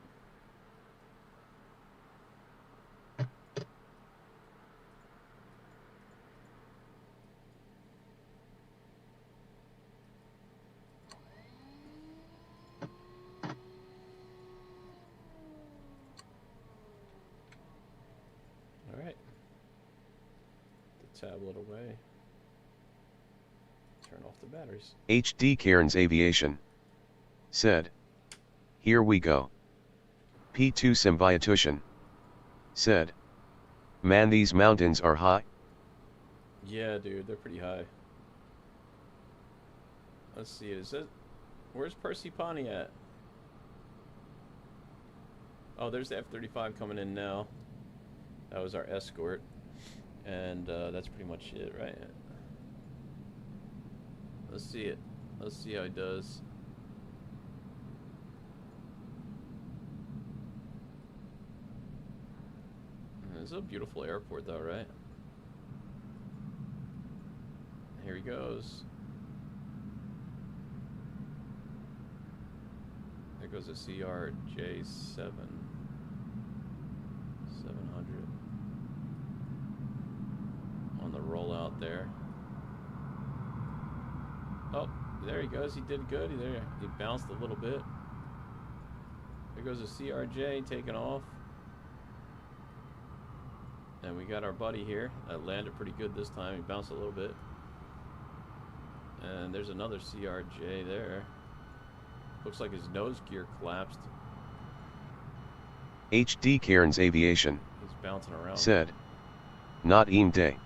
All right. The tablet away. Turn off the batteries. HD Cairns Aviation said, "Here we go." P2 Symbiotution said, "Man, these mountains are high." Yeah, dude, they're pretty high. Let's see, is it? Where's Percy Pawnee at? Oh, there's the F-35 coming in now. That was our escort. And that's pretty much it, right? Let's see it. Let's see how he does. It's a beautiful airport though, right? Here he goes. There goes a CRJ7 700 on the rollout there. Oh, there he goes. He did good. He bounced a little bit. There goes a CRJ taking off. And we got our buddy here that landed pretty good this time. He bounced a little bit. And there's another CRJ there. Looks like his nose gear collapsed. HD Cairns Aviation He's bouncing around. said, "Not eam day."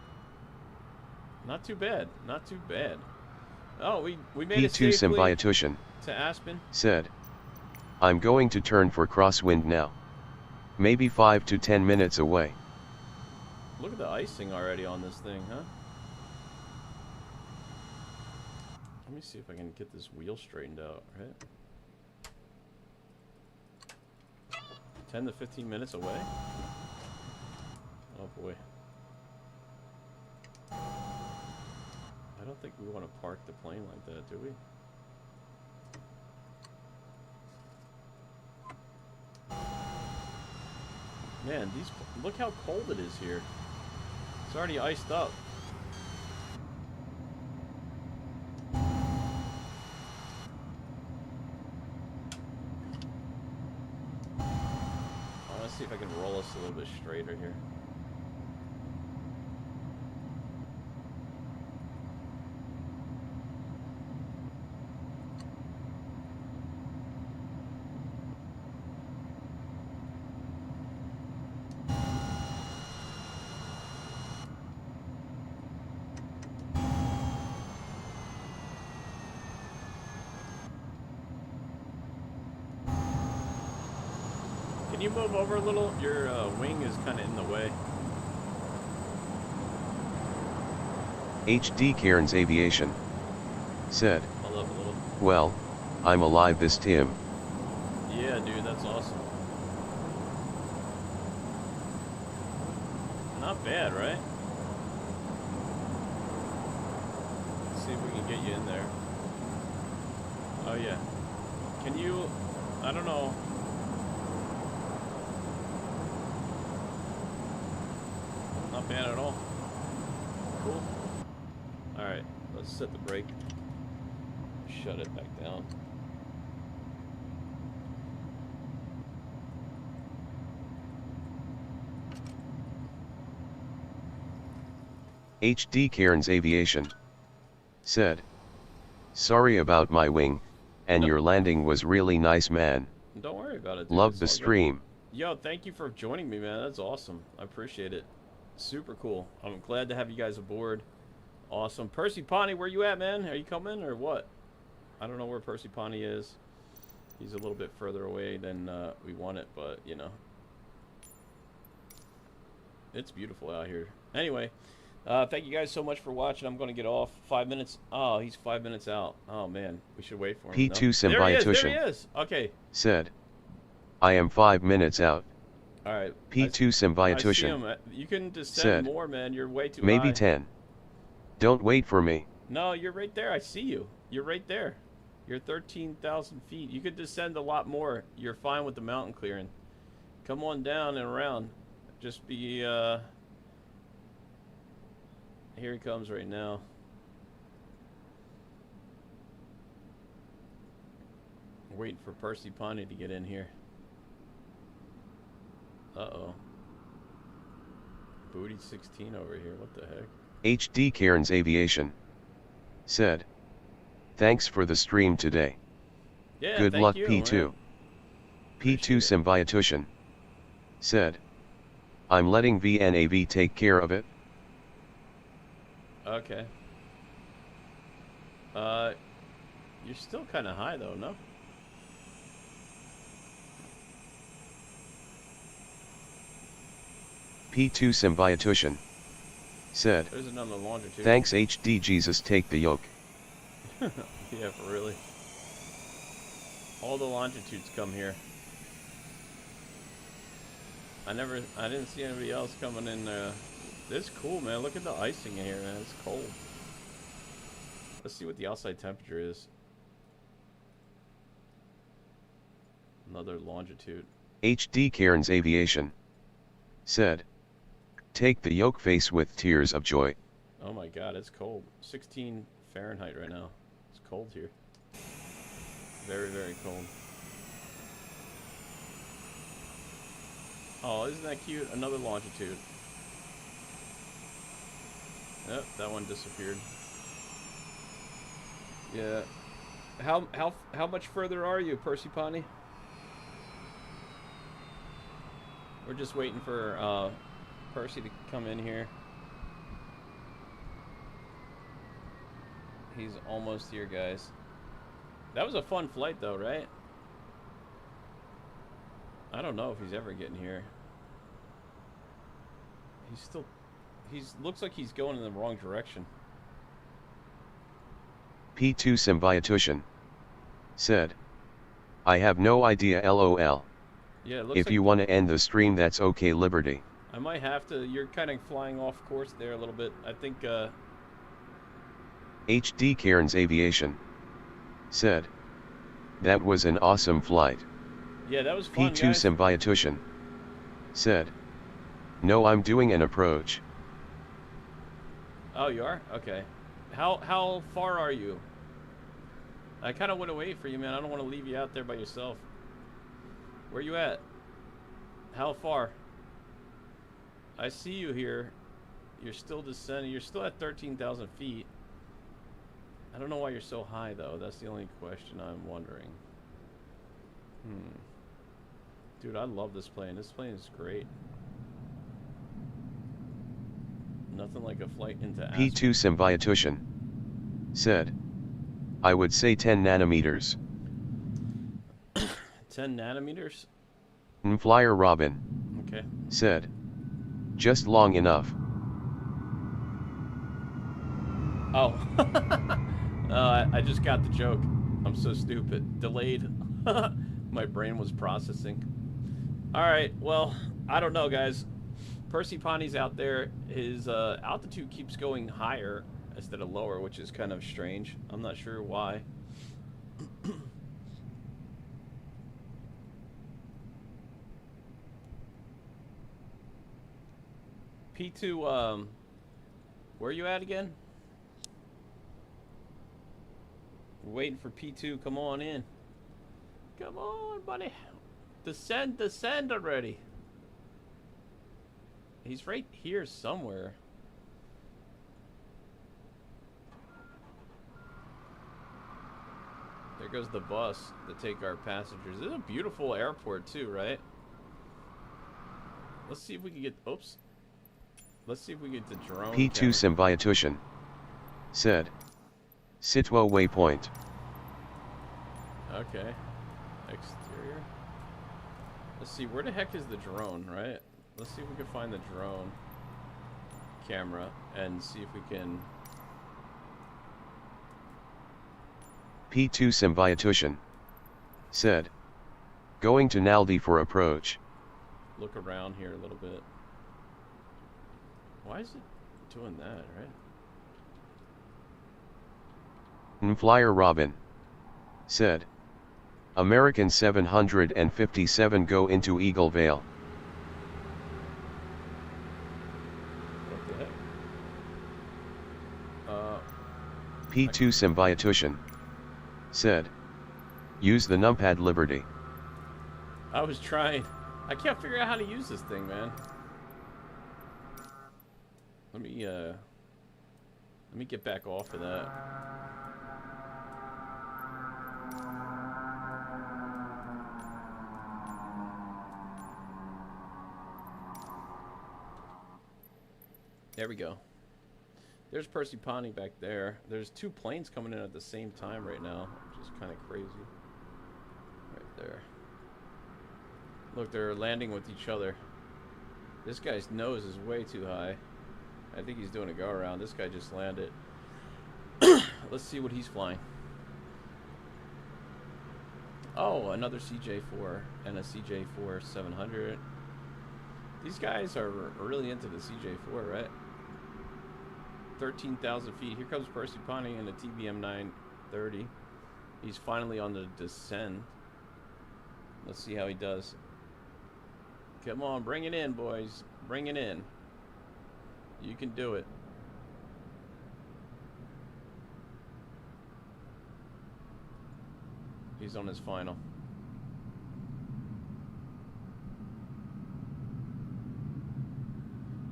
Not too bad. Not too bad. Oh, we made it P2 safely Symbiotution to Aspen. said, "I'm going to turn for crosswind now. Maybe 5 to 10 minutes away." Look at the icing already on this thing, huh? Let me see if I can get this wheel straightened out, right? 10 to 15 minutes away? Oh boy. I don't think we want to park the plane like that, do we? Man, look how cold it is here. It's already iced up. Let's see if I can roll us a little bit straighter here. Can you move over a little? Your wing is kind of in the way. HD Cairns Aviation said, Hold up a little. "Well, I'm alive this time." Yeah, dude, that's awesome. Not bad, right? Let's see if we can get you in there. Oh, yeah. Can you... I don't know. Not bad at all. Cool. Alright, let's set the brake. Shut it back down. HD Cairns Aviation said, "Sorry about my wing, and your landing was really nice, man. Don't worry about it, dude. Love It's the all good. stream." Yo, thank you for joining me, man. That's awesome. I appreciate it. Super cool. I'm glad to have you guys aboard. Awesome. Percy Pawnee, where you at, man? Are you coming or what? I don't know where Percy Pawnee is. He's a little bit further away than we want it, but, you know. It's beautiful out here. Anyway, thank you guys so much for watching. I'm going to get off. 5 minutes. Oh, he's 5 minutes out. Oh, man. We should wait for him. P2 No? There he is. There Symbiotution he is. Okay. said, "I am 5 minutes out." All right. P2 I see Symbiotution him. You can descend said, more, man. You're way too "Maybe high. 10. Don't wait for me." No, you're right there. I see you. You're right there. You're 13,000 feet. You could descend a lot more. You're fine with the mountain clearing. Come on down and around. Just be, here he comes right now. Waiting for Percy to get in here. Uh-oh. Booty 16 over here. What the heck? HD Cairns Aviation said, "Thanks for the stream today. Yeah, Good thank luck you, P2. man. P2 Appreciate it. Symbiotution said, I'm letting VNAV take care of it. Okay. You're still kind of high though, no? P2 Symbiotution said, There's another longitude. thanks HD Jesus, take the yoke. Yeah, for really. All the longitudes come here. I didn't see anybody else coming in there. This is cool, man. Look at the icing in here, man. It's cold. Let's see what the outside temperature is. Another longitude. HD Cairns Aviation said, take the yoke face with tears of joy. Oh my god, it's cold. 16 Fahrenheit right now. It's cold here. Very, very cold. Oh, isn't that cute? Another longitude. Yep, that one disappeared. Yeah. How much further are you, Percy? We're just waiting for Percy to come in here. He's almost here, guys. That was a fun flight though, right? I don't know if he's ever getting here. Looks like he's going in the wrong direction. P2 Symbiotution said, I have no idea LOL. Yeah, it looks if like you want to end the stream, that's okay, Liberty. I might have to. You're kind of flying off course there a little bit. I think HD Cairns Aviation said, that was an awesome flight. yeah, that was fun, P2 guys. Symbiotution said, no, I'm doing an approach. Oh, you are? Okay. How far are you? I kind of want to wait for you, man. I don't want to leave you out there by yourself. Where you at? How far? I see you here. You're still descending. You're still at 13,000 feet. I don't know why you're so high, though. That's the only question I'm wondering. Dude, I love this plane. This plane is great. Nothing like a flight into Aspen. P2 Symbiotution said, I would say 10 nanometers. 10 nanometers? Flyer Robin Okay. said, just long enough. Oh. I just got the joke. I'm so stupid. Delayed. My brain was processing. Alright, well, I don't know, guys. Percy Pani's out there. His altitude keeps going higher instead of lower, which is kind of strange. I'm not sure why. P2, where are you at again? We're waiting for P2. Come on in. Come on, buddy. Descend already. He's right here somewhere. There goes the bus to take our passengers. This is a beautiful airport too, right? Let's see if we can get... Oops. Let's see if we get the drone P2 camera. Symbiotution said, Sitwa waypoint. Okay. Exterior. Let's see, where the heck is the drone, right? Let's see if we can find the drone camera and see if we can... P2 Symbiotution said, going to Naldi for approach. look around here a little bit. Why is it doing that, right? Flyer Robin said, American 757 go into Eagle Vale. What the heck? P2 Symbiotution said, use the numpad Liberty. I was trying. I can't figure out how to use this thing, man. Let me get back off of that. There we go. There's Percy Ponty back there. There's two planes coming in at the same time right now, which is kind of crazy. Right there. Look, they're landing with each other. This guy's nose is way too high. I think he's doing a go around. This guy just landed. Let's see what he's flying. Oh, another CJ4 and a CJ4 700. These guys are really into the CJ4, right? 13,000 feet. Here comes Percy Ponty in a TBM 930. He's finally on the descend. Let's see how he does. Come on, bring it in, boys. Bring it in. You can do it. He's on his final.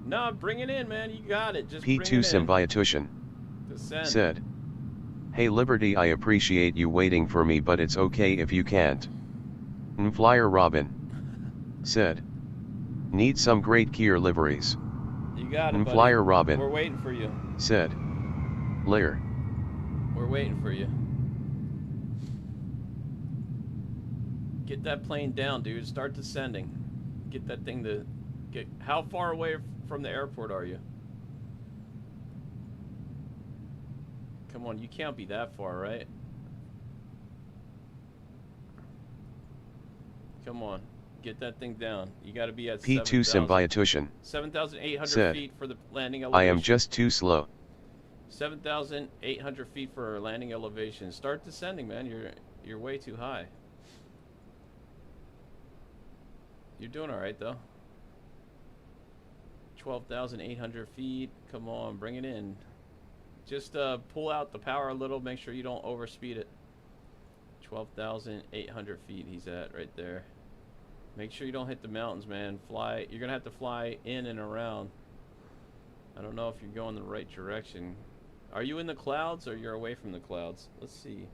No, bring it in, man. You got it. Just P2 Symbiotution said, hey Liberty, I appreciate you waiting for me, but it's okay if you can't. Flyer Robin said, need some great gear liveries. You got it, buddy. Flyer Robin, we're waiting for you. Said, Lear, we're waiting for you. Get that plane down, dude. Start descending. Get that thing to get. How far away from the airport are you? Come on, you can't be that far, right? Come on, get that thing down. You got to be at P2 Symbiotution 7,800 feet for the landing elevation. I am just too slow. 7,800 feet for landing elevation. Start descending, man. You're way too high. You're doing all right though. 12,800 feet. Come on, bring it in. Just pull out the power a little. Make sure you don't overspeed it. 12,800 feet he's at right there. Make sure you don't hit the mountains, man. Fly. You're gonna have to fly in and around. I don't know if you're going the right direction. Are you in the clouds or you're away from the clouds? Let's see.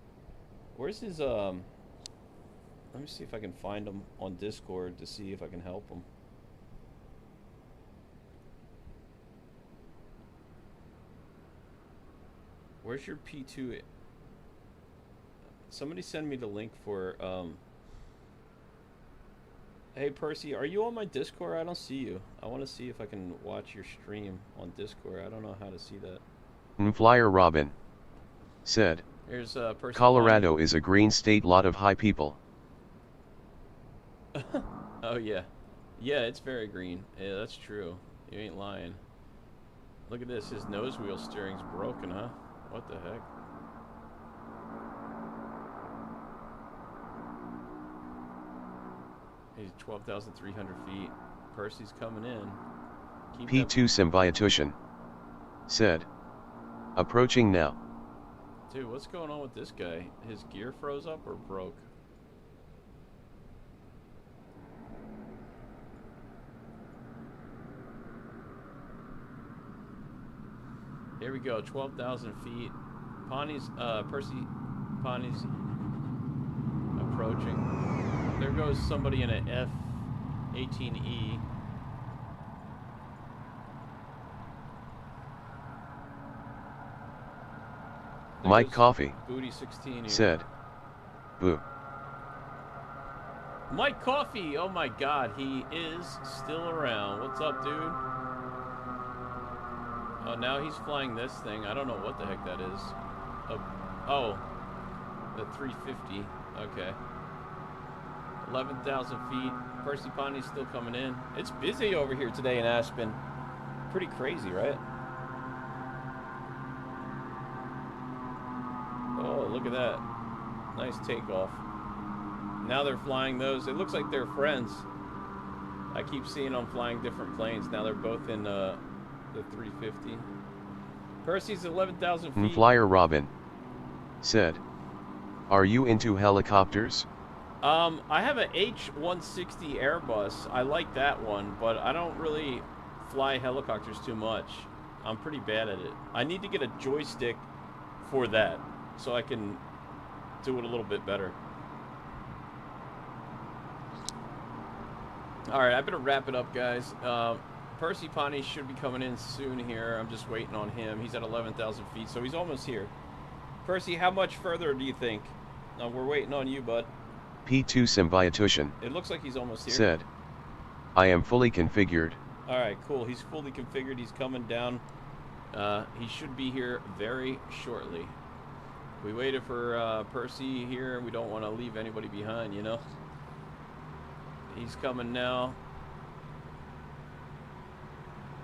Where's his let me see if I can find him on Discord to see if I can help him. Where's your P2? Somebody send me the link for hey Percy, are you on my Discord? I don't see you. I want to see if I can watch your stream on Discord. I don't know how to see that. Flyer Robin said, here's Percy Colorado Ponty. is a green state, lot of high people. Oh yeah. Yeah, it's very green. Yeah, that's true. You ain't lying. Look at this. His nose wheel steering's broken, huh? What the heck? He's 12,300 feet. Percy's coming in. Keep P2 Symbiotution said, approaching now. Dude, what's going on with this guy? His gear froze up or broke? Here we go, 12,000 feet. Percy Ponty's approaching. There goes somebody in an F-18E. Mike Coffee Booty 16 here. said, boo. Mike Coffee, oh my god, he is still around. What's up, dude? Oh, now he's flying this thing. I don't know what the heck that is. Oh, the 350. Okay. 11,000 feet. Percy Ponty's still coming in. It's busy over here today in Aspen. Pretty crazy, right? Oh Look at that. Nice takeoff. Now they're flying those. It looks like they're friends. I keep seeing them flying different planes. Now they're both in the 350. Percy's 11,000 feet. Flyer Robin said, "Are you into helicopters?" I have an H-160 Airbus. I like that one, but I don't really fly helicopters too much. I'm pretty bad at it. I need to get a joystick for that so I can do it a little bit better. Alright, I better wrap it up, guys. Percy Pawnee should be coming in soon here. I'm just waiting on him. He's at 11,000 feet, so he's almost here. Percy, how much further do you think? We're waiting on you, bud. P2 Symbiotution, it looks like he's almost here, said, "I am fully configured." Alright, cool. He's fully configured. He's coming down. He should be here very shortly. We waited for Percy here. We don't want to leave anybody behind, you know? He's coming now.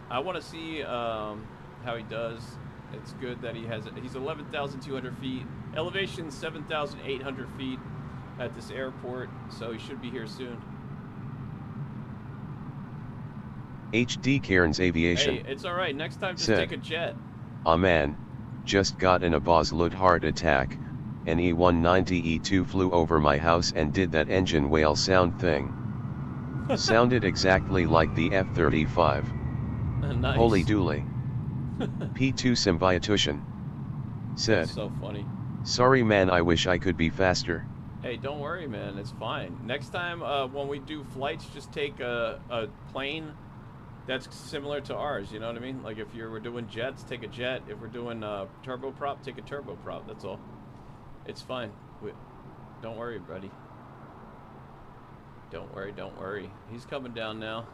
I want to see how he does. It's good that he has it. He's 11,200 feet. Elevation 7,800 feet at this airport, so he should be here soon. HD Cairns Aviation, Hey, it's all right. Next time, just said, take a jet. "Ah man, just got in a Boslood heart attack. An E190E2 flew over my house and did that engine whale sound thing. Sounded exactly like the F-35. Nice. Holy dooly." P2 Symbiotution said, That's so funny. "Sorry man, I wish I could be faster." Hey, don't worry, man. It's fine. Next time, when we do flights, just take a plane that's similar to ours. You know what I mean? Like if we're doing jets, take a jet. If we're doing turboprop, take a turboprop. That's all. It's fine. Don't worry, buddy. Don't worry, don't worry. He's coming down now.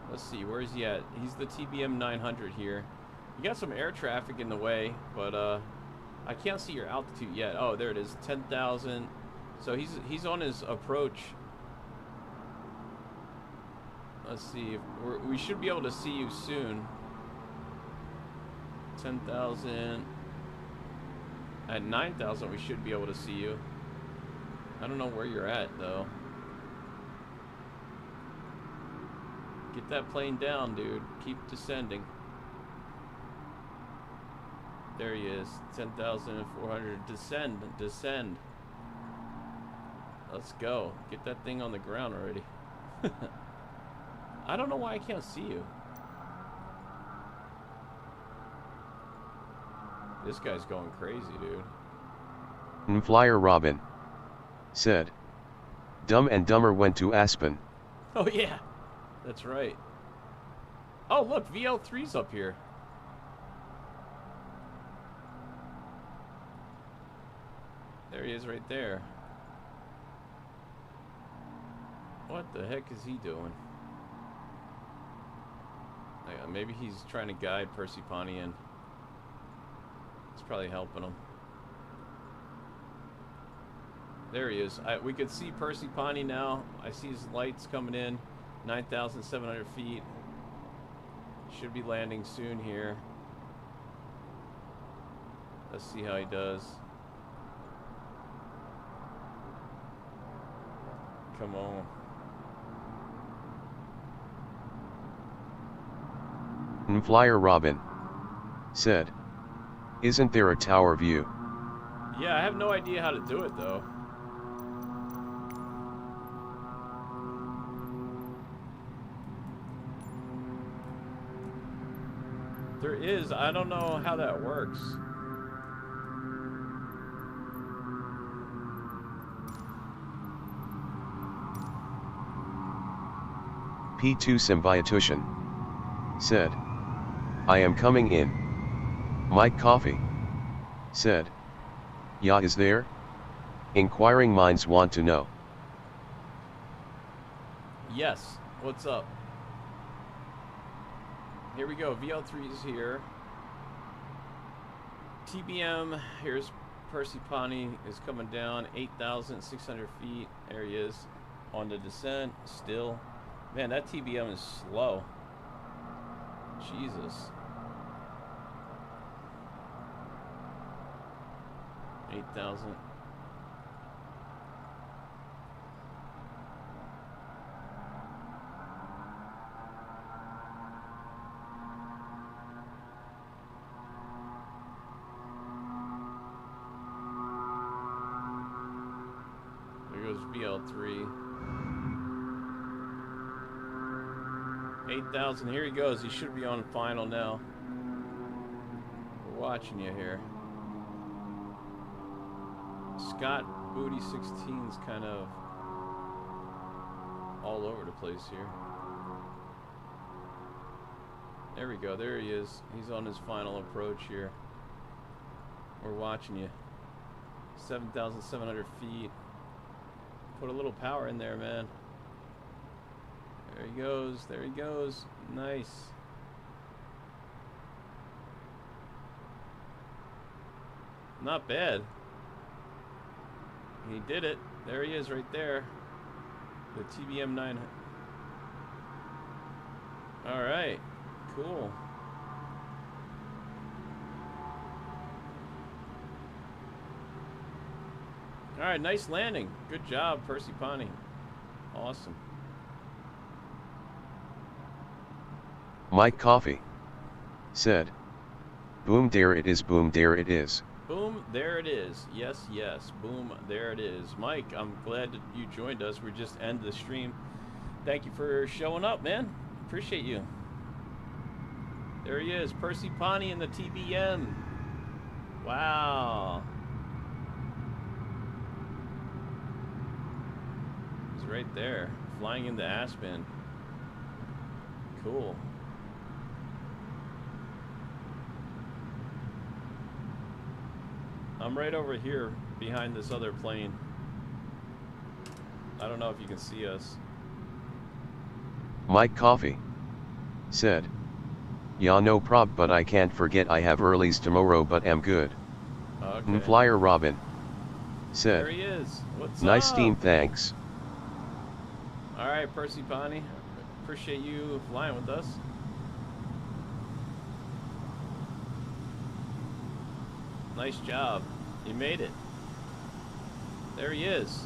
Let's see, where is he at? He's the TBM 900 here. You got some air traffic in the way, but I can't see your altitude yet. Oh, there it is, 10,000. So he's on his approach. Let's see, if we should be able to see you soon. 10,000. At 9,000, we should be able to see you. I don't know where you're at, though. Get that plane down, dude. Keep descending. There he is. 10,400. Descend. Descend. Let's go. Get that thing on the ground already. I don't know why I can't see you. This guy's going crazy, dude. Flyer Robin said, "Dumb and Dumber went to Aspen." Oh, yeah. That's right. Oh, look. VL3's up here. There he is right there. What the heck is he doing? Maybe he's trying to guide Percy Pawnee in. It's probably helping him. There he is. We could see Percy Pawnee now. I see his lights coming in. 9,700 feet. Should be landing soon here. Let's see how he does. Come on. Flyer Robin said, "Isn't there a tower view?" Yeah, I have no idea how to do it, though. There is. I don't know how that works. P2 Symbiotution said, "I am coming in." Mike Coffee said, "Ya is there? Inquiring minds want to know." Yes. What's up? Here we go. VL3 is here. TBM, here's Percy Pawnee is coming down 8,600 feet. There he is on the descent still. Man, that TBM is slow. Jesus. 8,000. There goes BL3. 8,000. Here he goes. He should be on final now. We're watching you here. Scott Booty 16's kind of all over the place here. There we go. There he is. He's on his final approach here. We're watching you. 7,700 feet. Put a little power in there, man. There he goes. There he goes. Nice. Not bad. He did it. There he is right there. The TBM 900. All right. Cool. All right. Nice landing. Good job, Percy Pani. Awesome. Mike Coffee said, boom, there it is, boom, there it is. Boom, there it is. Yes, yes. Boom, there it is. Mike, I'm glad that you joined us. We just ended the stream. Thank you for showing up, man. Appreciate you. There he is, Percy Pani in the TBM. Wow. He's right there, flying into Aspen. Cool. I'm right over here behind this other plane. I don't know if you can see us. Mike Coffee said, yeah, no prob, but I can't forget I have earlies tomorrow, but am good. Okay. Flyer Robin said, there he is. What's nice up? team, thanks. All right, Percy Pani. Appreciate you flying with us. Nice job. You made it. There he is.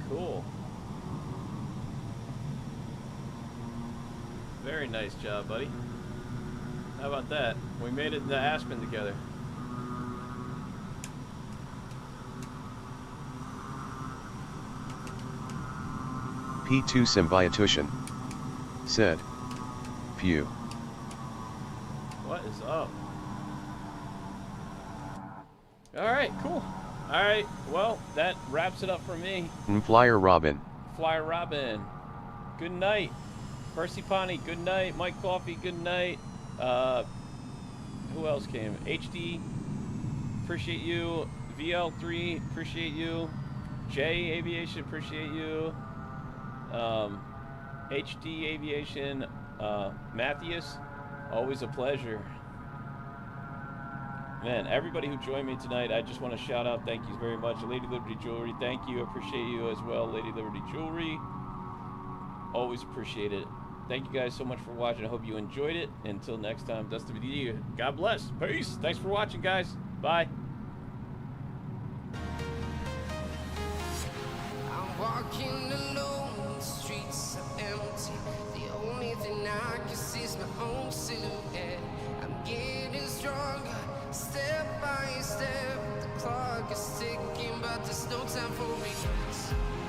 Cool. Very nice job, buddy. How about that? We made it to Aspen together. P2 Symbiotution said, phew. What is up? Alright, cool. Alright, well, that wraps it up for me. Flyer Robin. Flyer Robin. Good night. Percy Pani, good night. Mike Coffee, good night. Who else came? HD, appreciate you. VL3, appreciate you. J Aviation, appreciate you. HD Aviation, Matthias, always a pleasure. Man, everybody who joined me tonight, I just want to shout out, thank you very much. Lady Liberty Jewelry, thank you, appreciate you as well. Lady Liberty Jewelry, always appreciate it. Thank you guys so much for watching. I hope you enjoyed it. Until next time, Dustin VD, God bless. Peace. Thanks for watching, guys. Bye. I'm walking alone, the streets are empty. The only thing I can see is my own silhouette.